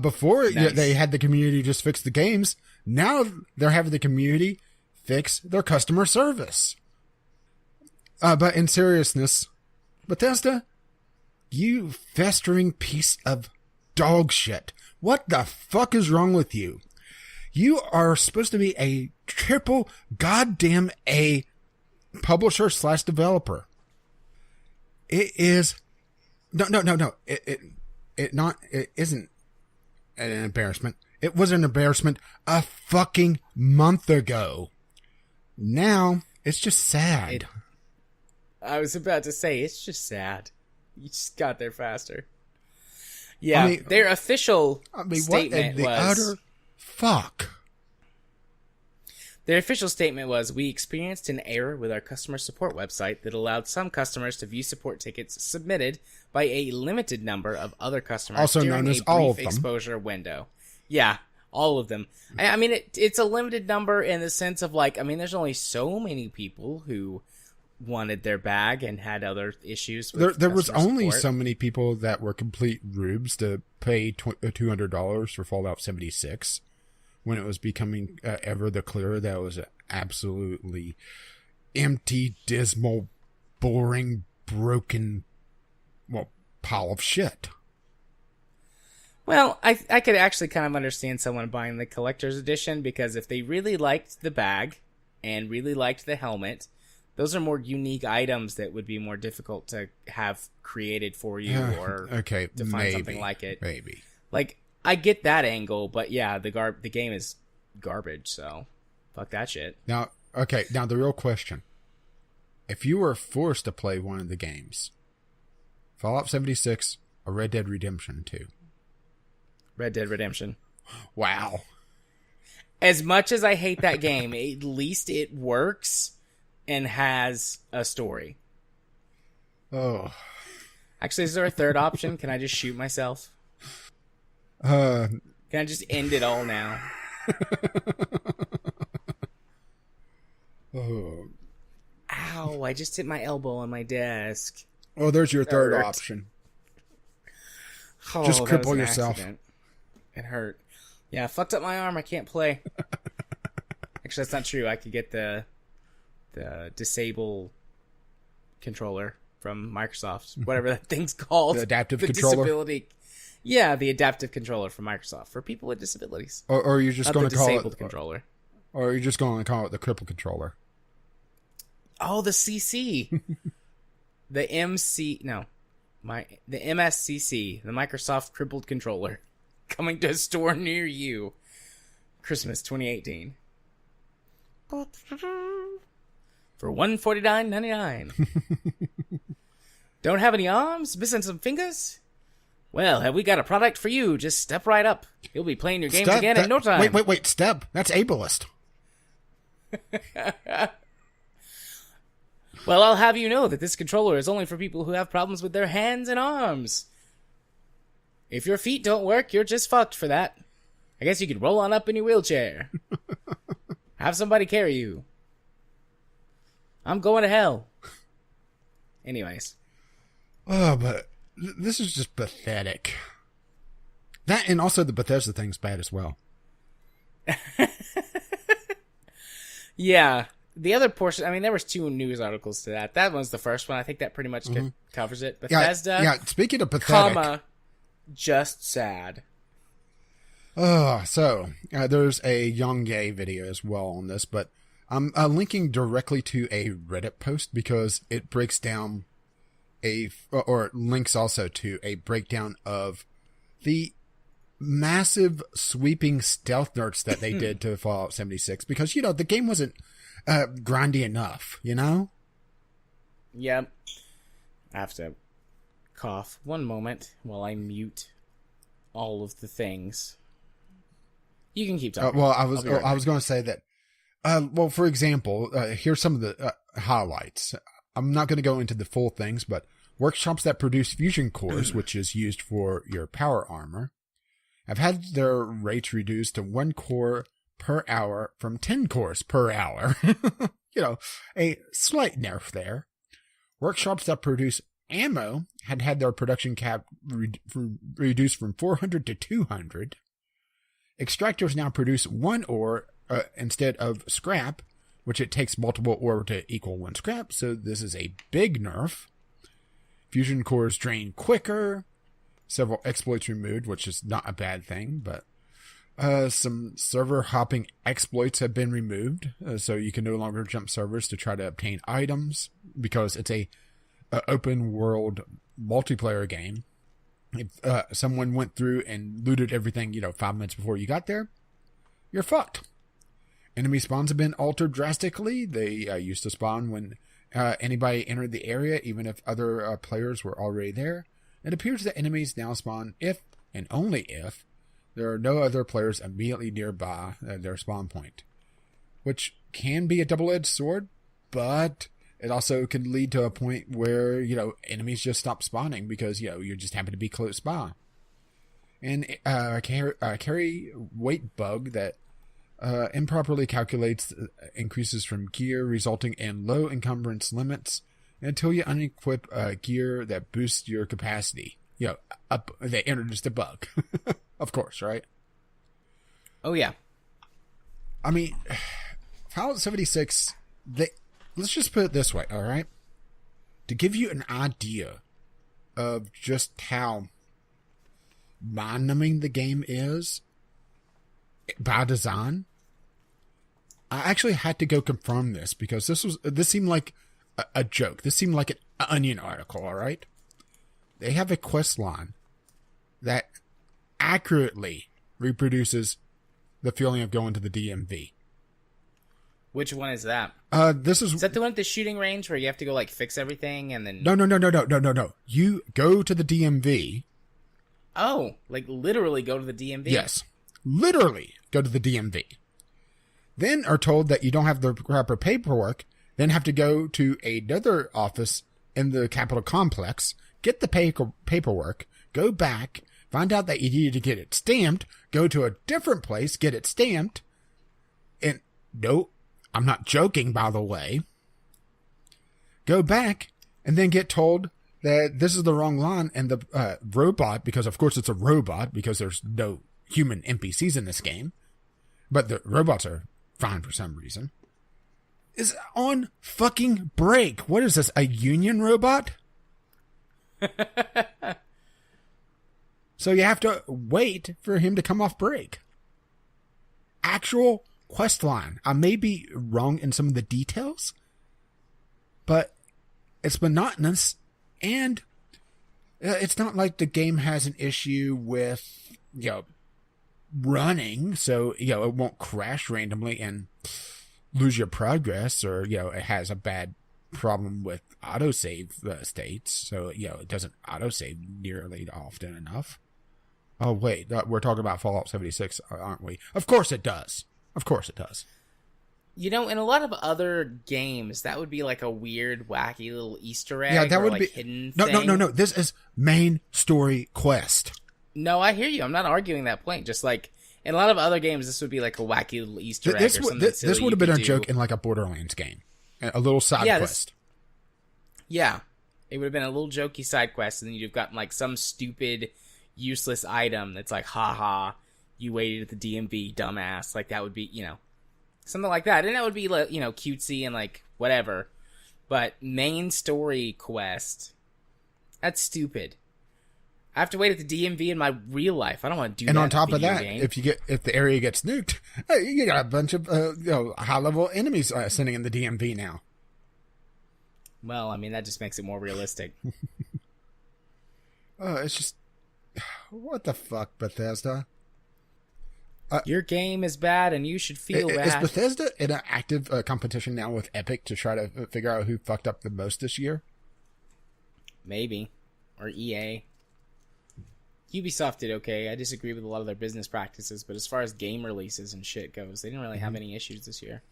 Before,
nice.
They had the community just fix the games. Now they're having the community fix their customer service. But in seriousness, Bethesda, you festering piece of dog shit. What the fuck is wrong with you? You are supposed to be a triple goddamn A publisher / developer. It is no. It isn't an embarrassment. It was an embarrassment a fucking month ago. Now it's just sad.
I was about to say, it's just sad. You just got there faster. Yeah, their official statement was...
utter fuck.
Their official statement was, we experienced an error with our customer support website that allowed some customers to view support tickets submitted by a limited number of other customers
also
during
known as
a
all of
brief
them.
Exposure window. Yeah, all of them. I mean, it's a limited number in the sense of there's only so many people who wanted their bag and had other issues with
there was only
support.
so many people that were complete rubes to pay $200 for Fallout 76 when it was becoming ever the clearer that it was an absolutely empty, dismal, boring, broken, pile of shit.
Well, I could actually kind of understand someone buying the collector's edition, because if they really liked the bag and really liked the helmet, those are more unique items that would be more difficult to have created for you or to find something like it.
Maybe.
I get that angle, but yeah, the game is garbage, so fuck that shit.
Now the real question. If you were forced to play one of the games, Fallout 76 or Red Dead Redemption 2?
Red Dead Redemption.
Wow.
As much as I hate that game, at least it works and has a story.
Oh.
Actually, is there a third option? Can I just shoot myself? Can I just end it all now?
Oh.
Ow, I just hit my elbow on my desk.
Oh, there's your third option.
Oh,
just cripple yourself.
Accident. It hurt. Yeah, I fucked up my arm. I can't play. Actually, that's not true. I could get the disable controller from Microsoft, whatever that thing's called.
The adaptive controller?
Disability. Yeah, the adaptive controller from Microsoft for people with disabilities.
Or you're just going to call it...
disabled controller.
Or you're just going to call it the cripple controller.
Oh, the CC. The MSCC, the Microsoft Crippled Controller. Coming to a store near you. Christmas 2018. For $149.99. Don't have any arms? Missing some fingers? Well, have we got a product for you? Just step right up. You'll be playing your games again in no time.
Wait, step. That's ableist.
Well, I'll have you know that this controller is only for people who have problems with their hands and arms. If your feet don't work, you're just fucked for that. I guess you could roll on up in your wheelchair. Have somebody carry you. I'm going to hell. Anyways.
Oh, but this is just pathetic. That, and also the Bethesda thing's bad as well.
Yeah. The other portion, I mean, there was 2 news articles to that. That one's the first one. I think that pretty much covers it. Bethesda.
Yeah, speaking of pathetic.
Just sad.
So there's a Young Gay video as well on this, but I'm linking directly to a Reddit post because it breaks down or links also to a breakdown of the massive sweeping stealth nerds that they did to Fallout 76 because, the game wasn't grindy enough,
Yep. I have to cough one moment while I mute all of the things. You can keep talking.
Well, I was going to say that. For example, here's some of the highlights. I'm not going to go into the full things, but workshops that produce fusion cores, which is used for your power armor, have had their rates reduced to 1 core per hour from 10 cores per hour. A slight nerf there. Workshops that produce ammo had their production cap reduced from 400 to 200. Extractors now produce 1 ore instead of scrap, which it takes multiple ore to equal 1 scrap, so this is a big nerf. Fusion cores drain quicker. Several exploits removed, which is not a bad thing, but some server hopping exploits have been removed, so you can no longer jump servers to try to obtain items, because it's a open world multiplayer game. If someone went through and looted everything, 5 minutes before you got there, you're fucked. Enemy spawns have been altered drastically. They used to spawn when anybody entered the area, even if other players were already there. It appears that enemies now spawn if, and only if, there are no other players immediately nearby their spawn point. Which can be a double-edged sword, but it also can lead to a point where, enemies just stop spawning because, you just happen to be close by. And carry weight bug that improperly calculates increases from gear, resulting in low encumbrance limits until you unequip gear that boosts your capacity. They introduced a bug. Of course, right?
Oh, yeah.
I mean, Fallout 76, let's just put it this way, all right? To give you an idea of just how mind-numbing the game is by design, I actually had to go confirm this because this seemed like a joke. This seemed like an Onion article, all right? They have a quest line that accurately reproduces the feeling of going to the DMV.
Which one is that?
Is
that the one at the shooting range where you have to go fix everything and then?
No. You go to the DMV.
Oh, literally go to the DMV?
Yes, literally go to the DMV. Then are told that you don't have the proper paperwork. Then have to go to another office in the Capitol complex, get the paperwork, go back, find out that you needed to get it stamped, go to a different place, get it stamped, and no, I'm not joking, by the way. Go back, and then get told that this is the wrong line, and the robot, because of course it's a robot, because there's no human NPCs in this game, but the robots are fine for some reason, is on fucking break. What is this, a union robot? So you have to wait for him to come off break. Actual quest line. I may be wrong in some of the details, but it's monotonous, and it's not like the game has an issue with, running, so, it won't crash randomly and lose your progress, or, it has a bad problem with autosave states, so, it doesn't autosave nearly often enough. Oh, wait, we're talking about Fallout 76, aren't we? Of course it does. Of course it does.
In a lot of other games, that would be like a weird, wacky little Easter egg,
Yeah, that would be
hidden thing.
No. This is main story quest.
No, I hear you. I'm not arguing that point. Just like in a lot of other games, this would be like a wacky little Easter egg or something.
This would have been a joke in like a Borderlands game, a little side quest.
It would have been a little jokey side quest, and then you'd have gotten like some stupid, useless item that's like, haha, you waited at the DMV, dumbass. Like that would be, something like that. And that would be, cutesy and like whatever. But main story quest, that's stupid. I have to wait at the DMV in my real life. I don't want to do that.
And on top
in a
of
video
that,
game.
if the area gets nuked, you got a bunch of high level enemies sitting in the DMV now.
Well, I mean that just makes it more realistic.
It's just, what the fuck, Bethesda?
Your game is bad, and you should feel bad.
Is Bethesda in an active competition now with Epic to try to figure out who fucked up the most this year?
Maybe. Or EA. Ubisoft did okay. I disagree with a lot of their business practices, but as far as game releases and shit goes, they didn't really have any issues this year.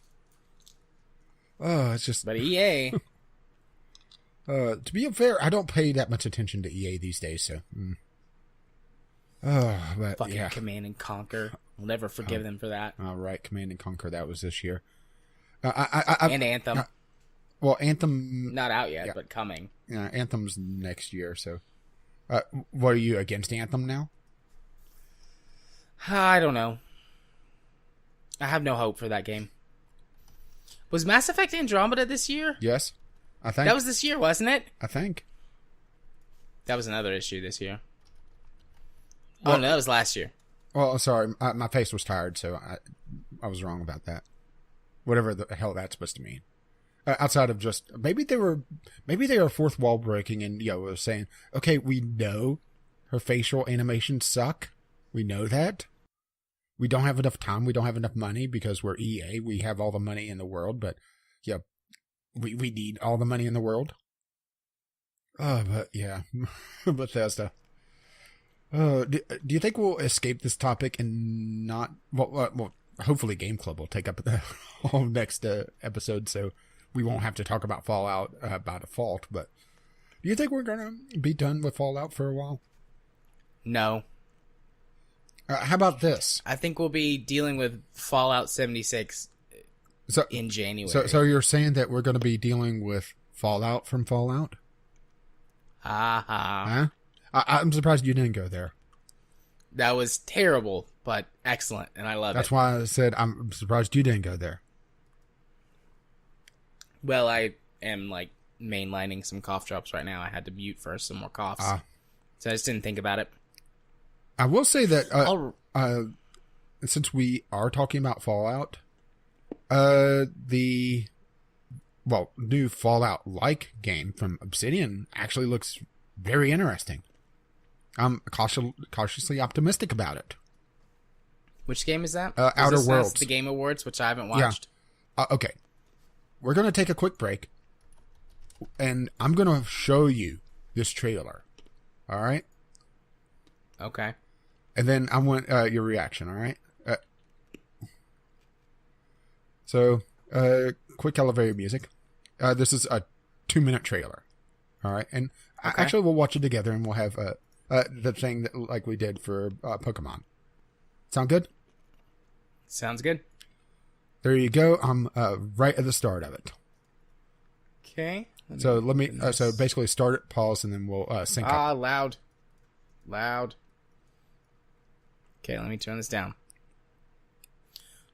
Oh, it's just...
But EA...
to be fair, I don't pay that much attention to EA these days, so... Oh, but
fucking Command and Conquer. I'll never forgive them for that.
All right, Command and Conquer, that was this year.
And Anthem.
Well, Anthem...
Not out yet, but coming.
Yeah, Anthem's next year, so... what are you, against Anthem now?
I don't know. I have no hope for that game. Was Mass Effect Andromeda this year?
Yes, I think.
That was this year, wasn't it?
I think.
That was another issue this year.
Well,
no, that was last year.
Well, sorry, my face was tired, so I was wrong about that. Whatever the hell that's supposed to mean. Outside of just maybe they were fourth wall breaking and was saying, okay, we know her facial animations suck. We know that. We don't have enough time. We don't have enough money because we're EA. We have all the money in the world, but we need all the money in the world. Oh, but yeah, Bethesda. Do you think we'll escape this topic and not? Well, hopefully Game Club will take up the whole next episode, so we won't have to talk about Fallout by default. But do you think we're gonna be done with Fallout for a while?
No.
How about this?
I think we'll be dealing with Fallout 76 in January.
So you're saying that we're going to be dealing with Fallout from Fallout? Huh? I'm surprised you didn't go there.
That was terrible, but excellent, and I love it.
That's why I said I'm surprised you didn't go there.
Well, I am mainlining some cough drops right now. I had to mute for some more coughs, so I just didn't think about it.
I will say that since we are talking about Fallout, the new Fallout-like game from Obsidian actually looks very interesting. I'm cautiously optimistic about it.
Which game is that?
Outer Worlds.
The Game Awards, which I haven't watched.
Yeah. Okay. We're going to take a quick break, and I'm going to show you this trailer. All right?
Okay.
And then I want your reaction, all right? So, quick elevator music. This is a 2-minute trailer, all right? And
okay.
Actually, we'll watch it together, and we'll have the thing that, like we did for Pokemon. Sound good?
Sounds good.
There you go. I'm right at the start of it.
Okay.
So let me. So basically, start it, pause, and then we'll sync up.
Loud. Okay, let me turn this down.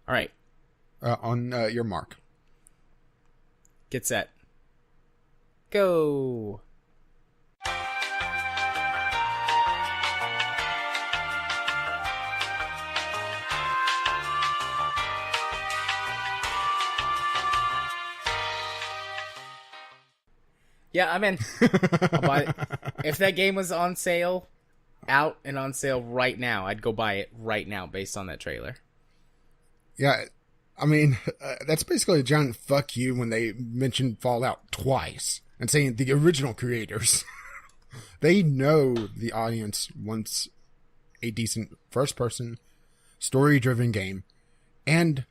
All right.
on your mark.
Get set. Go. Yeah, I'm in. I'll buy it. If that game was on sale, out and on sale right now, I'd go buy it right now based on that trailer.
Yeah, I mean, that's basically a giant fuck you when they mention Fallout twice and saying the original creators. They know the audience wants a decent first-person, story-driven game. And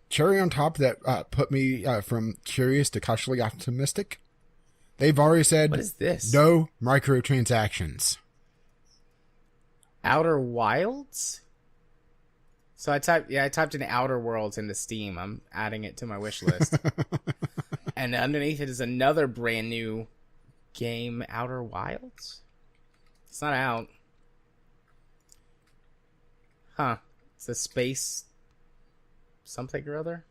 cherry on top that put me from curious to cautiously optimistic. They've already said,
what is this?
No microtransactions.
Outer Wilds? So I typed in Outer Worlds into Steam. I'm adding it to my wish list. And underneath it is another brand new game, Outer Wilds? It's not out. Huh. It's a space something or other.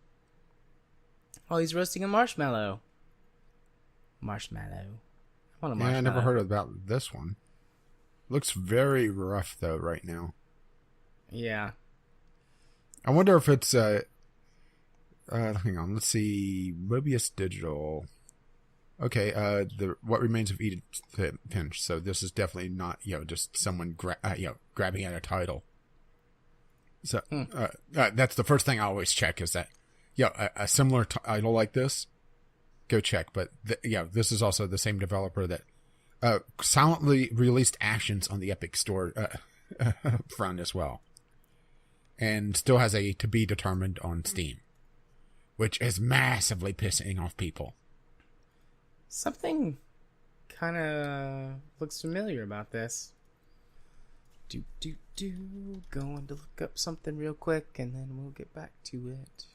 Oh, he's roasting a marshmallow. Marshmallow. I want a marshmallow.
Yeah, I never heard about this one. Looks very rough, though, right now.
Yeah.
I wonder if it's, hang on, let's see, Mobius Digital. Okay, What Remains of Edith Finch. So this is definitely not, just someone, grabbing at a title. So, that's the first thing I always check is that, a similar title like this, go check. But, this is also the same developer that silently released Actions on the Epic Store front as well. And still has a to be determined on Steam, which is massively pissing off people.
Something kind of looks familiar about this. Going to look up something real quick, and then we'll get back to it.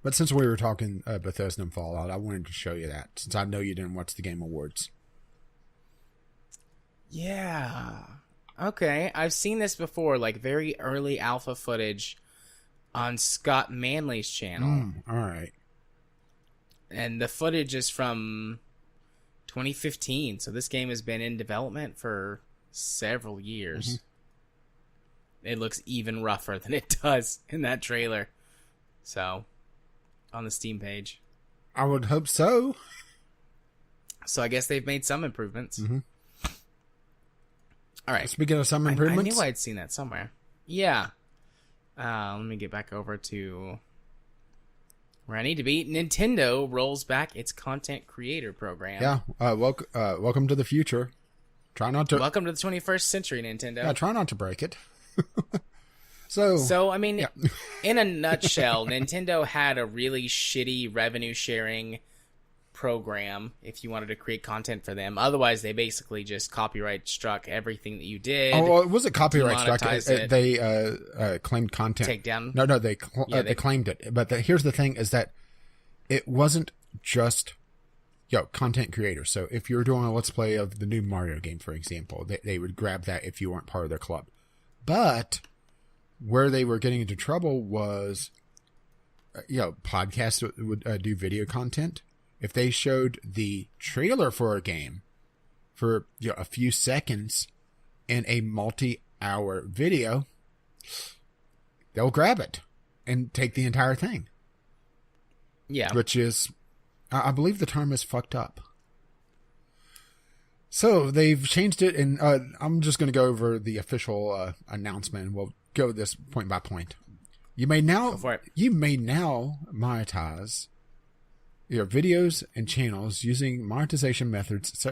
But since we were talking Bethesda and Fallout, I wanted to show you that, since I know you didn't watch the Game Awards.
Yeah. Okay, I've seen this before, like very early alpha footage on Scott Manley's channel.
All right.
And the footage is from 2015, so this game has been in development for several years. Mm-hmm. It looks even rougher than it does in that trailer. So, on the Steam page.
I would hope so.
So I guess they've made some improvements.
Mm-hmm.
All right.
Speaking of some improvements.
I knew I'd seen that somewhere. Yeah. Let me get back over to where I need to be. Nintendo rolls back its content creator program.
Yeah. Welcome to the future. Try not to.
Welcome to the 21st century, Nintendo.
Yeah, try not to break it. So
I mean, in a nutshell, Nintendo had a really shitty revenue sharing program if you wanted to create content for them. Otherwise, they basically just copyright struck everything that you did.
Oh, well, it wasn't copyright struck. They claimed content.
Take down?
No, they claimed it. But here's the thing is that it wasn't just content creators. So if you're doing a Let's Play of the new Mario game, for example, they would grab that if you weren't part of their club. But where they were getting into trouble was, podcasts would do video content. If they showed the trailer for a game for a few seconds in a multi-hour video, they'll grab it and take the entire thing.
Yeah.
Which is, I believe the term is fucked up. So they've changed it, and I'm just going to go over the official announcement, and we'll go this point by point. You may now monetize your videos and channels using monetization methods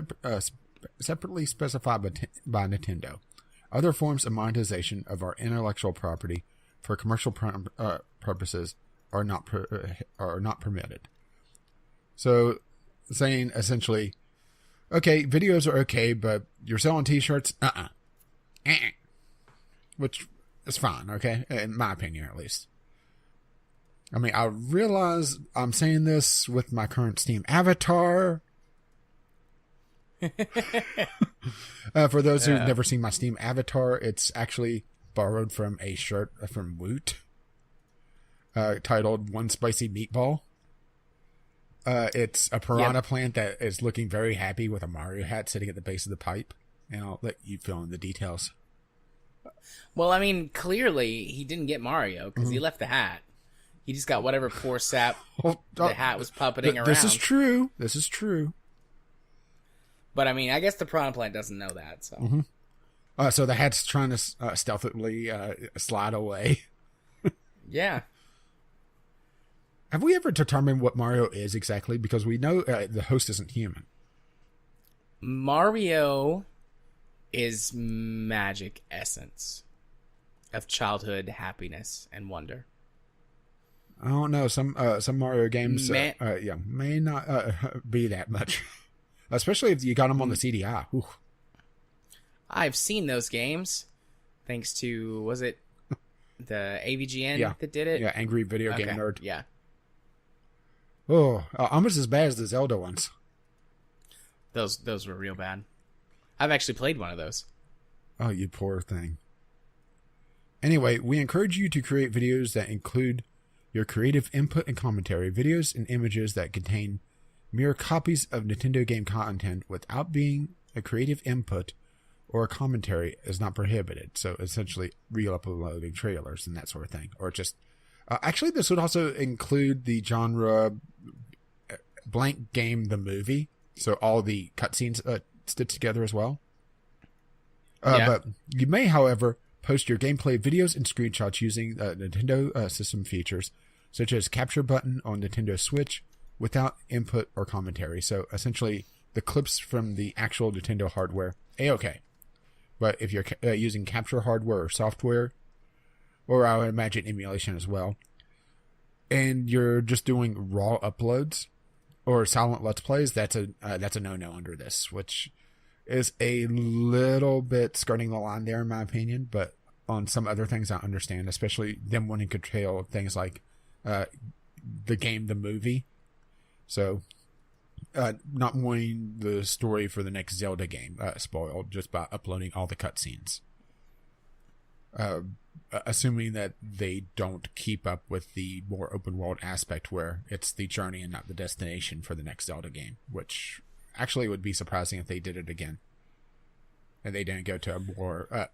separately specified by Nintendo. Other forms of monetization of our intellectual property for commercial purposes are not permitted. So, saying essentially, okay, videos are okay, but you're selling T-shirts, which is fine, okay, in my opinion at least. I mean, I realize I'm saying this with my current Steam avatar. For those who've never seen my Steam avatar, it's actually borrowed from a shirt from Woot titled One Spicy Meatball. It's a piranha plant that is looking very happy with a Mario hat sitting at the base of the pipe. And I'll let you fill in the details.
Well, I mean, clearly he didn't get Mario because he left the hat. He just got whatever poor sap the hat was puppeting around.
This is true. This is true.
But I mean, I guess the piranha plant doesn't know that. So,
so the hat's trying to stealthily slide away.
Yeah.
Have we ever determined what Mario is exactly? Because we know the host isn't human.
Mario is magic essence of childhood happiness and wonder.
I don't know. Some Mario games may not be that much. Especially if you got them on the CDI. Ooh.
I've seen those games. Thanks to, was it the AVGN that did it?
Yeah, Angry Video Game Nerd.
Yeah.
Oh, almost as bad as the Zelda ones.
Those were real bad. I've actually played one of those.
Oh, you poor thing. Anyway, we encourage you to create videos that include your creative input and commentary, videos and images that contain mere copies of Nintendo game content without being a creative input or a commentary is not prohibited. So essentially re-uploading trailers and that sort of thing. Or just... actually, this would also include the genre blank game the movie. So all the cutscenes stitched together as well. But you may, however, post your gameplay videos and screenshots using Nintendo system features, such as capture button on Nintendo Switch, without input or commentary. So essentially, the clips from the actual Nintendo hardware, A-okay. But if you're using capture hardware or software, or I would imagine emulation as well, and you're just doing raw uploads or silent let's plays, that's a no-no under this, which is a little bit skirting the line there in my opinion, but on some other things I understand, especially them wanting to curtail things like the game, the movie. So not wanting the story for the next Zelda game spoiled just by uploading all the cutscenes. Assuming that they don't keep up with the more open world aspect where it's the journey and not the destination for the next Zelda game, which actually would be surprising if they did it again. And they didn't go to a more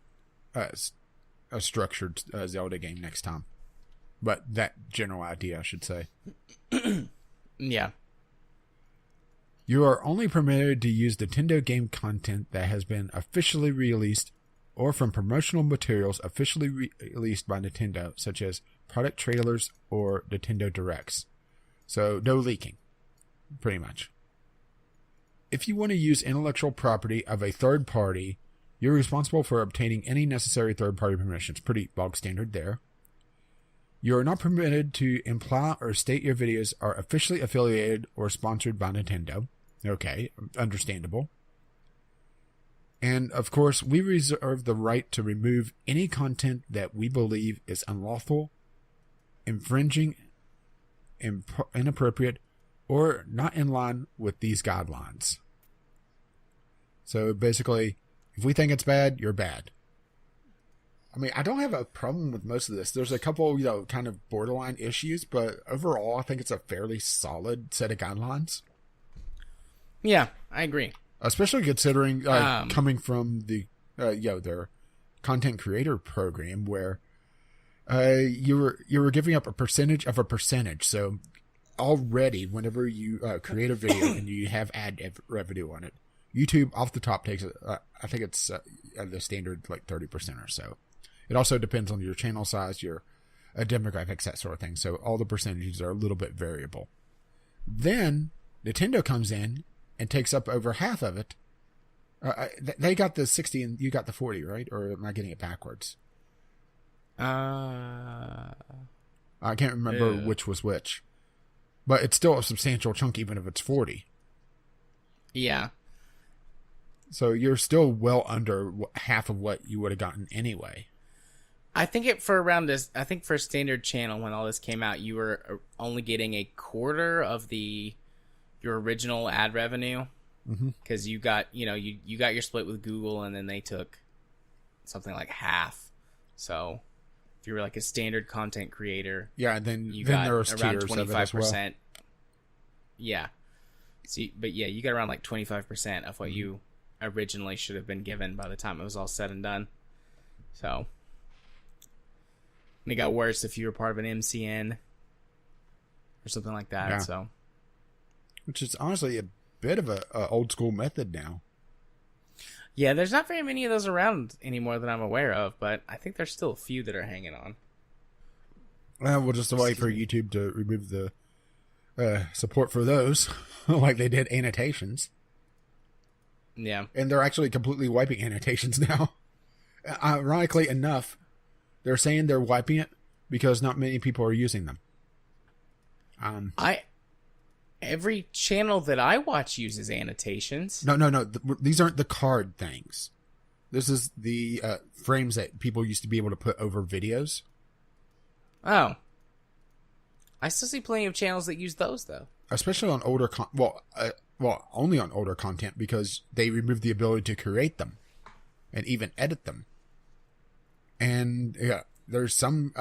a structured Zelda game next time. But that general idea, I should say.
Yeah.
You are only permitted to use Nintendo game content that has been officially released or from promotional materials officially released by Nintendo, such as product trailers or Nintendo Directs. So no leaking, pretty much. If you want to use intellectual property of a third party, you're responsible for obtaining any necessary third-party permissions. Pretty bog standard there. You are not permitted to imply or state your videos are officially affiliated or sponsored by Nintendo. Okay, understandable. And, of course, we reserve the right to remove any content that we believe is unlawful, infringing, inappropriate, or not in line with these guidelines. So, basically, if we think it's bad, you're bad. I mean, I don't have a problem with most of this. There's a couple, kind of borderline issues, but overall, I think it's a fairly solid set of guidelines.
Yeah, I agree.
Especially considering coming from the their content creator program where you were giving up a percentage of a percentage. So already, whenever you create a video and you have ad revenue on it, YouTube off the top takes I think it's the standard like 30% or so. It also depends on your channel size, your demographics, that sort of thing. So all the percentages are a little bit variable. Then Nintendo comes in and takes up over half of it. They got the 60 and you got the 40, right? Or am I getting it backwards? I can't remember which was which. But it's still a substantial chunk even if it's 40.
Yeah.
So you're still well under half of what you would have gotten anyway.
I think for a standard channel when all this came out, you were only getting a quarter of your original ad revenue, because you got you got your split with Google, and then they took something like half. So if you were like a standard content creator,
Yeah, and then
you
then
got
there's
around
tiers of it as well.
25%. Yeah. So, but yeah, you got around like 25% of what you originally should have been given by the time it was all said and done. So, and it got worse if you were part of an MCN or something like that.
Yeah.
So,
Which is honestly a bit of a old school method now.
yeah, there's not very many of those around anymore that I'm aware of, but I think there's still a few that are hanging on.
Well, we'll just wait for YouTube to remove the support for those, like they did annotations.
Yeah.
And they're actually completely wiping annotations now. Ironically enough, they're saying they're wiping it because not many people are using them.
Every channel that I watch uses annotations.
No. These aren't the card things. This is the frames that people used to be able to put over videos.
Oh. I still see plenty of channels that use those, though.
Especially on older only on older content, because they removed the ability to create them and even edit them. And yeah, there's some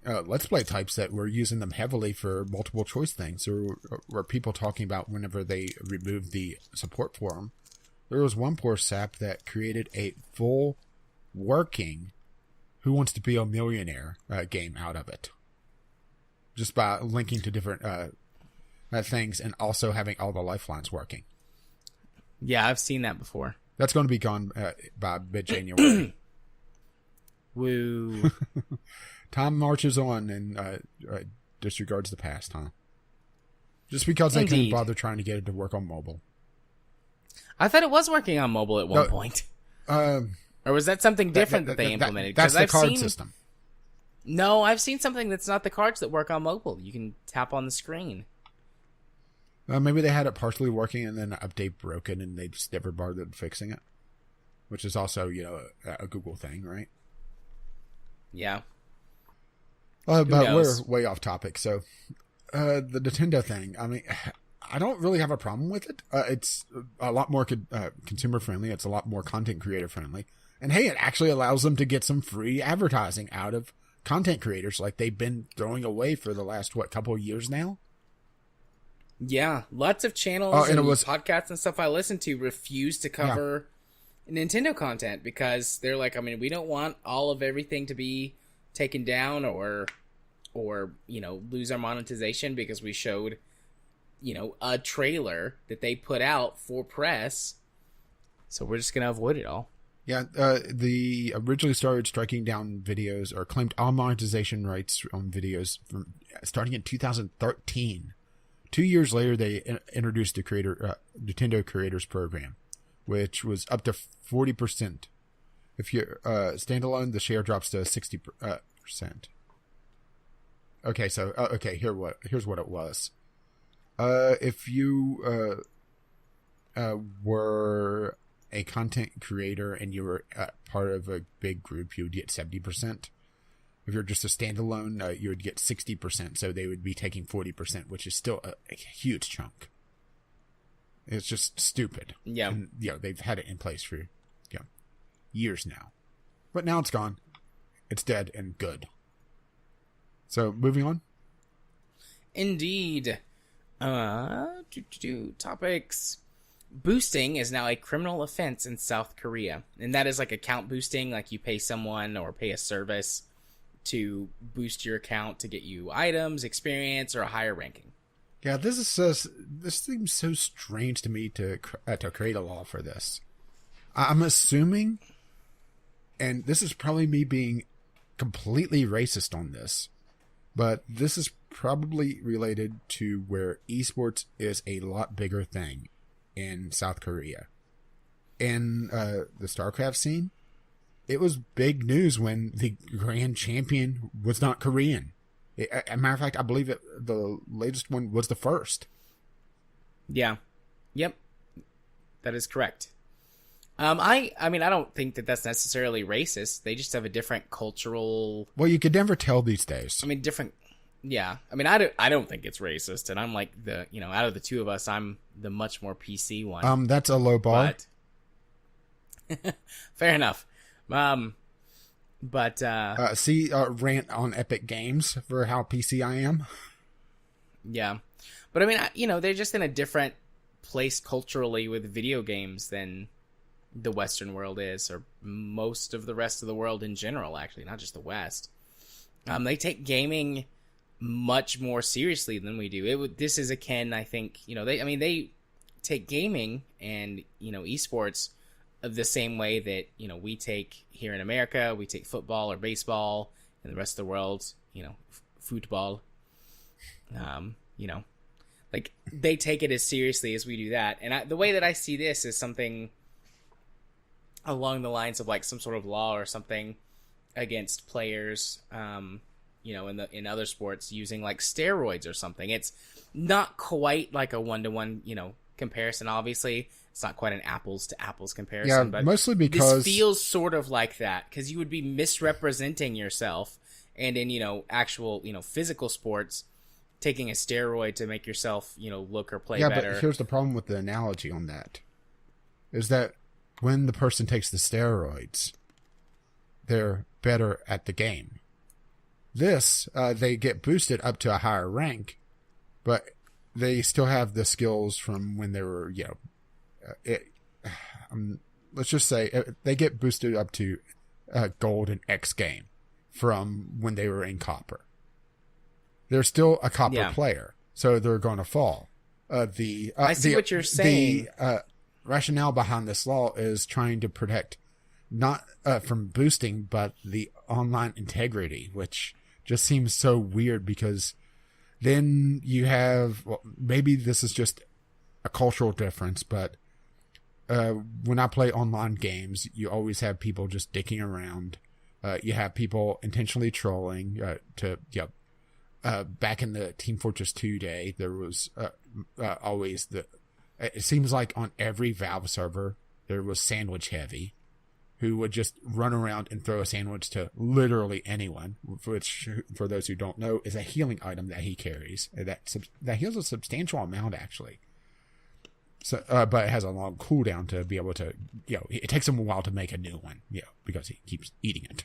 Let's Play types that were using them heavily for multiple choice things, or were people talking about whenever they removed the support for them. There was one poor sap that created a full working Who Wants to Be a Millionaire game out of it, just by linking to different things and also having all the lifelines working.
Yeah, I've seen that before.
That's going to be gone by mid-January.
Woo.
Time marches on and disregards the past, huh? Just because they couldn't bother trying to get it to work on mobile.
I thought it was working on mobile at one point. Or was that something different that they implemented?
That's the card system.
No, I've seen something that's not the cards that work on mobile. You can tap on the screen.
Maybe they had it partially working and then an update broke it and they just never bothered fixing it. Which is also, a Google thing, right?
Yeah.
But we're way off topic. So, the Nintendo thing, I mean, I don't really have a problem with it. It's a lot more consumer friendly. It's a lot more content creator friendly. And hey, it actually allows them to get some free advertising out of content creators like they've been throwing away for the last, couple of years now?
Yeah, lots of channels and podcasts and stuff I listen to refuse to cover Nintendo content because they're like, I mean, we don't want all of everything to be taken down or lose our monetization because we showed, a trailer that they put out for press. So we're just going to avoid it all.
Yeah, they originally started striking down videos or claimed all monetization rights on videos from starting in 2013. 2 years later, they introduced the Nintendo Creators Program, which was up to 40%. If you're standalone, the share drops to 60%. Okay, so here's what it was. If you were a content creator and you were part of a big group, you would get 70%. If you're just a standalone, you would get 60%. So they would be taking 40%, which is still a huge chunk. It's just stupid.
Yeah.
And, they've had it in place for years now. But now it's gone. It's dead and good. So, moving on.
Indeed. Topics. Boosting is now a criminal offense in South Korea. And that is like account boosting, like you pay someone or pay a service to boost your account to get you items, experience, or a higher ranking.
Yeah, this seems so strange to me to create a law for this. I'm assuming, and this is probably me being completely racist on this, but this is probably related to where esports is a lot bigger thing in South Korea. In the StarCraft scene, it was big news when the grand champion was not Korean. As a matter of fact, I believe the latest one was the first.
Yeah. Yep. That is correct. I mean, I don't think that that's necessarily racist. They just have a different cultural...
Well, you could never tell these days.
I mean, different... Yeah. I mean, I don't think it's racist. And I'm like out of the two of us, I'm the much more PC one.
That's a low bar.
But... Fair enough. But
rant on Epic Games for how PC I am.
yeah, but I mean, they're just in a different place culturally with video games than the Western world is, or most of the rest of the world in general. Actually, not just the West. They take gaming much more seriously than we do. This is akin, I think. They take gaming and esports of the same way that we take here in America. We take football or baseball, and the rest of the world, football. Like they take it as seriously as we do that. And the way that I see this is something along the lines of like some sort of law or something against players, in other sports using like steroids or something. It's not quite like a 1-to-1, comparison. Obviously, it's not quite an apples to apples comparison.
Yeah,
but
mostly because
this feels sort of like that, because you would be misrepresenting yourself, and in actual physical sports, taking a steroid to make yourself look or play better.
But here's the problem with the analogy on that, is that when the person takes the steroids, they're better at the game. This, they get boosted up to a higher rank, but they still have the skills from when they were, let's just say they get boosted up to gold in X game from when they were in copper. They're still a copper player, so they're going to fall.
I see what you're saying.
The rationale behind this law is trying to protect not from boosting, but the online integrity, which just seems so weird, because then you have, maybe this is just a cultural difference, but when I play online games, you always have people just dicking around. You have people intentionally trolling back in the Team Fortress 2 day, there was always it seems like on every Valve server, there was Sandwich Heavy, who would just run around and throw a sandwich to literally anyone, which, for those who don't know, is a healing item that he carries. That heals a substantial amount, actually. So, but it has a long cooldown to be able to, it takes him a while to make a new one, because he keeps eating it.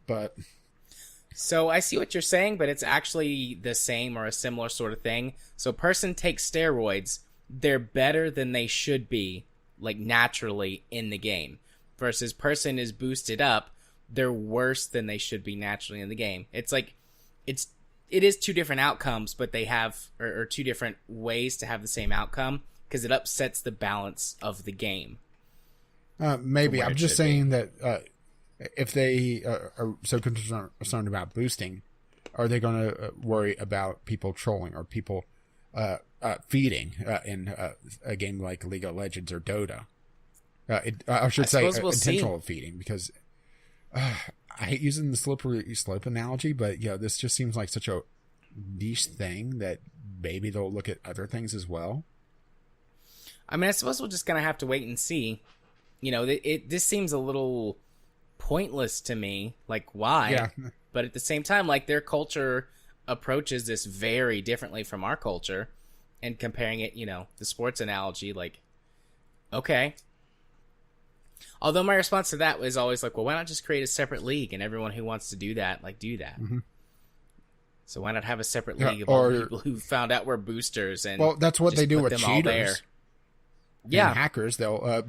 But...
So I see what you're saying, but it's actually the same or a similar sort of thing. So person takes steroids, they're better than they should be, like naturally in the game. Versus person is boosted up, they're worse than they should be naturally in the game. It's like, it is two different outcomes, but they have, or two different ways to have the same outcome, because it upsets the balance of the game.
Maybe. I'm just saying that... if they are so concerned about boosting, are they going to worry about people trolling or people feeding in a game like League of Legends or Dota? I should say intentional feeding, because I hate using the slippery slope analogy, but this just seems like such a niche thing that maybe they'll look at other things as well.
I mean, I suppose we're just going to have to wait and see. This seems a little... pointless to me, like why?
Yeah.
But at the same time, like their culture approaches this very differently from our culture, and comparing it, the sports analogy, like, okay. Although my response to that was always like, well, why not just create a separate league, and everyone who wants to do that, like, do that.
Mm-hmm.
So why not have a separate league of all the people who found out we're boosters, and
that's what they do with cheaters.
Yeah,
and hackers. They'll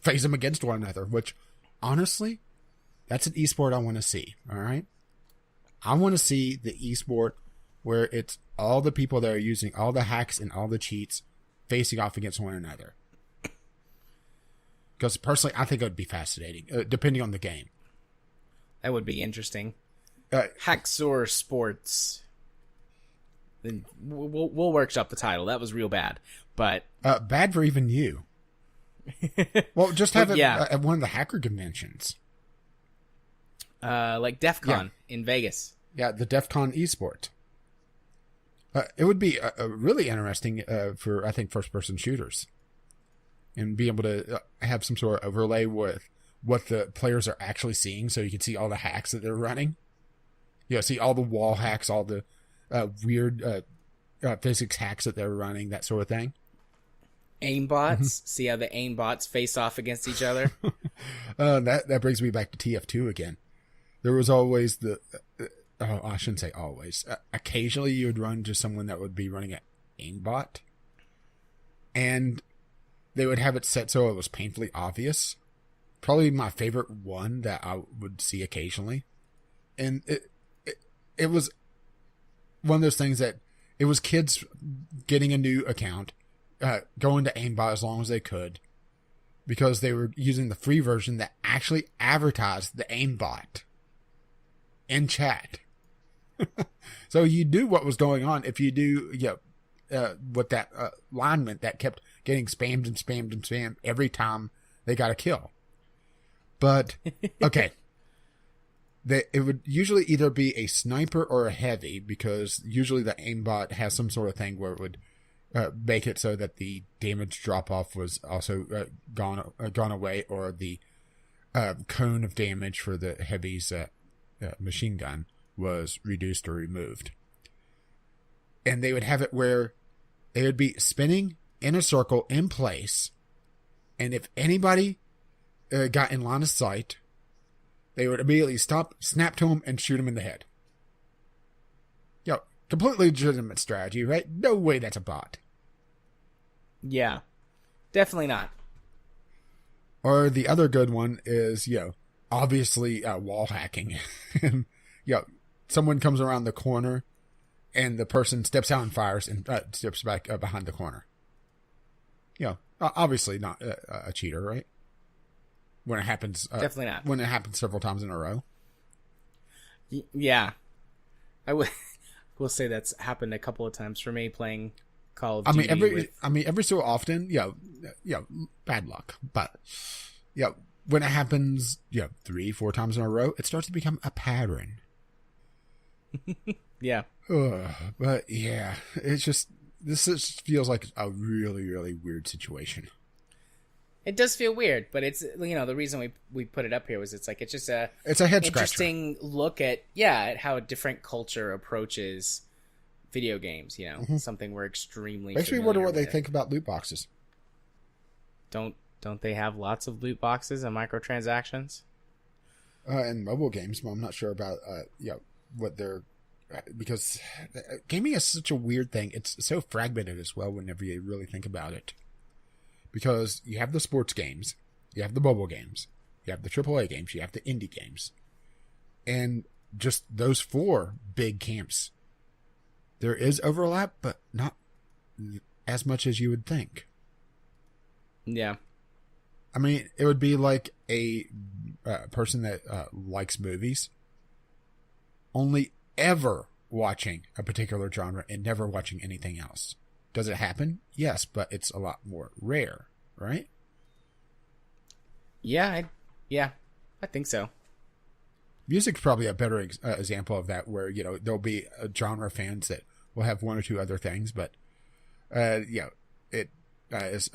phase them against one another, which honestly, that's an esport I want to see, all right? I want to see the esport where it's all the people that are using all the hacks and all the cheats facing off against one another. Because personally, I think it would be fascinating, depending on the game.
That would be interesting. Hacksaw Sports. Then we'll workshop the title. That was real bad, but
bad for even you. Well, just have it at one of the hacker conventions.
Like DEF CON in Vegas.
Yeah, the DEF CON esport. It would be really interesting for, I think, first-person shooters. And be able to have some sort of overlay with what the players are actually seeing, so you can see all the hacks that they're running. See all the wall hacks, all the weird physics hacks that they're running, that sort of thing.
Aimbots. See how the aimbots face off against each other.
That brings me back to TF2 again. There was always I shouldn't say always. Occasionally you would run to someone that would be running an aimbot. And they would have it set so it was painfully obvious. Probably my favorite one that I would see occasionally. And it was one of those things that it was kids getting a new account, going to aimbot as long as they could, because they were using the free version that actually advertised the aimbot in chat. So you knew what was going on if you do, what that line meant that kept getting spammed and spammed and spammed every time they got a kill. But, okay. It would usually either be a sniper or a heavy, because usually the aimbot has some sort of thing where it would make it so that the damage drop-off was also gone away, or the cone of damage for the heavy's machine gun was reduced or removed. And they would have it where they would be spinning in a circle in place, and if anybody got in line of sight, they would immediately stop, snap to him, and shoot him in the head. Completely legitimate strategy, right? No way that's a bot.
Yeah, definitely not.
Or the other good one is, obviously wall hacking. And, someone comes around the corner, and the person steps out and fires and steps back behind the corner. Obviously not a cheater, right? When it happens,
definitely not.
When it happens several times in a row.
Yeah, I will say that's happened a couple of times for me playing Call of Duty.
Every so often, bad luck, but when it happens, 3-4 times in a row, it starts to become a pattern.
Yeah.
But yeah, this just feels like a really, really weird situation.
It does feel weird, but it's, the reason we put it up here was it's just a
head scratcher.
Interesting look at how a different culture approaches video games, something we're extremely
Makes me wonder what they think about loot boxes.
Don't they have lots of loot boxes and microtransactions?
In mobile games, but I'm not sure about what they're, because gaming is such a weird thing. It's so fragmented as well whenever you really think about it. Because you have the sports games, you have the mobile games, you have the AAA games, you have the indie games. And just those 4 big camps. There is overlap, but not as much as you would think.
Yeah.
I mean, it would be like a person that likes movies only ever watching a particular genre and never watching anything else. Does it happen? Yes, but it's a lot more rare, right?
Yeah, I think so.
Music's probably a better example of that, where there'll be genre fans that will have 1 or 2 other things, but it is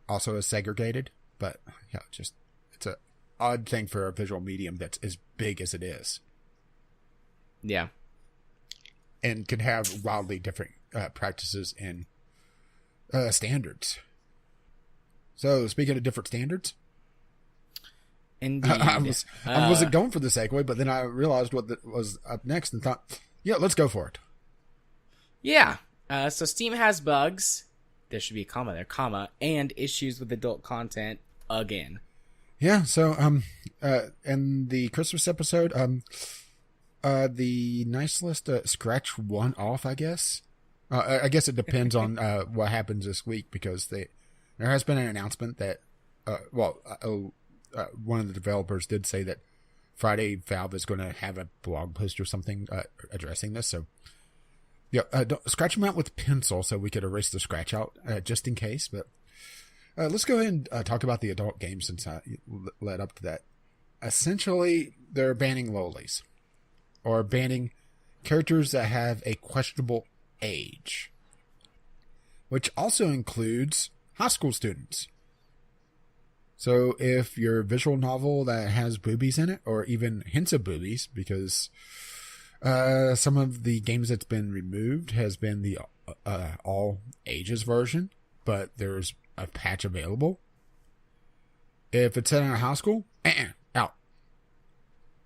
also as segregated. But it's a odd thing for a visual medium that's as big as it is.
Yeah,
and can have wildly different practices and standards. So, speaking of different standards,
indeed,
I wasn't going for the segue, but then I realized what was up next and thought, let's go for it.
Yeah. So Steam has bugs. There should be a comma there, and issues with adult content again.
Yeah. So, in the Christmas episode, the nice list scratch one off, I guess. I guess it depends on what happens this week, because there has been an announcement that one of the developers did say that Friday Valve is going to have a blog post or something addressing this. So don't scratch them out with pencil so we could erase the scratch out just in case. But let's go ahead and talk about the adult games, since I led up to that. Essentially, they're banning lolis, or banning characters that have a questionable age, which also includes high school students. So if your visual novel that has boobies in it, or even hints of boobies, because some of the games that's been removed has been the all ages version, but there's a patch available. If it's set in a high school, out.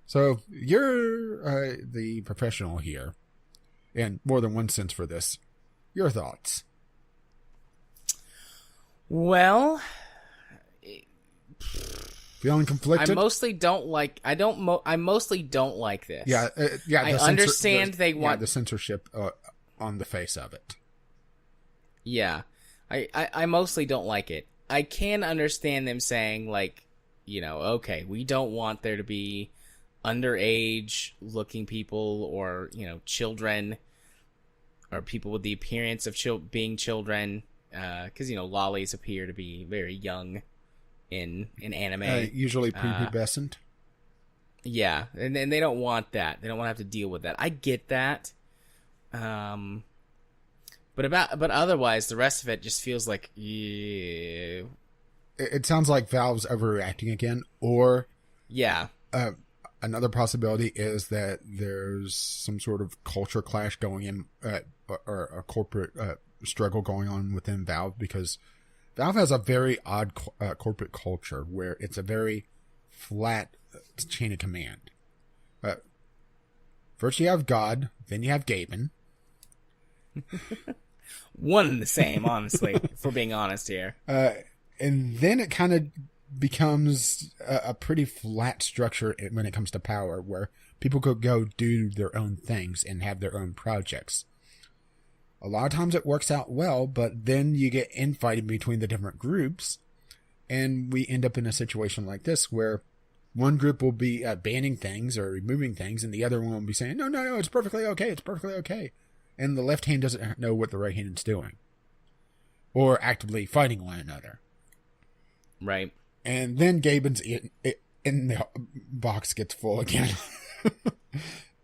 So you're the professional here, in more than one sense for this. Your thoughts?
Well,
Feeling conflicted?
I mostly don't like. I mostly don't like this.
Yeah, yeah.
I understand they want
the censorship on the face of it.
Yeah, I mostly don't like it. I can understand them saying, like, okay, we don't want there to be underage looking people or, children or people with the appearance of being children. Because, lollies appear to be very young in anime.
Usually prepubescent.
Yeah, and they don't want that. They don't want to have to deal with that. I get that. But otherwise, the rest of it just feels like, yeah.
It sounds like Valve's overreacting again, or
yeah.
Another possibility is that there's some sort of culture clash going in, or a corporate struggle going on within Valve, because Valve has a very odd corporate culture where it's a very flat chain of command. First you have God, then you have Gaben.
One and the same, honestly, if we're being honest here.
And then it kind of becomes a pretty flat structure when it comes to power, where people could go do their own things and have their own projects. A lot of times it works out well, but then you get infighting between the different groups, and we end up in a situation like this where one group will be banning things or removing things, and the other one will be saying, no, it's perfectly okay, it's perfectly okay. And the left hand doesn't know what the right hand is doing, or actively fighting one another.
Right.
And then Gaben's in the box gets full again.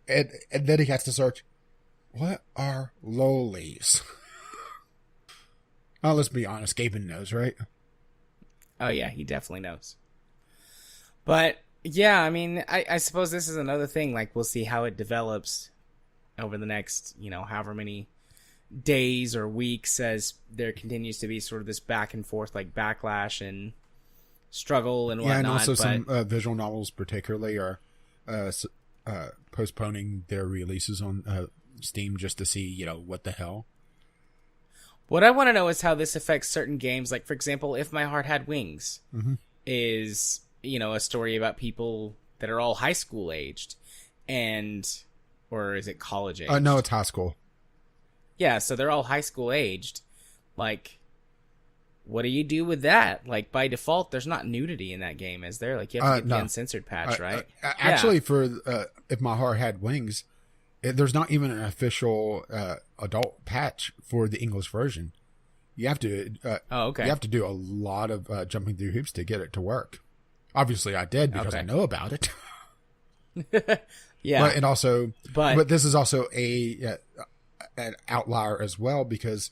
and then he has to search, what are lolies? Oh, let's be honest, Gaben knows, right?
Oh, yeah, he definitely knows. But, yeah, I mean, I suppose this is another thing. Like, we'll see how it develops over the next, however many days or weeks, as there continues to be sort of this back and forth, like, backlash and struggle and whatnot.
Yeah, and also some visual novels particularly are postponing their releases on Steam just to see, what the hell.
What I want to know is how this affects certain games. Like, for example, If My Heart Had Wings is, a story about people that are all high school aged, or is it college aged?
No, it's high school.
Yeah, so they're all high school aged. Like, what do you do with that? Like, by default, there's not nudity in that game, is there? Like, you have to get the uncensored patch, right?
Actually, for If My Heart Had Wings, there's not even an official adult patch for the English version. You have to.
Okay.
You have to do a lot of jumping through hoops to get it to work. Obviously, I did because I know about it.
Yeah,
but this is also an outlier as well, because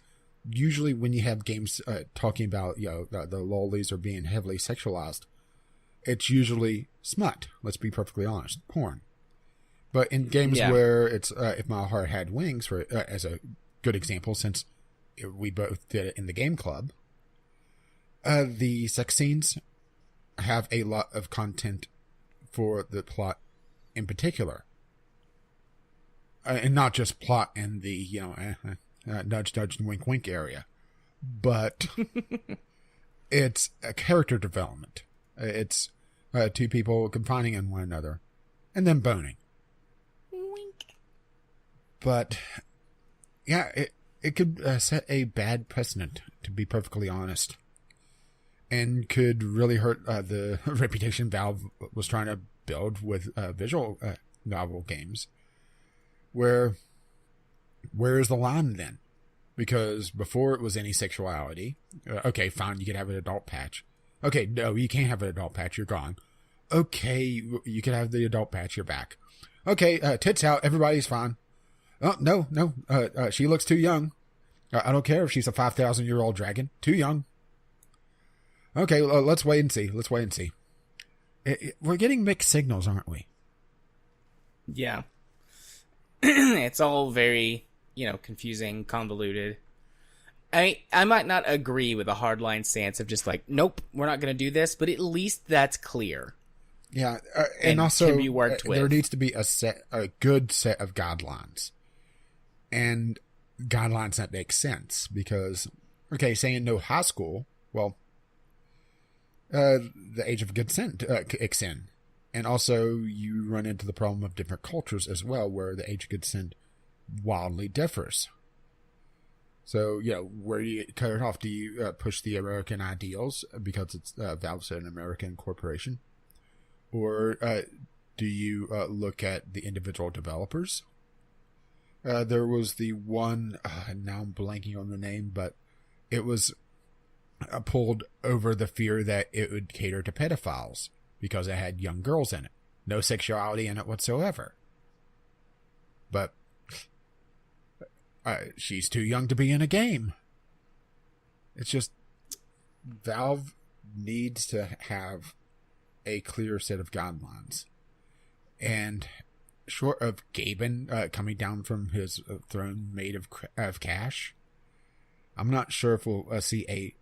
usually when you have games talking about the lollies are being heavily sexualized, it's usually smut. Let's be perfectly honest, porn. But in games where it's If My Heart Had Wings, for as a good example, since we both did it in the game club, the sex scenes have a lot of content for the plot in particular, and not just plot in the nudge nudge and wink wink area, but it's a character development. It's two people confiding in one another and then boning.
Wink.
But yeah, it could set a bad precedent, to be perfectly honest, and could really hurt the reputation Valve was trying to build with visual novel games. Where is the line then? Because before it was any sexuality. Okay, fine, you could have an adult patch. Okay, no, you can't have an adult patch, you're gone. Okay, you can have the adult patch, you're back. Okay, tits out, everybody's fine. Oh, no, she looks too young. I don't care if she's a 5,000-year-old dragon. Too young. Okay, let's wait and see. We're getting mixed signals, aren't we?
Yeah. It's all very, confusing, convoluted. I might not agree with a hardline stance of just like, nope, we're not going to do this, but at least that's clear.
Yeah,
And
also
can be worked with.
There needs to be a good set of guidelines, and guidelines that make sense. Because, okay, saying no high school, well, the age of consent kicks in, and also you run into the problem of different cultures as well, where the age of consent wildly differs. So, where do you cut it off? Do you push the American ideals because it's Valve's an American corporation? Or do you look at the individual developers? There was the one, now I'm blanking on the name, but it was pulled over the fear that it would cater to pedophiles because it had young girls in it. No sexuality in it whatsoever. But she's too young to be in a game. It's just Valve needs to have a clear set of guidelines. And short of Gaben coming down from his throne made of cash, I'm not sure if we'll see a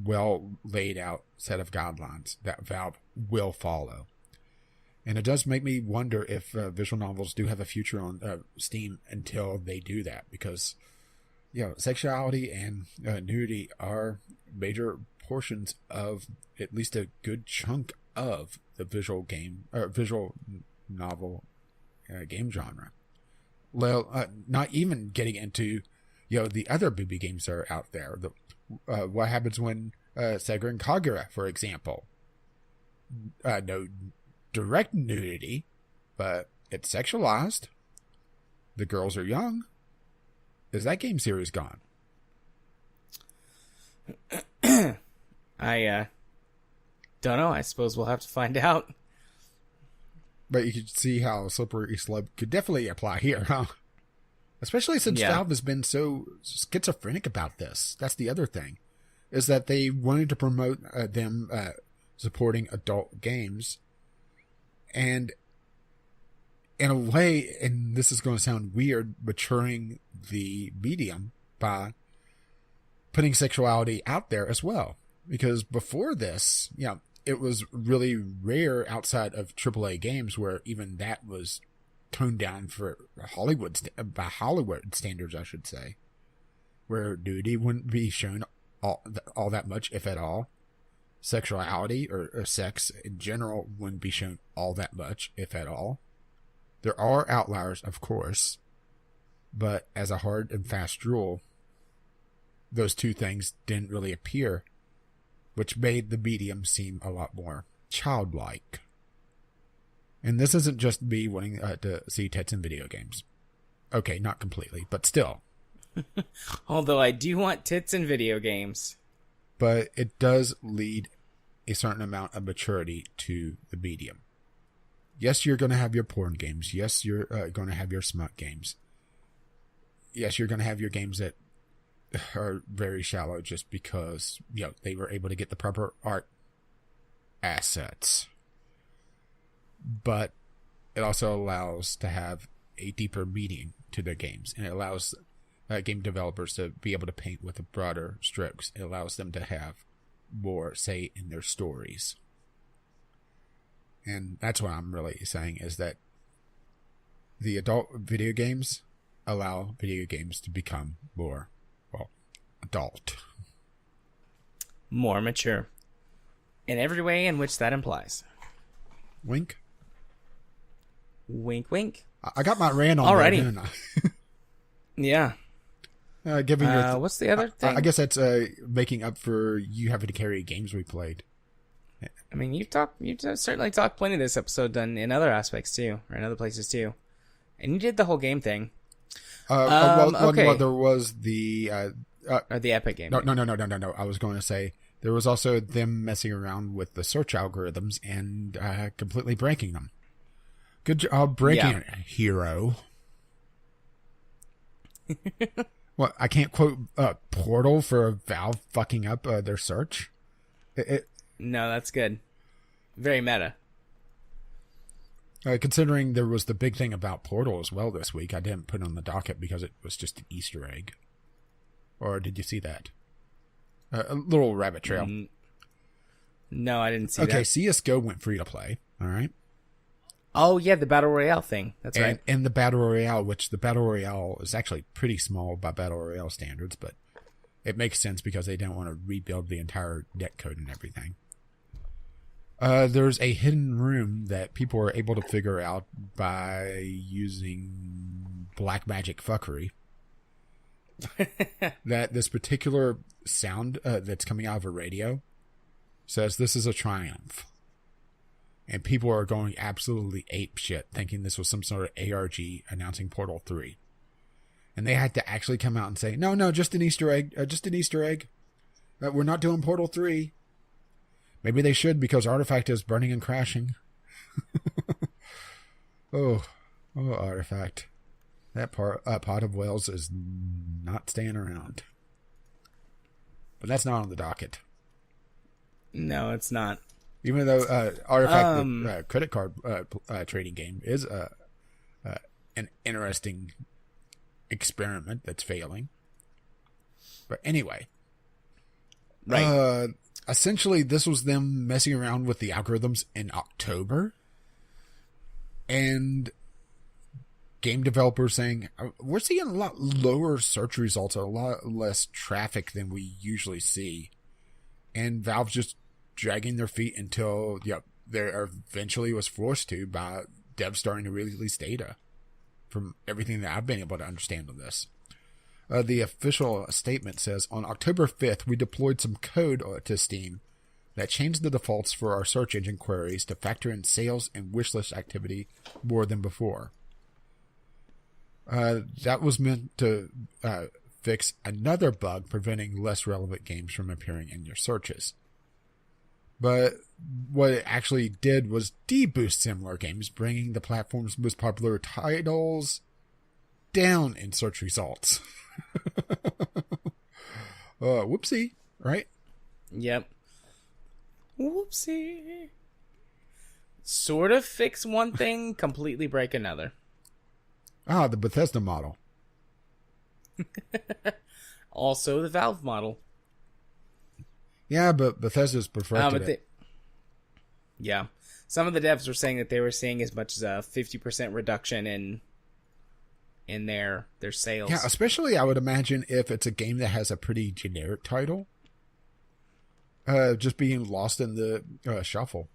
well laid out set of guidelines that Valve will follow. And it does make me wonder if visual novels do have a future on Steam until they do that, because sexuality and nudity are major portions of at least a good chunk of the visual novel game genre. Well, not even getting into the other BB games that are out there. What happens when Sega and Kagura, for example, no direct nudity, but it's sexualized. The girls are young. Is that game series gone?
I don't know. I suppose we'll have to find out.
But you can see how Slippery Slope could definitely apply here, huh? Especially since Valve has been so schizophrenic about this. That's the other thing, is that they wanted to promote them supporting adult games. And in a way, and this is going to sound weird, maturing the medium by putting sexuality out there as well. Because before this, it was really rare outside of AAA games where even that was toned down for by Hollywood standards, I should say, where nudity wouldn't be shown all that much, if at all. Sexuality or sex in general wouldn't be shown all that much, if at all. There are outliers, of course, but as a hard and fast rule, those two things didn't really appear, which made the medium seem a lot more childlike. And this isn't just me wanting to see tits in video games. Okay, not completely, but still.
Although I do want tits in video games.
But it does lead a certain amount of maturity to the medium. Yes, you're going to have your porn games. Yes, you're going to have your smut games. Yes, you're going to have your games that are very shallow just because they were able to get the proper art assets. But it also allows to have a deeper meaning to their games, and it allows game developers to be able to paint with broader strokes. It allows them to have more say in their stories. And that's what I'm really saying, is that the adult video games allow video games to become more, adult.
More mature. In every way in which that implies.
Wink.
Wink, wink.
I got my rant on
Alrighty.
there, didn't I?
Yeah.
Giving your
what's the other thing?
I guess that's making up for you having to carry games we played.
I mean, you certainly talked plenty this episode in other aspects too, or in other places too, and you did the whole game thing.
Okay. Well, there was the
or the Epic game.
No. I was going to say there was also them messing around with the search algorithms and completely breaking them. Good job breaking it, hero. What, I can't quote Portal for Valve fucking up their search?
No, that's good. Very meta.
Considering there was the big thing about Portal as well this week, I didn't put it on the docket because it was just an Easter egg. Or did you see that? A little rabbit trail.
No, I didn't see that.
Okay, CSGO went free to play. All right.
Oh, yeah, the Battle Royale thing. That's right.
And the Battle Royale, which the Battle Royale is actually pretty small by Battle Royale standards, but it makes sense because they don't want to rebuild the entire net code and everything. There's a hidden room that people are able to figure out by using black magic fuckery. That this particular sound that's coming out of a radio says this is a triumph. And people are going absolutely ape shit, thinking this was some sort of ARG announcing Portal 3. And they had to actually come out and say, no, just an Easter egg, we're not doing Portal 3. Maybe they should, because Artifact is burning and crashing. Oh, Artifact. That pot of whales is not staying around. But that's not on the docket.
No, it's not.
Even though Artifact, the credit card trading game, is an interesting experiment that's failing. But anyway.
Right.
Essentially, this was them messing around with the algorithms in October. And game developers saying, we're seeing a lot lower search results, a lot less traffic than we usually see. And Valve's just dragging their feet until they eventually was forced to by devs starting to release data from everything that I've been able to understand of this. The official statement says, on October 5th, we deployed some code to Steam that changed the defaults for our search engine queries to factor in sales and wishlist activity more than before. That was meant to fix another bug preventing less relevant games from appearing in your searches. But what it actually did was deboost similar games, bringing the platform's most popular titles down in search results. Whoopsie, right?
Yep. Whoopsie. Sort of fix one thing, completely break another.
The Bethesda model.
Also the Valve model.
Yeah, but Bethesda's perfected it.
Yeah. Some of the devs were saying that they were seeing as much as a 50% reduction in their sales.
Yeah, especially I would imagine if it's a game that has a pretty generic title. Just being lost in the shuffle.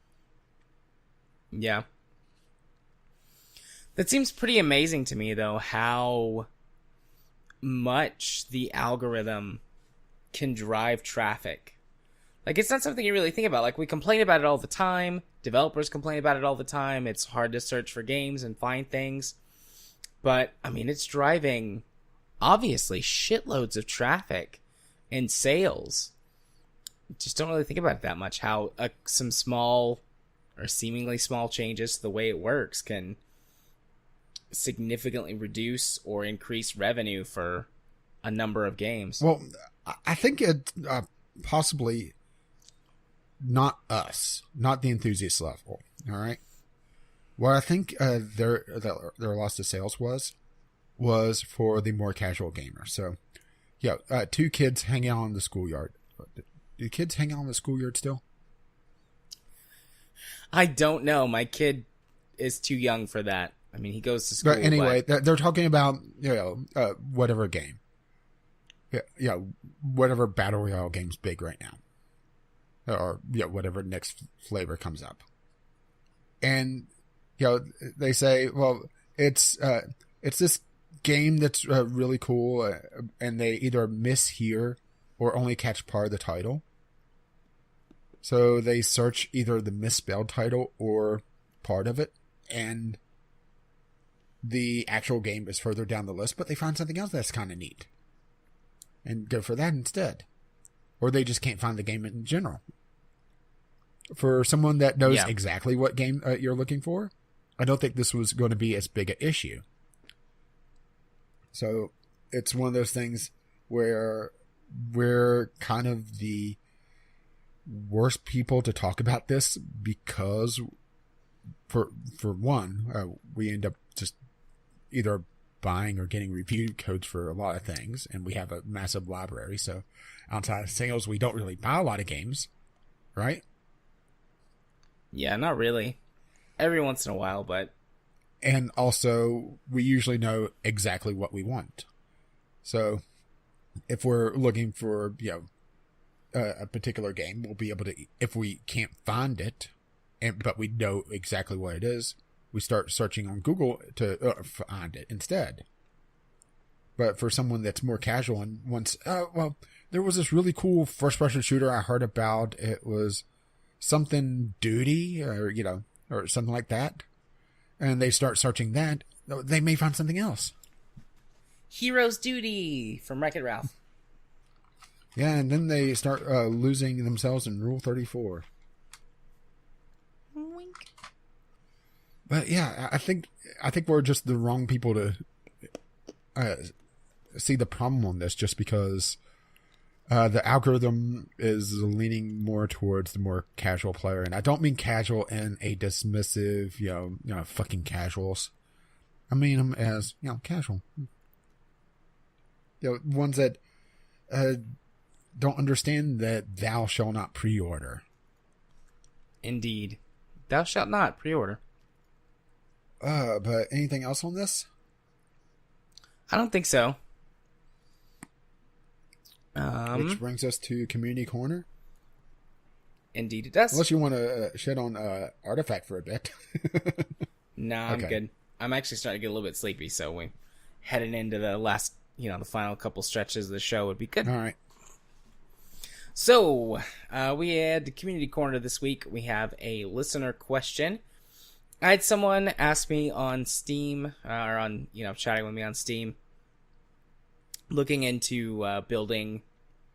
Yeah. That seems pretty amazing to me, though, how much the algorithm can drive traffic. Like, it's not something you really think about. Like, we complain about it all the time. Developers complain about it all the time. It's hard to search for games and find things. But, I mean, it's driving, obviously, shitloads of traffic and sales. Just don't really think about it that much. How some small or seemingly small changes to the way it works can significantly reduce or increase revenue for a number of games.
Well, I think it possibly not us, not the enthusiast level. All right. What I think their loss to sales was for the more casual gamer. So, two kids hanging out in the schoolyard. Do kids hang out in the schoolyard still?
I don't know. My kid is too young for that. I mean, he goes to school.
But anyway, they're talking about whatever game. Yeah, whatever Battle Royale game's big right now. Or whatever next flavor comes up. And they say, well, it's this game that's really cool, and they either mishear or only catch part of the title. So they search either the misspelled title or part of it, and the actual game is further down the list, but they find something else that's kind of neat and go for that instead. Or they just can't find the game in general. For someone that knows exactly what game you're looking for, I don't think this was going to be as big an issue. So it's one of those things where we're kind of the worst people to talk about this because, for one, we end up just either buying or getting review codes for a lot of things, and we have a massive library. So outside of sales, we don't really buy a lot of games, right?
Yeah, not really. Every once in a while, but...
And also, we usually know exactly what we want. So if we're looking for, a particular game, we'll be able to, if we can't find it, but we know exactly what it is, we start searching on Google to find it instead. But for someone that's more casual and wants, there was this really cool first-person shooter I heard about. It was something Duty, or something like that. And they start searching that, they may find something else.
Hero's Duty from Wreck-It Ralph.
Yeah, and then they start losing themselves in Rule 34.
Wink.
But yeah, I think we're just the wrong people to see the problem on this, just because the algorithm is leaning more towards the more casual player. And I don't mean casual in a dismissive, fucking casuals. I mean them as, casual. Ones that don't understand that thou shalt not pre-order.
Indeed. Thou shalt not pre-order.
But anything else on this?
I don't think so.
Which brings us to Community Corner.
Indeed it does.
Unless you want to shed on Artifact for a bit.
Nah, I'm good. I'm actually starting to get a little bit sleepy, so we heading into the last, the final couple stretches of the show would be good.
All right.
So, we had the Community Corner this week. We have a listener question. I had someone ask me on Steam, or on, chatting with me on Steam, looking into building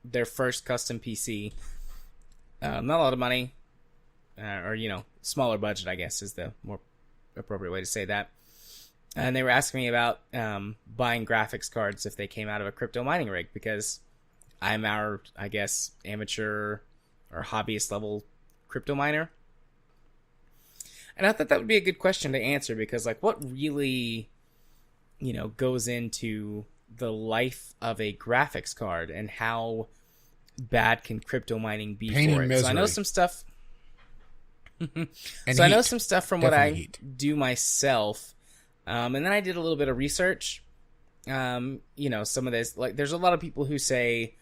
their first custom PC. Not a lot of money, or, smaller budget, I guess, is the more appropriate way to say that. And they were asking me about buying graphics cards if they came out of a crypto mining rig, because I'm our, I guess, amateur or hobbyist level crypto miner. And I thought that would be a good question to answer, because, what really, goes into the life of a graphics card, and how bad can crypto mining be
Pain
for
and
it?
misery.
So I know some stuff.
And
I know some stuff from what I
Definitely
do myself. And then I did a little bit of research. Some of this, there's a lot of people who say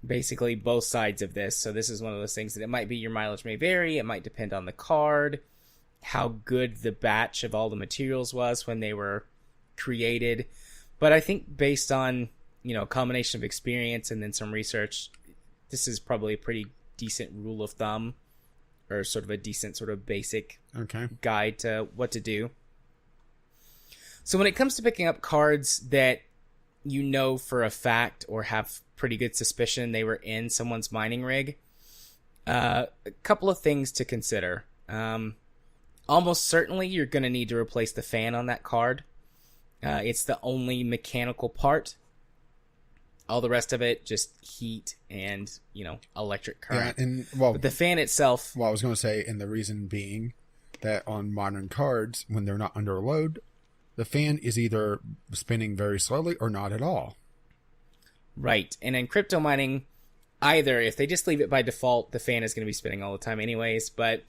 basically both sides of this. So this is one of those things that it might be your mileage may vary. It might depend on the card, how good the batch of all the materials was when they were created. But I think based on, a combination of experience and then some research, this is probably a pretty decent rule of thumb, or sort of a decent sort of basic guide to what to do. So when it comes to picking up cards that for a fact, or have pretty good suspicion they were in someone's mining rig, a couple of things to consider. Almost certainly you're going to need to replace the fan on that card. It's the only mechanical part. All the rest of it, just heat and, electric current.
Yeah,
but the fan itself...
Well, I was going to say, and the reason being that on modern cards, when they're not under load, the fan is either spinning very slowly or not at all.
Right. And in crypto mining, either, if they just leave it by default, the fan is going to be spinning all the time anyways. But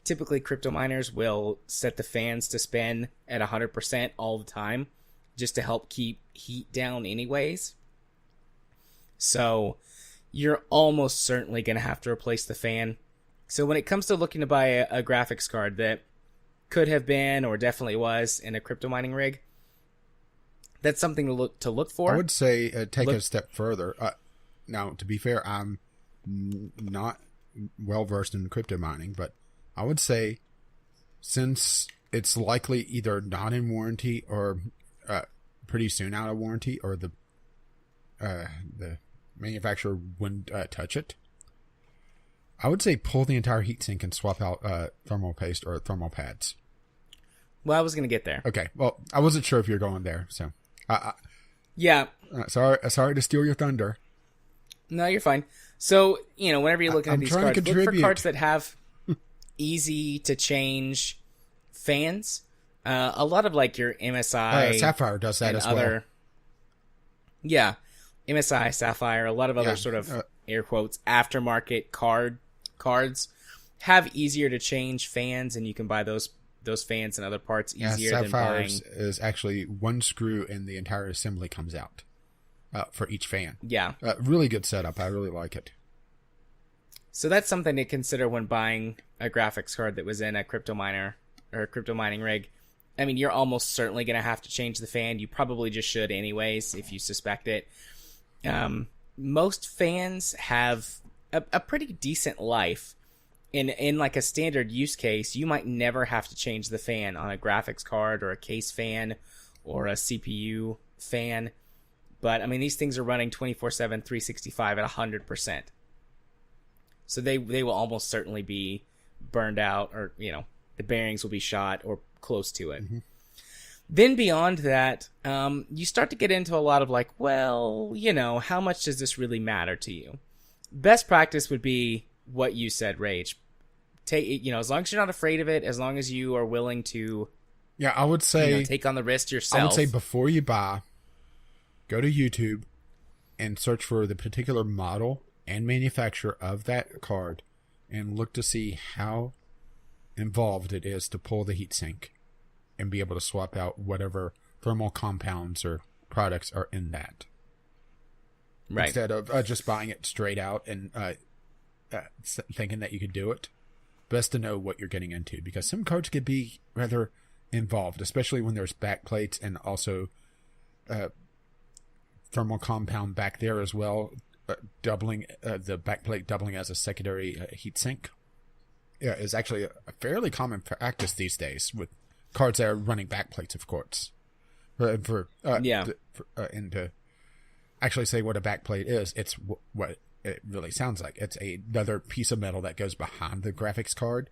typically crypto miners will set the fans to spin at 100% all the time, just to help keep heat down anyways. So you're almost certainly going to have to replace the fan. So when it comes to looking to buy a graphics card that could have been, or definitely was, in a crypto mining rig, that's something to look for.
I would say take a step further. Now, to be fair, I'm not well versed in crypto mining, but I would say, since it's likely either not in warranty or pretty soon out of warranty, or the manufacturer wouldn't touch it, I would say pull the entire heatsink and swap out thermal paste or thermal pads.
Well, I was going to get there.
Okay. Well, I wasn't sure if you were going there, so.
Yeah.
Sorry to steal your thunder.
No, you're fine. So, whenever you're looking at these cards, look for cards that have easy to change fans. A lot of like your MSI,
Sapphire does that as well.
Yeah, MSI, Sapphire, a lot of other sort of air quotes aftermarket cards have easier to change fans, and you can buy those fans and other parts easier than buying.
Sapphire is actually one screw and the entire assembly comes out for each fan.
Yeah.
Really good setup. I really like it.
So that's something to consider when buying a graphics card that was in a crypto miner or a crypto mining rig. I mean, you're almost certainly going to have to change the fan. You probably just should anyways if you suspect it. Most fans have a pretty decent life. In like a standard use case, you might never have to change the fan on a graphics card or a case fan or a CPU fan. But, I mean, these things are running 24/7, 365 at 100%. So they will almost certainly be burned out, or, you know, the bearings will be shot or close to it. Mm-hmm. Then beyond that, you start to get into a lot of like, well, you know, how much does this really matter to you? Best practice would be what you said, Rage. Take, you know, as long as you're not afraid of it, as long as you are willing to,
I would say,
take on the risk yourself.
I would say before you buy, go to YouTube and search for the particular model and manufacturer of that card and look to see how involved it is to pull the heatsink and be able to swap out whatever thermal compounds or products are in that. Right. Instead of just buying it straight out and thinking that you could do it. Best to know what you're getting into, because some cards could be rather involved, especially when there's backplates and also thermal compound back there as well, doubling the backplate doubling as a secondary heatsink. Yeah, is actually a fairly common practice these days with cards that are running backplates, of course. And to actually say what a backplate is, it's what it really sounds like. It's another piece of metal that goes behind the graphics card.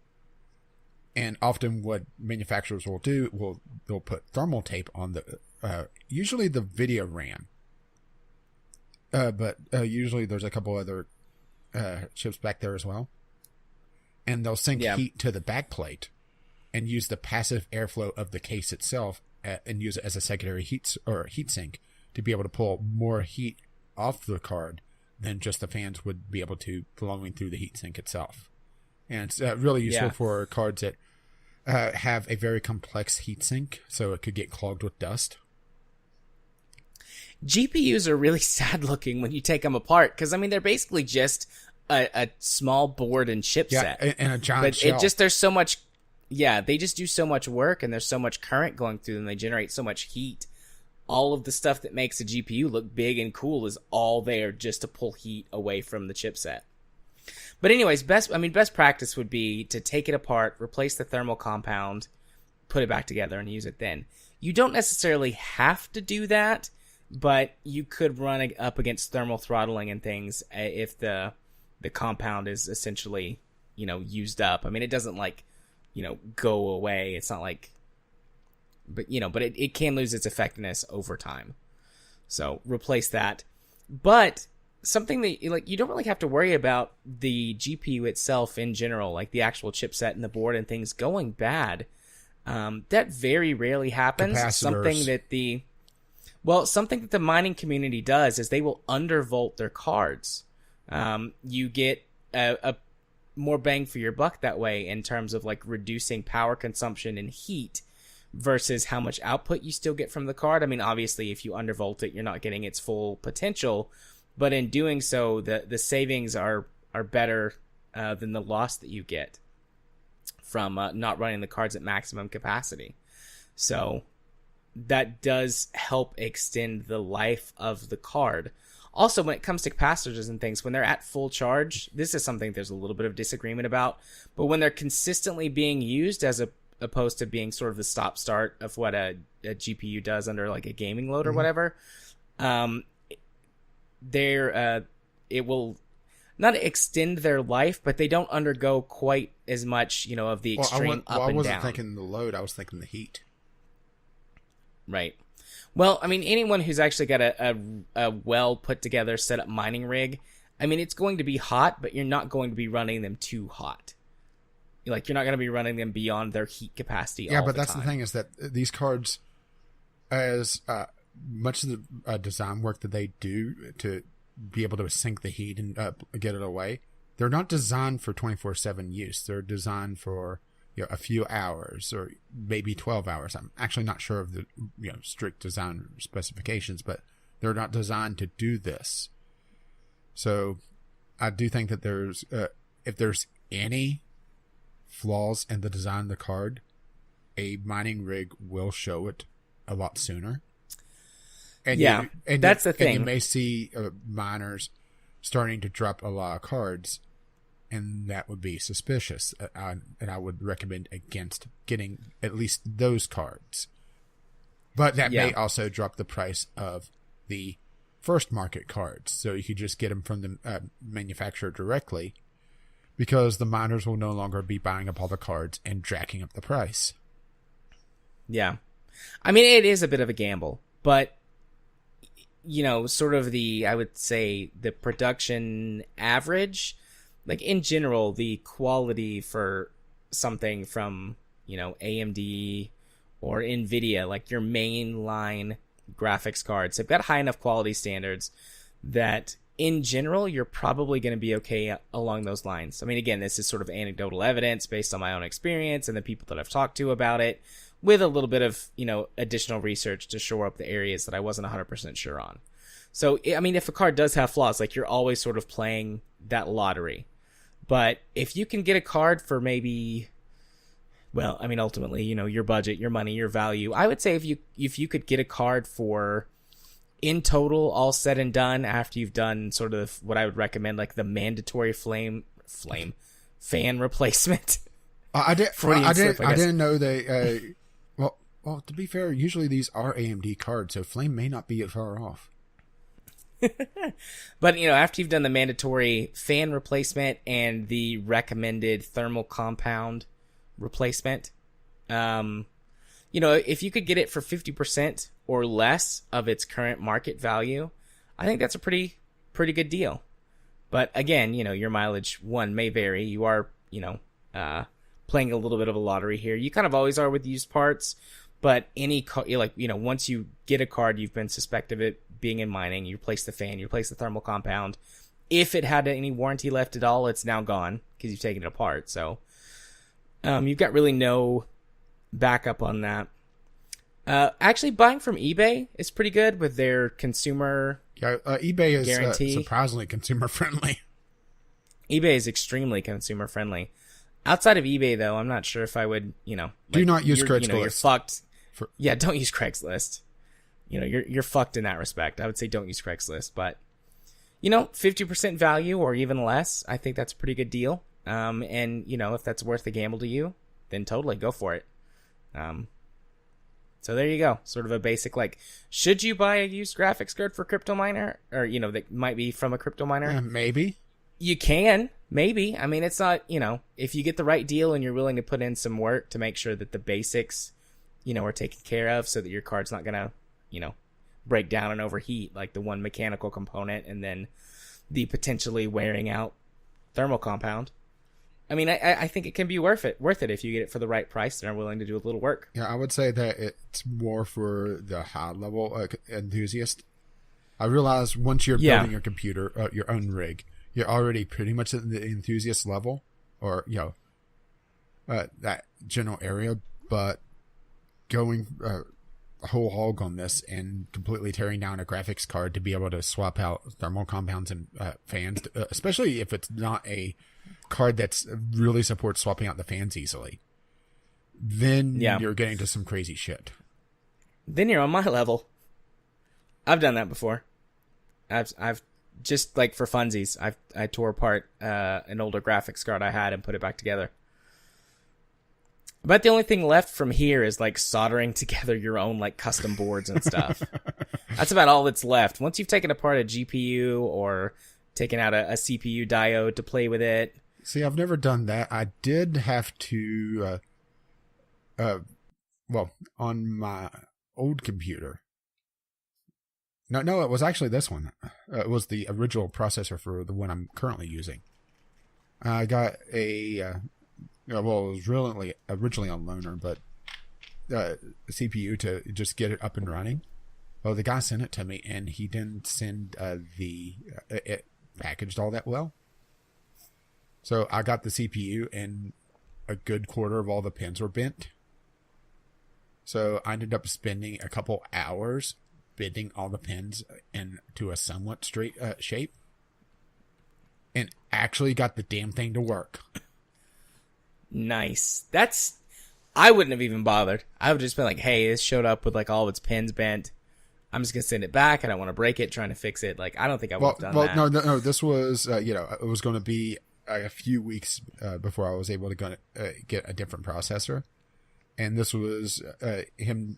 And often what manufacturers will do, they'll put thermal tape on the, usually the video RAM. But usually there's a couple other chips back there as well. And they'll sink heat to the backplate and use the passive airflow of the case itself and use it as a secondary heat sink to be able to pull more heat off the card than just the fans would be able to flowing through the heatsink itself. And it's really useful for cards that have a very complex heatsink, so it could get clogged with dust.
GPUs are really sad looking when you take them apart, because, I mean, they're basically just a small board and chipset.
Yeah, and a giant shell.
There's so much, they just do so much work, and there's so much current going through them, they generate so much heat. All of the stuff that makes a GPU look big and cool is all there just to pull heat away from the chipset. But anyways, best practice would be to take it apart, replace the thermal compound, put it back together, and use it then. You don't necessarily have to do that, but you could run up against thermal throttling and things if the compound is essentially, used up. I mean, it doesn't go away. It's not like, but it can lose its effectiveness over time. So replace that. But something that you don't really have to worry about the GPU itself in general, like the actual chipset and the board and things going bad. That very rarely happens.
Capacitors.
Something that the mining community does is they will undervolt their cards. You get a more bang for your buck that way in terms of reducing power consumption and heat versus how much output you still get from the card. I mean, obviously, if you undervolt it, you're not getting its full potential, but in doing so, the savings are better than the loss that you get from not running the cards at maximum capacity. So that does help extend the life of the card. Also, when it comes to capacitors and things, when they're at full charge, this is something there's a little bit of disagreement about, but when they're consistently being used as opposed to being sort of the stop-start of what a GPU does under a gaming load or whatever, it will not extend their life, but they don't undergo quite as much, of the extreme up and down.
I wasn't thinking the load, I was thinking the heat.
Right. Well, I mean, anyone who's actually got a well put together set up mining rig, I mean, it's going to be hot, but you're not going to be running them too hot. Like, you're not going to be running them beyond their heat capacity.
Yeah,
all
but
the
that's
time.
the thing, is that these cards, as much of the design work that they do to be able to sink the heat and get it away, they're not designed for 24/7 use. They're designed for a few hours or maybe 12 hours. I'm actually not sure of the strict design specifications, but they're not designed to do this. So I do think that there's if there's any flaws in the design of the card, a mining rig will show it a lot sooner. And
that's the thing.
And you may see miners starting to drop a lot of cards, and that would be suspicious. And I would recommend against getting at least those cards. But that may also drop the price of the first market cards. So you could just get them from the manufacturer directly, because the miners will no longer be buying up all the cards and jacking up the price.
Yeah. I mean, it is a bit of a gamble, but sort of I would say the production average, like in general, the quality for something from, AMD or NVIDIA, like your mainline graphics cards, they've got high enough quality standards that in general, you're probably going to be okay along those lines. I mean, again, this is sort of anecdotal evidence based on my own experience and the people that I've talked to about it, with a little bit of, additional research to shore up the areas that I wasn't 100% sure on. So, I mean, if a card does have flaws, like, you're always sort of playing that lottery. But if you can get a card for maybe, well, I mean, ultimately, your budget, your money, your value, I would say if you could get a card for, in total, all said and done, after you've done sort of what I would recommend, like the mandatory flame fan replacement.
I didn't know they. Well, to be fair, usually these are AMD cards, so flame may not be far off.
But after you've done the mandatory fan replacement and the recommended thermal compound replacement, if you could get it for 50% or less of its current market value, I think that's a pretty good deal. But again, you know, your mileage, one, may vary. You are, playing a little bit of a lottery here. You kind of always are with used parts, but any once you get a card, you've been suspect of it being in mining, you replace the fan, you replace the thermal compound. If it had any warranty left at all, it's now gone because you've taken it apart. So you've got really no backup on that. Actually, buying from eBay is pretty good with their consumer
eBay is
guarantee.
Surprisingly consumer friendly.
eBay is extremely consumer friendly. Outside of eBay, though, I'm not sure if I would,
do not use Craigslist.
You're fucked. Yeah, don't use Craigslist. You're fucked in that respect. I would say don't use Craigslist, but 50% value or even less, I think that's a pretty good deal. And if that's worth the gamble to you, then totally go for it. So there you go. Sort of a basic, should you buy a used graphics card for crypto miner, or that might be from a crypto miner?
Maybe.
You can, maybe. I mean, it's not, if you get the right deal and you're willing to put in some work to make sure that the basics, are taken care of, so that your card's not gonna, break down and overheat, like the one mechanical component and then the potentially wearing out thermal compound. I mean, I think it can be worth it if you get it for the right price and are willing to do a little work.
Yeah, I would say that it's more for the high level enthusiast. I realize once you're building your computer, your own rig, you're already pretty much at the enthusiast level, or that general area. But going whole hog on this and completely tearing down a graphics card to be able to swap out thermal compounds and fans, especially if it's not a card that's really supports swapping out the fans easily, then you're getting to some crazy shit.
Then you're on my level. I've done that before. I've just for funsies, I tore apart an older graphics card I had and put it back together. But the only thing left from here is soldering together your own custom boards and stuff. That's about all that's left. Once you've taken apart a GPU or taken out a CPU diode to play with it.
See, I've never done that. I did have to, on my old computer. No, it was actually this one. It was the original processor for the one I'm currently using. I got a well, it was originally on loaner, but CPU to just get it up and running. Well, the guy sent it to me, and he didn't send it packaged all that well. So I got the CPU, and a good quarter of all the pins were bent. So I ended up spending a couple hours bending all the pins into a somewhat straight shape, and actually got the damn thing to work.
Nice. I wouldn't have even bothered. I would just been like, hey, this showed up with like all of its pins bent. I'm just gonna send it back. I don't want to break it trying to fix it. Like, I don't think I would have done that.
No. This was, it was going to be a few weeks before I was able to get a different processor, and this was him,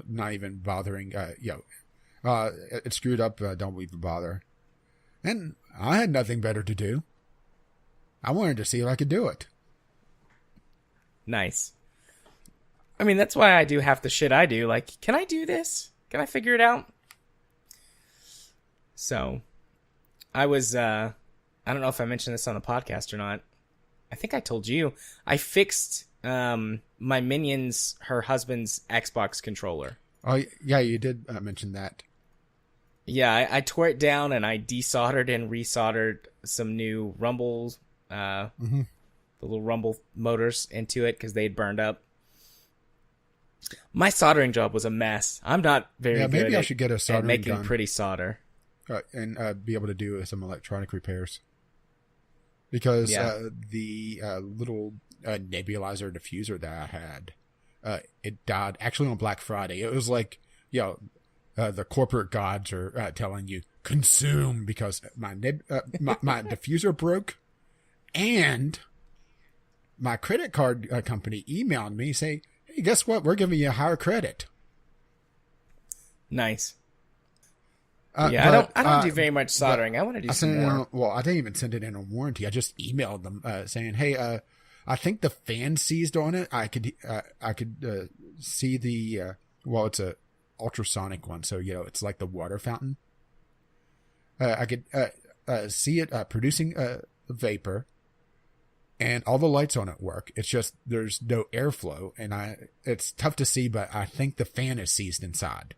not even bothering. It screwed up. Don't even bother. And I had nothing better to do. I wanted to see if I could do it.
Nice. I mean, that's why I do half the shit I do. Like, can I do this? Can I figure it out? So, I was, I don't know if I mentioned this on the podcast or not. I think I told you. I fixed my minion's, her husband's Xbox controller.
Oh, yeah, you did mention that.
Yeah, I tore it down and I desoldered and resoldered some new rumble, the little rumble motors into it because they had burned up. My soldering job was a mess. I'm not very good
maybe I should get a soldering
at making
gun.
pretty solder.
And be able to do some electronic repairs. Because the little nebulizer diffuser that I had, it died actually on Black Friday. It was like, the corporate gods are telling you, consume, because my diffuser broke, and my credit card company emailed me saying, hey, guess what? We're giving you a higher credit.
Nice. I don't do very much soldering. I want to do some more.
I didn't even send it in a warranty. I just emailed them saying, hey, I think the fan seized on it. I could see the, it's a ultrasonic one. So, it's like the water fountain. I could see it producing vapor, and all the lights on it work. It's just there's no airflow, and it's tough to see, but I think the fan is seized inside.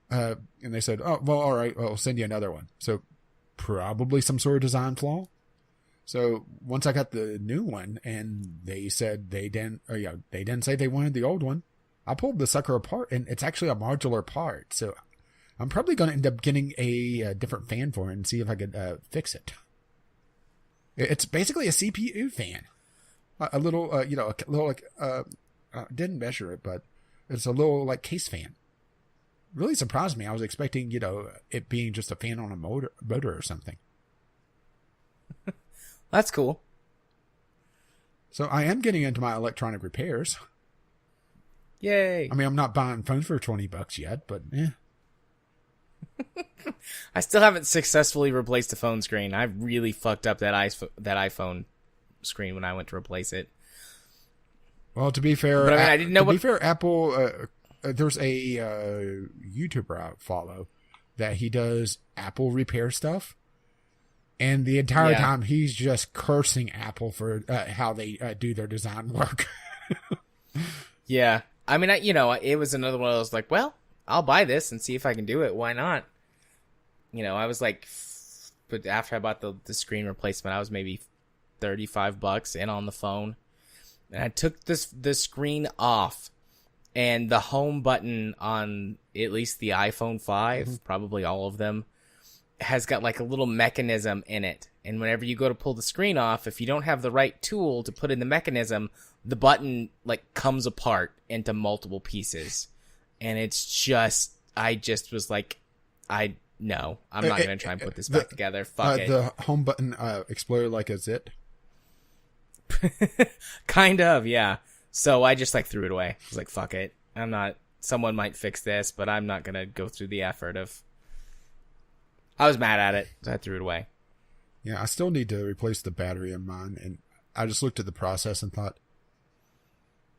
And they said, oh, well, all right, I'll send you another one. So probably some sort of design flaw. So once I got the new one, and they said they didn't say they wanted the old one, I pulled the sucker apart, and it's actually a modular part. So I'm probably going to end up getting a different fan for it and see if I could fix it. It's basically a CPU fan, a little, didn't measure it, but it's a little like case fan. Really surprised me. I was expecting, it being just a fan on a motor or something.
That's cool.
So I am getting into my electronic repairs.
Yay.
I mean, I'm not buying phones for $20 yet, but yeah.
I still haven't successfully replaced the phone screen. I really fucked up that iPhone screen when I went to replace it.
Well, to be fair,
but, I mean, I didn't know
to be fair, Apple, there's a YouTuber I follow that he does Apple repair stuff. And the entire time he's just cursing Apple for how they do their design work.
Yeah. I mean, it was another one of those like, well, I'll buy this and see if I can do it. Why not? I was like, but after I bought the screen replacement, I was maybe $35 in on the phone. And I took the screen off, and the home button on at least the iPhone 5, probably all of them, has got like a little mechanism in it. And whenever you go to pull the screen off, if you don't have the right tool to put in the mechanism, the button like comes apart into multiple pieces. And it's just, I just was like, no, I'm not going to try and put this back together. Fuck it.
The home button exploded like a zit.
Kind of, yeah. So I just like threw it away. I was like, fuck it. Someone might fix this, but I'm not going to go through the effort of, I was mad at it, so I threw it away.
Yeah, I still need to replace the battery in mine, and I just looked at the process and thought,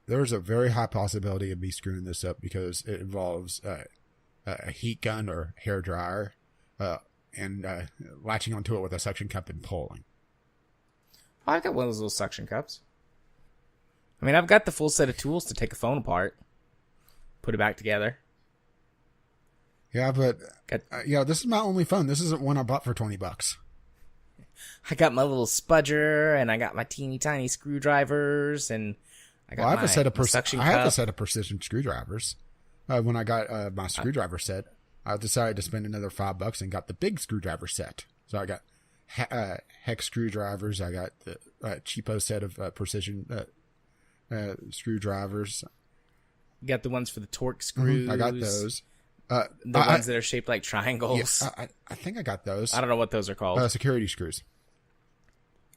there's a very high possibility of me screwing this up because it involves a heat gun or hair dryer and latching onto it with a suction cup and pulling.
Oh, I've got one of those little suction cups. I mean, I've got the full set of tools to take a phone apart, put it back together.
Yeah, but this is my only phone. This isn't one I bought for $20.
I got my little spudger, and I got my teeny tiny screwdrivers, and I got
I have a set of
suction
I have
cup.
a set of precision screwdrivers. When I got my screwdriver set, I decided to spend another $5 and got the big screwdriver set. So I got hex screwdrivers. I got the cheapo set of precision screwdrivers.
You got the ones for the torque screws.
I got those.
The ones that are shaped like triangles.
Yeah, I think I got those.
I don't know what those are called.
Security screws.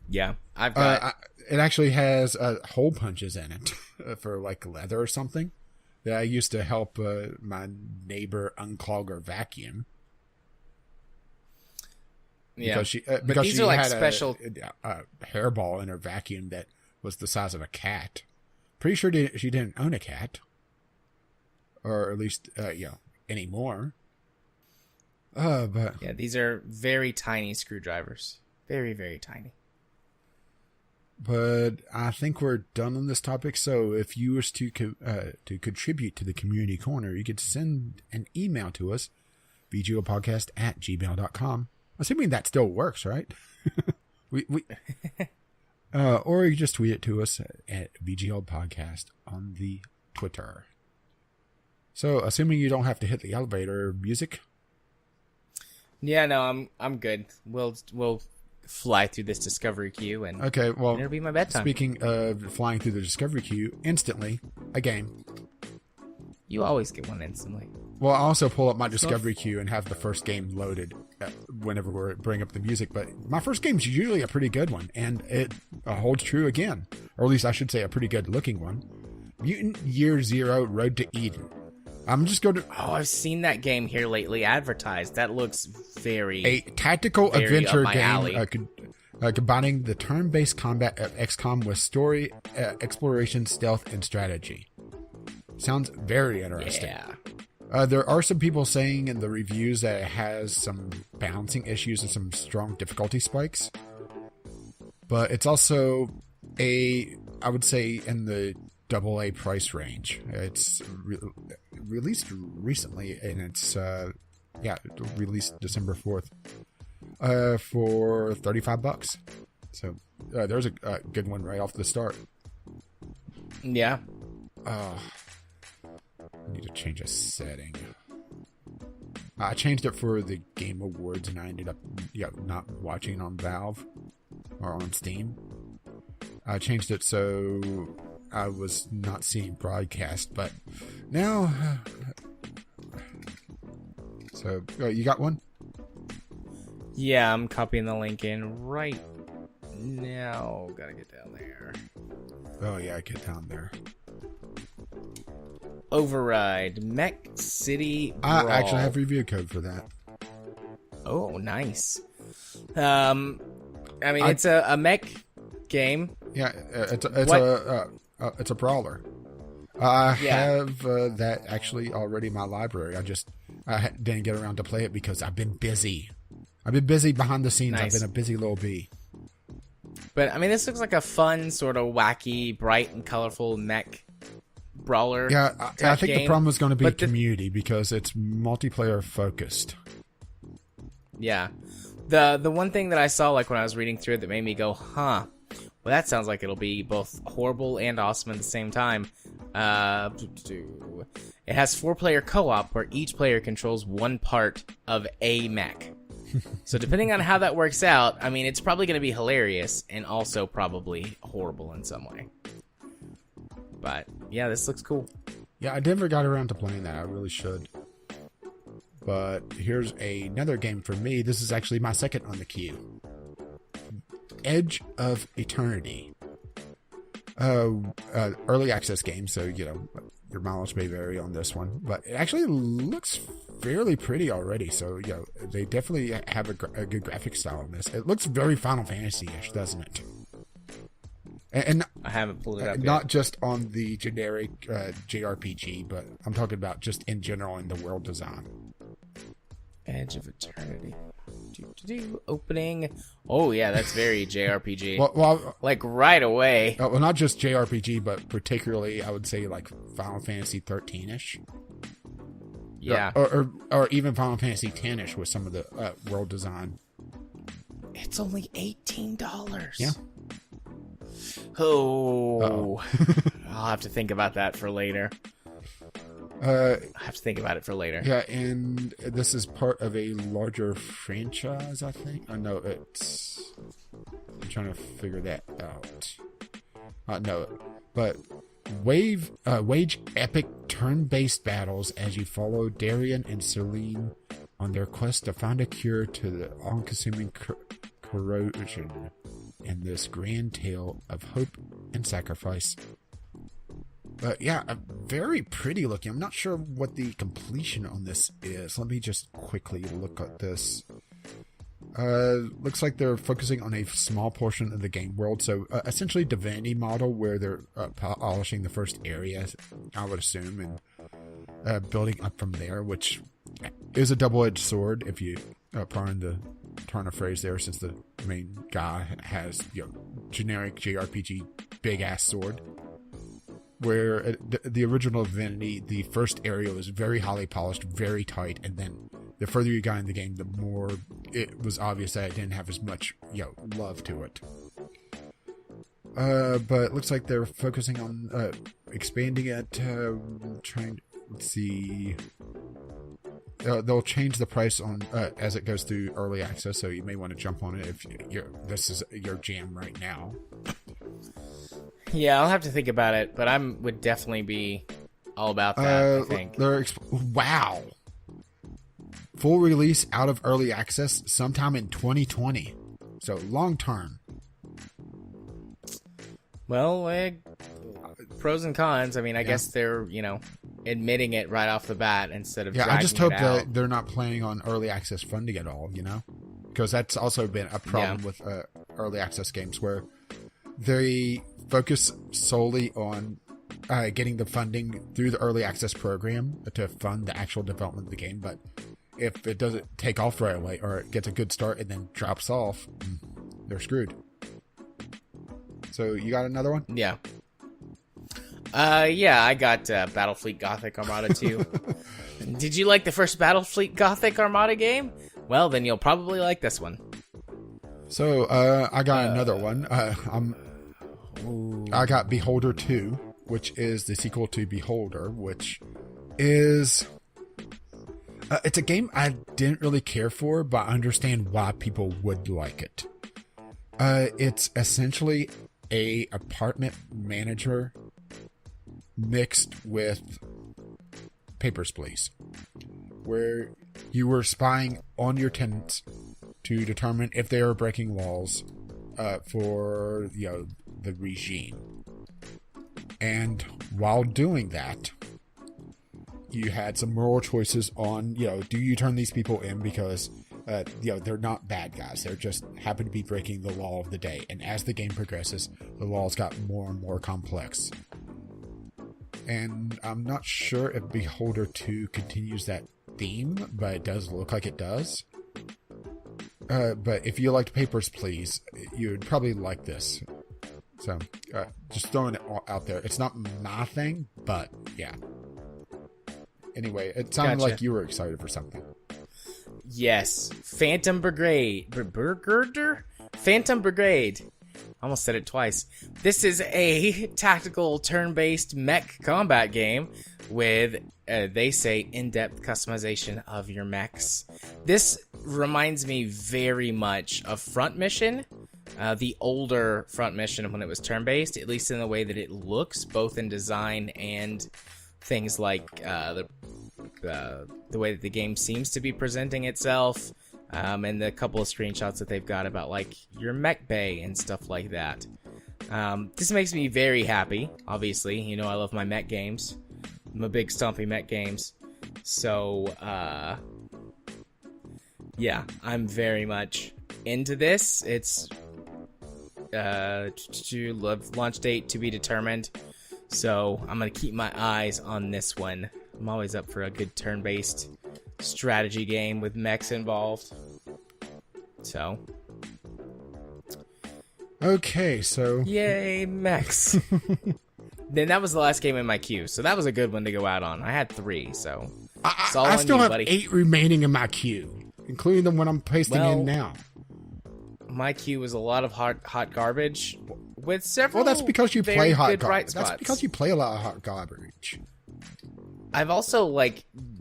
Yeah, I've got.
It actually has hole punches in it for like leather or something that I used to help my neighbor unclog her vacuum.
Yeah,
because
these
she
are like
had
special
a hairball in her vacuum that was the size of a cat. Pretty sure she didn't own a cat, or at least anymore. But
yeah, these are very tiny screwdrivers, very very tiny.
But I think we're done on this topic. So if you wish to contribute to the community corner, you could send an email to us, vgopodcast@gmail.com. Assuming that still works, right? Or you just tweet it to us at VGL Podcast on the Twitter. So, assuming you don't have to hit the elevator music.
Yeah, no, I'm good. We'll fly through this discovery queue and
okay, well,
it'll be my bedtime.
Speaking of flying through the discovery queue, instantly a game.
You always get one instantly.
Well, I also pull up my discovery queue and have the first game loaded whenever we bring up the music. But my first game is usually a pretty good one, and it holds true again, or at least I should say a pretty good looking one. Mutant Year Zero: Road to Eden. I'm just going to.
Oh, I've seen that game here lately advertised. That looks
a tactical adventure game
alley.
Combining the turn-based combat of XCOM with story, exploration, stealth, and strategy. Sounds very interesting.
Yeah.
There are some people saying in the reviews that it has some balancing issues and some strong difficulty spikes. But it's also I would say, in the AA price range. It's released recently, and it's released December 4th for $35. So there's a good one right off the start.
Yeah.
I need to change a setting. I changed it for the Game Awards, and I ended up not watching on Valve or on Steam. I changed it so I was not seeing broadcast, but now... So, you got one?
Yeah, I'm copying the link in right now. Gotta get down there.
Oh, yeah, get down there.
Override Mech City Brawl.
I actually have review code for that.
Oh, nice. It's a mech game.
Yeah, it's a brawler. I have that actually already in my library. I didn't get around to play it because I've been busy. I've been busy behind the scenes.
Nice.
I've been a busy little bee.
But, this looks like a fun, sort of wacky, bright, and colorful mech brawler.
Yeah, I think the problem is going to be community because it's multiplayer focused.
Yeah. The one thing that I saw, like, when I was reading through it that made me go, huh, well, that sounds like it'll be both horrible and awesome at the same time. It has 4-player co-op where each player controls one part of a mech. So depending on how that works out, it's probably going to be hilarious and also probably horrible in some way. But, yeah, this looks cool.
Yeah, I never got around to playing that. I really should. But here's another game for me. This is actually my second on the queue. Edge of Eternity. Early access game, so, your mileage may vary on this one. But it actually looks fairly pretty already, so, they definitely have a good graphic style on this. It looks very Final Fantasy-ish, doesn't it? And
I haven't pulled it up
not
yet.
just on the generic JRPG, but I'm talking about just in general in the world design.
Edge of Eternity. Opening. Oh yeah, that's very JRPG.
Well,
like right away.
well, not just JRPG, but particularly I would say like Final Fantasy 13-ish.
Yeah.
Or even Final Fantasy 10-ish with some of the world design.
It's only $18.
Yeah.
Oh. I'll have to think about that for later. I have to think about it for later.
Yeah, and this is part of a larger franchise, I think. Oh, no, it's... I'm trying to figure that out. No, but wage epic turn-based battles as you follow Darian and Celine on their quest to find a cure to the all-consuming corrosion in this grand tale of hope and sacrifice. But yeah, very pretty looking. I'm not sure what the completion on this is. Let me just quickly look at this. Looks like they're focusing on a small portion of the game world. So essentially Divinity model where they're polishing the first area, I would assume, and building up from there, which is a double-edged sword if you pardon the turn of phrase there, since the main guy has, generic JRPG big-ass sword. Where the original Divinity, the first area was very highly polished, very tight, and then the further you got in the game, the more it was obvious that it didn't have as much, love to it. But it looks like they're focusing on expanding it, let's see. They'll change the price on as it goes through early access, so you may want to jump on it if this is your jam right now.
Yeah, I'll have to think about it, but would definitely be all about that, I think.
Wow. Full release out of early access sometime in 2020. So long term.
Well, pros and cons. I mean, I guess they're, admitting it right off the bat instead of dragging
I just hope
it out.
that they're not planning on early access funding at all, Because that's also been a problem with early access games where they focus solely on getting the funding through the early access program to fund the actual development of the game. But if it doesn't take off right away or it gets a good start and then drops off, they're screwed. So you got another one?
Yeah. I got Battlefleet Gothic Armada 2. Did you like the first Battlefleet Gothic Armada game? Well, then you'll probably like this one.
So, I got another one. I got Beholder 2, which is the sequel to Beholder, which is... it's a game I didn't really care for, but I understand why people would like it. It's essentially a apartment manager mixed with Papers, Please, where you were spying on your tenants to determine if they are breaking laws for the regime. And while doing that, you had some moral choices on, do you turn these people in because they're not bad guys, they're just happen to be breaking the law of the day. And as the game progresses, the laws got more and more complex. And I'm not sure if Beholder 2 continues that theme, but it does look like it does. But if you liked Papers, Please, you'd probably like this. So, just throwing it out there. It's not my thing, but yeah. Anyway, it sounded like you were excited for something.
Yes. Phantom Brigade. Phantom Brigade. Almost said it twice. This is a tactical turn-based mech combat game with, they say, in-depth customization of your mechs. This reminds me very much of Front Mission, the older Front Mission when it was turn-based, at least in the way that it looks, both in design and things like the way that the game seems to be presenting itself. And the couple of screenshots that they've got about, like, your mech bay and stuff like that. This makes me very happy, obviously. I love my mech games. I'm a big stompy mech games. So, yeah, I'm very much into this. It's launch date to be determined. So, I'm going to keep my eyes on this one. I'm always up for a good turn-based strategy game with mechs involved. So,
Okay, so
yay, mechs. Then that was the last game in my queue, so that was a good one to go out on. I had 3, so it's all
I
on
still
you,
have
buddy.
8 remaining in my queue, including the one I'm pasting in now.
My queue was a lot of hot garbage with several.
Well, that's because you
very
play hot
good bright
garbage. That's
spots.
because you play a lot of hot garbage.
I've also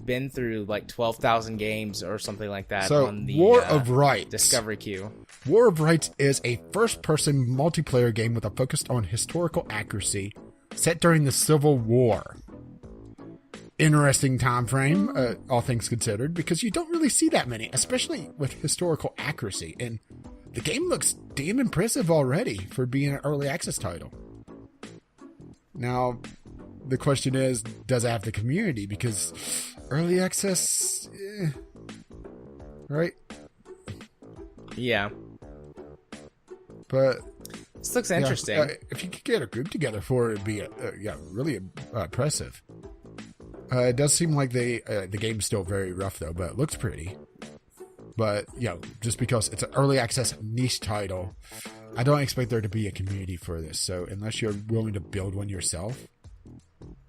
been through 12,000 games or something like that
So,
on the
War of Rights.
Discovery queue.
War of Rights is a first-person multiplayer game with a focus on historical accuracy, set during the Civil War. Interesting time frame, all things considered, because you don't really see that many, especially with historical accuracy. And the game looks damn impressive already for being an early access title. Now, the question is, does it have the community? Because early access, right?
Yeah.
But
This looks interesting.
if you could get a group together for it, it'd be really impressive. It does seem like the game's still very rough though, but it looks pretty. But just because it's an early access niche title, I don't expect there to be a community for this. So unless you're willing to build one yourself,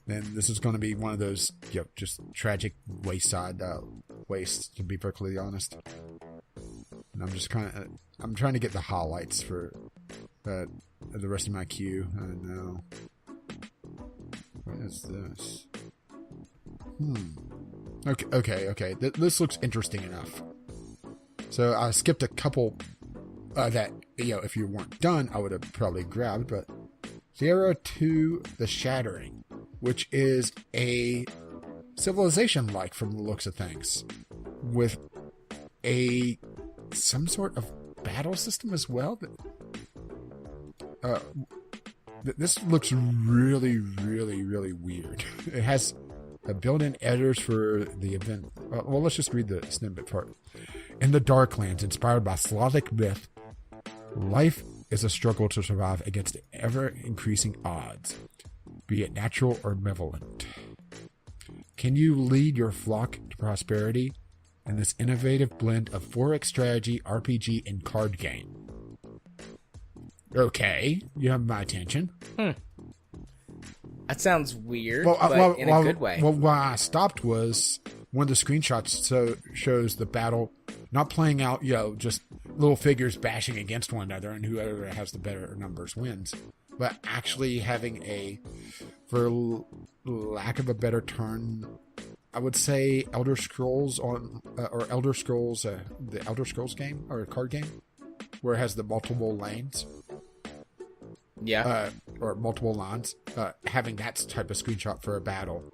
then this is going to be one of those just tragic wayside wastes, to be perfectly honest. And I'm trying to get the highlights for the rest of my queue. I know. What is this? Okay. This looks interesting enough. So I skipped a couple that, if you weren't done, I would have probably grabbed. But Sierra 2, The Shattering, which is a Civilization-like from the looks of things, with some sort of battle system as well. This looks really, really, really weird. It has built-in editors for the event. Well, let's just read the snippet part. In the Darklands, inspired by Slavic myth, life is a struggle to survive against ever-increasing odds, be it natural or malevolent. Can you lead your flock to prosperity in this innovative blend of Forex strategy, RPG, and card game? Okay, you have my attention.
That sounds weird, but in a good way.
Well, why I stopped was one of the screenshots shows the battle not playing out, just little figures bashing against one another, and whoever has the better numbers wins. But actually having for lack of a better term, I would say Elder Scrolls the Elder Scrolls game or card game, where it has the multiple lanes.
Yeah.
Or multiple lines. Having that type of screenshot for a battle.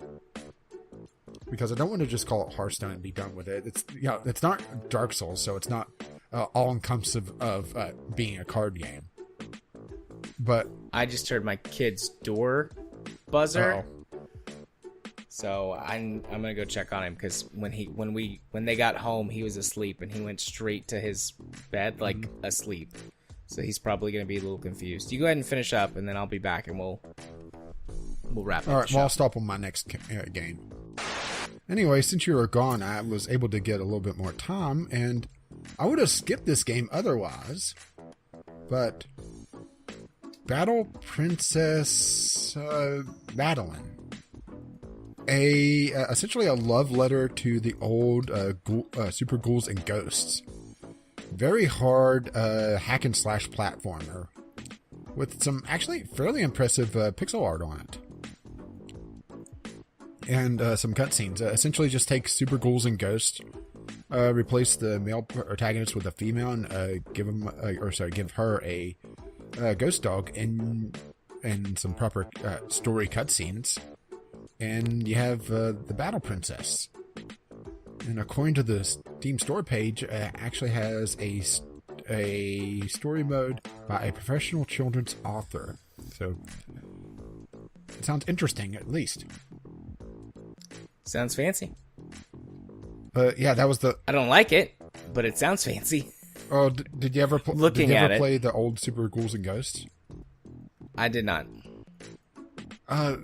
Because I don't want to just call it Hearthstone and be done with it. It's not Dark Souls, so it's not all-encompassive of being a card game. But
I just heard my kid's door buzzer.
Uh-oh.
So I'm gonna go check on him because when they got home, he was asleep and he went straight to his bed asleep. So he's probably gonna be a little confused. You go ahead and finish up, and then I'll be back and we'll wrap up.
All right,
the
well, I'll
show.
stop on my next game. Anyway, since you were gone, I was able to get a little bit more time, and I would have skipped this game otherwise. But Battle Princess Madeline, essentially a love letter to the old Super Ghouls and Ghosts. Very hard hack and slash platformer with some actually fairly impressive pixel art on it. And some cutscenes. Essentially just take Super Ghouls and Ghosts, replace the male protagonist with a female, and give her a ghost dog and some proper story cutscenes. And you have the Battle Princess. And according to the Steam store page, actually has a story mode by a professional children's author. So it sounds interesting, at least.
Sounds fancy.
Yeah, that was the.
I don't like it, but it sounds fancy.
Oh, did you ever play the old Super Ghouls and Ghosts?
I did not.
I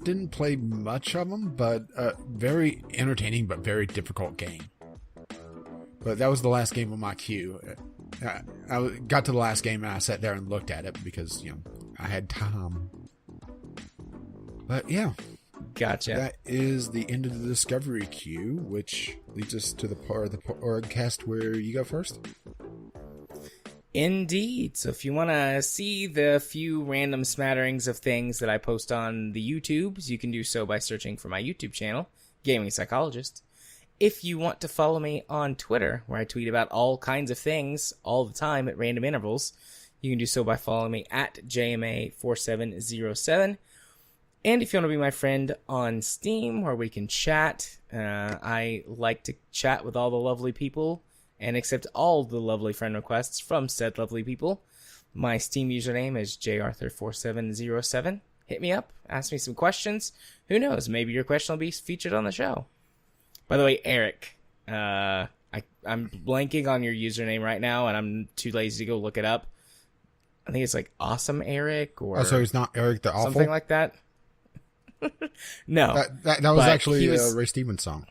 didn't play much of them, but very entertaining, but very difficult game. But that was the last game on my queue. I got to the last game and I sat there and looked at it because, I had time. But yeah.
Gotcha.
That is the end of the Discovery queue, which leads us to the part of the podcast where you go first.
Indeed. So if you want to see the few random smatterings of things that I post on the YouTubes, you can do so by searching for my YouTube channel, Gaming Psychologist. If you want to follow me on Twitter, where I tweet about all kinds of things all the time at random intervals, you can do so by following me at JMA4707. And if you want to be my friend on Steam, where we can chat, I like to chat with all the lovely people and accept all the lovely friend requests from said lovely people. My Steam username is jarthur4707. Hit me up, ask me some questions. Who knows, maybe your question will be featured on the show. By the way, Eric, I'm blanking on your username right now, and I'm too lazy to go look it up. I think it's like Awesome Eric, or
so he's not Eric the Awful?
Something like that. No,
that was actually a Ray Stevens song.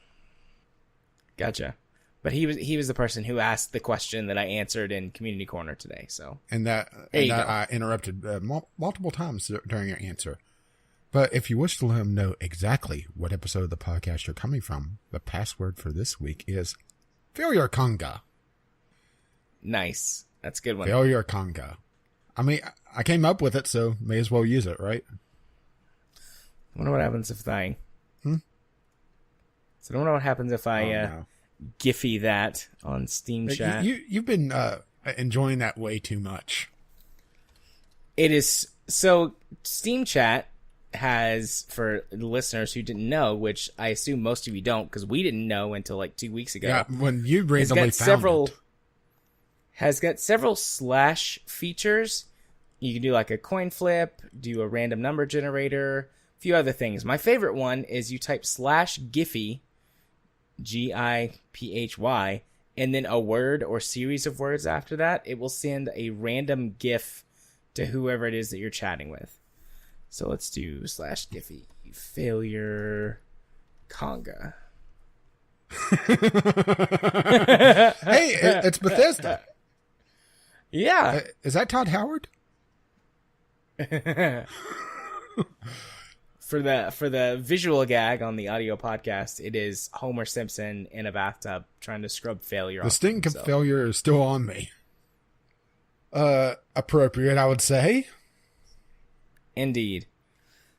Gotcha. But he was the person who asked the question that I answered in Community Corner today. So
I interrupted multiple times during your answer. But if you wish to let him know exactly what episode of the podcast you're coming from, the password for this week is Failure Conga.
Nice. That's a good one.
Failure Conga. I mean, I came up with it, so may as well use it, right?
I wonder what happens if I... So I wonder what happens if I Giphy that on Steam Chat.
You've been enjoying that way too much.
It is... So, Steam Chat has, for listeners who didn't know, which I assume most of you don't, because we didn't know until like 2 weeks ago.
Yeah, when you randomly found it.
Has got several slash features. You can do like a coin flip, do a random number generator, a few other things. My favorite one is you type /Giphy, Giphy, and then a word or series of words after that. It will send a random GIF to whoever it is that you're chatting with. So let's do /Giphy failure Conga.
Hey, it's Bethesda.
Yeah.
Is that Todd Howard?
For the visual gag on the audio podcast, it is Homer Simpson in a bathtub trying to scrub failure off.
The stink of failure is still on me. Appropriate, I would say.
Indeed.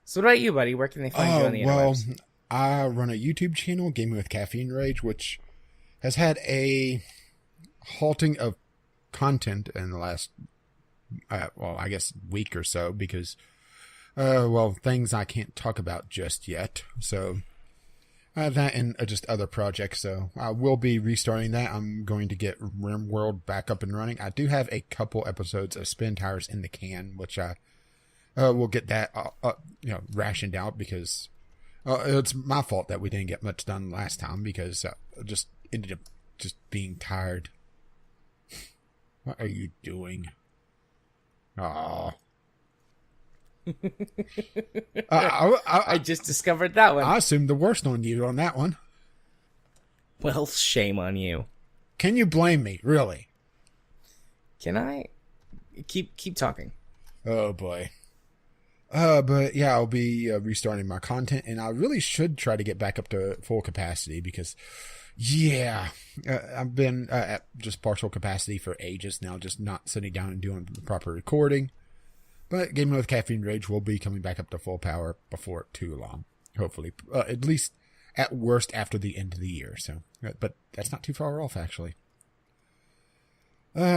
So what about you, buddy? Where can they find you on the interwebs?
Well, I run a YouTube channel, Gaming with Caffeine Rage, which has had a halting of content in the last, I guess, week or so because, things I can't talk about just yet. So, that and just other projects. So, I will be restarting that. I'm going to get RimWorld back up and running. I do have a couple episodes of Spin Tires in the can, which I will get that, rationed out because it's my fault that we didn't get much done last time because I just ended up just being tired. What are you doing? Aww.
I just discovered that one.
I assumed the worst on you on that one.
Well, shame on you.
Can you blame me, really?
Can I? Keep talking.
Oh, boy. But yeah, I'll be restarting my content, and I really should try to get back up to full capacity because, I've been at just partial capacity for ages now, just not sitting down and doing the proper recording. But Gaming with Caffeine Rage will be coming back up to full power before too long, hopefully. At least, at worst, after the end of the year. So, but that's not too far off, actually.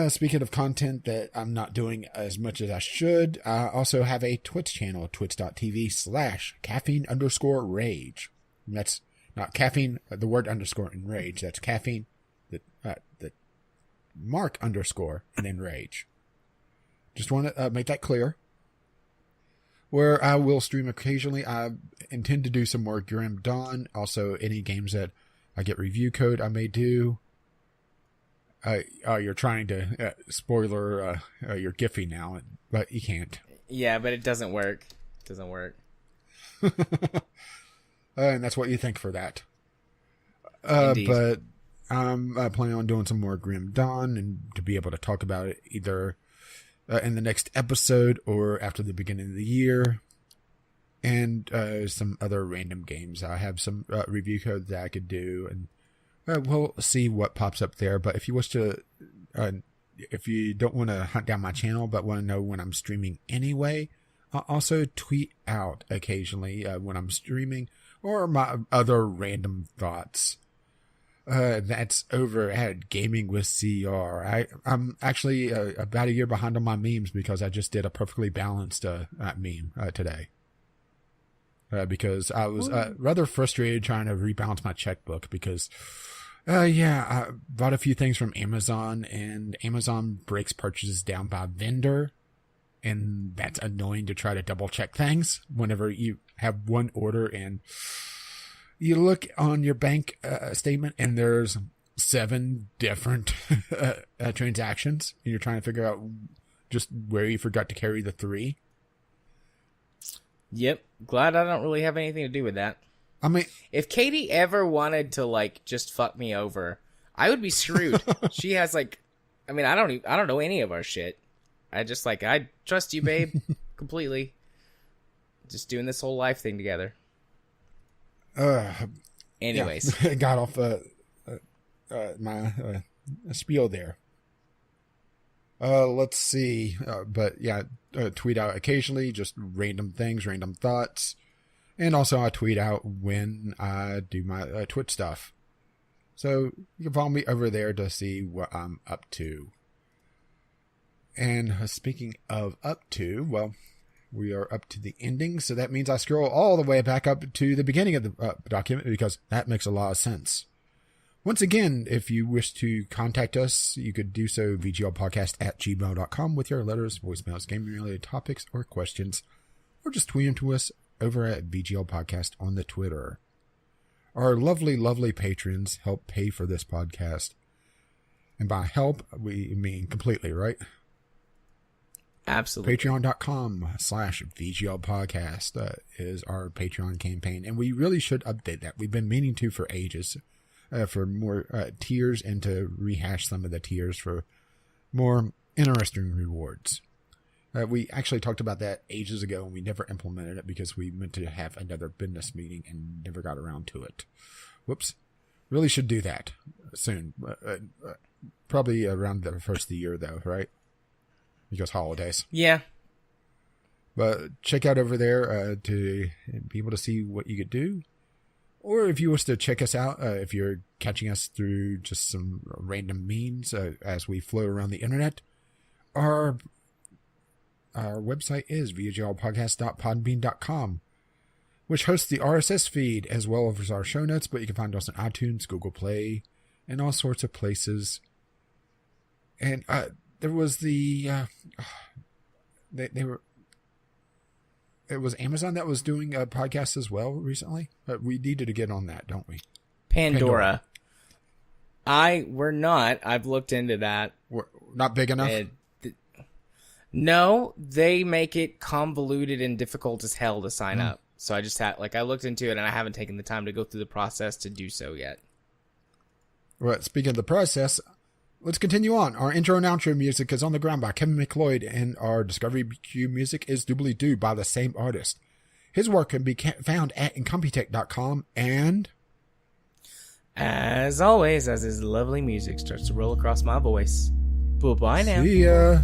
Speaking of content that I'm not doing as much as I should, I also have a Twitch channel, twitch.tv/caffeine_rage. That's not caffeine, the word underscore in rage. That's caffeine, the mark underscore, and then rage. Just want to make that clear. Where I will stream occasionally. I intend to do some more Grim Dawn. Also, any games that I get review code I may do. You're trying to spoiler your Giphy now, but you can't.
Yeah, but it doesn't work. It doesn't work.
And that's what you think for that.
Indeed.
But I'm planning on doing some more Grim Dawn and to be able to talk about it either in the next episode or after the beginning of the year. And some other random games. I have some review codes that I could do, and we'll see what pops up there. But if you wish to, if you don't want to hunt down my channel but want to know when I'm streaming anyway, I'll also tweet out occasionally when I'm streaming or my other random thoughts. That's over at Gaming with CR. I'm actually about a year behind on my memes because I just did a perfectly balanced meme today. Because I was rather frustrated trying to rebalance my checkbook because, I bought a few things from Amazon and Amazon breaks purchases down by vendor. And that's annoying to try to double check things whenever you have one order and you look on your bank statement and there's 7 different transactions and you're trying to figure out just where you forgot to carry the 3.
Yep. Glad I don't really have anything to do with that.
I mean,
if Katie ever wanted to like just fuck me over, I would be screwed. She has like, I mean, I don't know any of our shit. I trust you, babe, completely. Just doing this whole life thing together. Anyways,
yeah. Got off my spiel there. Let's see. But yeah, tweet out occasionally, just random things, random thoughts. And also I tweet out when I do my Twitch stuff. So you can follow me over there to see what I'm up to. And speaking of up to, well, we are up to the ending. So that means I scroll all the way back up to the beginning of the document because that makes a lot of sense. Once again, if you wish to contact us, you could do so vglpodcast@gmail.com with your letters, voicemails, gaming-related topics, or questions, or just tweet them to us over at VGL Podcast on the Twitter. Our lovely, lovely patrons help pay for this podcast. And by help, we mean completely, right?
Absolutely.
Patreon.com/VGL Podcast is our Patreon campaign. And we really should update that. We've been meaning to for ages. For more tiers and to rehash some of the tiers for more interesting rewards. We actually talked about that ages ago and we never implemented it because we meant to have another business meeting and never got around to it. Whoops. Really should do that soon. Probably around the first of the year though, right? Because holidays.
Yeah.
But check out over there to be able to see what you could do. Or if you wish to check us out, if you're catching us through just some random memes as we float around the internet, our website is vglpodcast.podbean.com, which hosts the RSS feed as well as our show notes, but you can find us on iTunes, Google Play, and all sorts of places. And there was it was Amazon that was doing a podcast as well recently. But we needed to get on that, don't we?
Pandora. We're not. I've looked into that.
We're not big enough?
No, they make it convoluted and difficult as hell to sign up. So I just I looked into it and I haven't taken the time to go through the process to do so yet.
Well, speaking of the process, let's continue on. Our intro and outro music is On the Ground by Kevin McLeod, and our Discovery Q music is Doobly Doo by the same artist. His work can be found at incompetech.com, and
as always, as his lovely music starts to roll across my voice, bye-bye now.
See ya.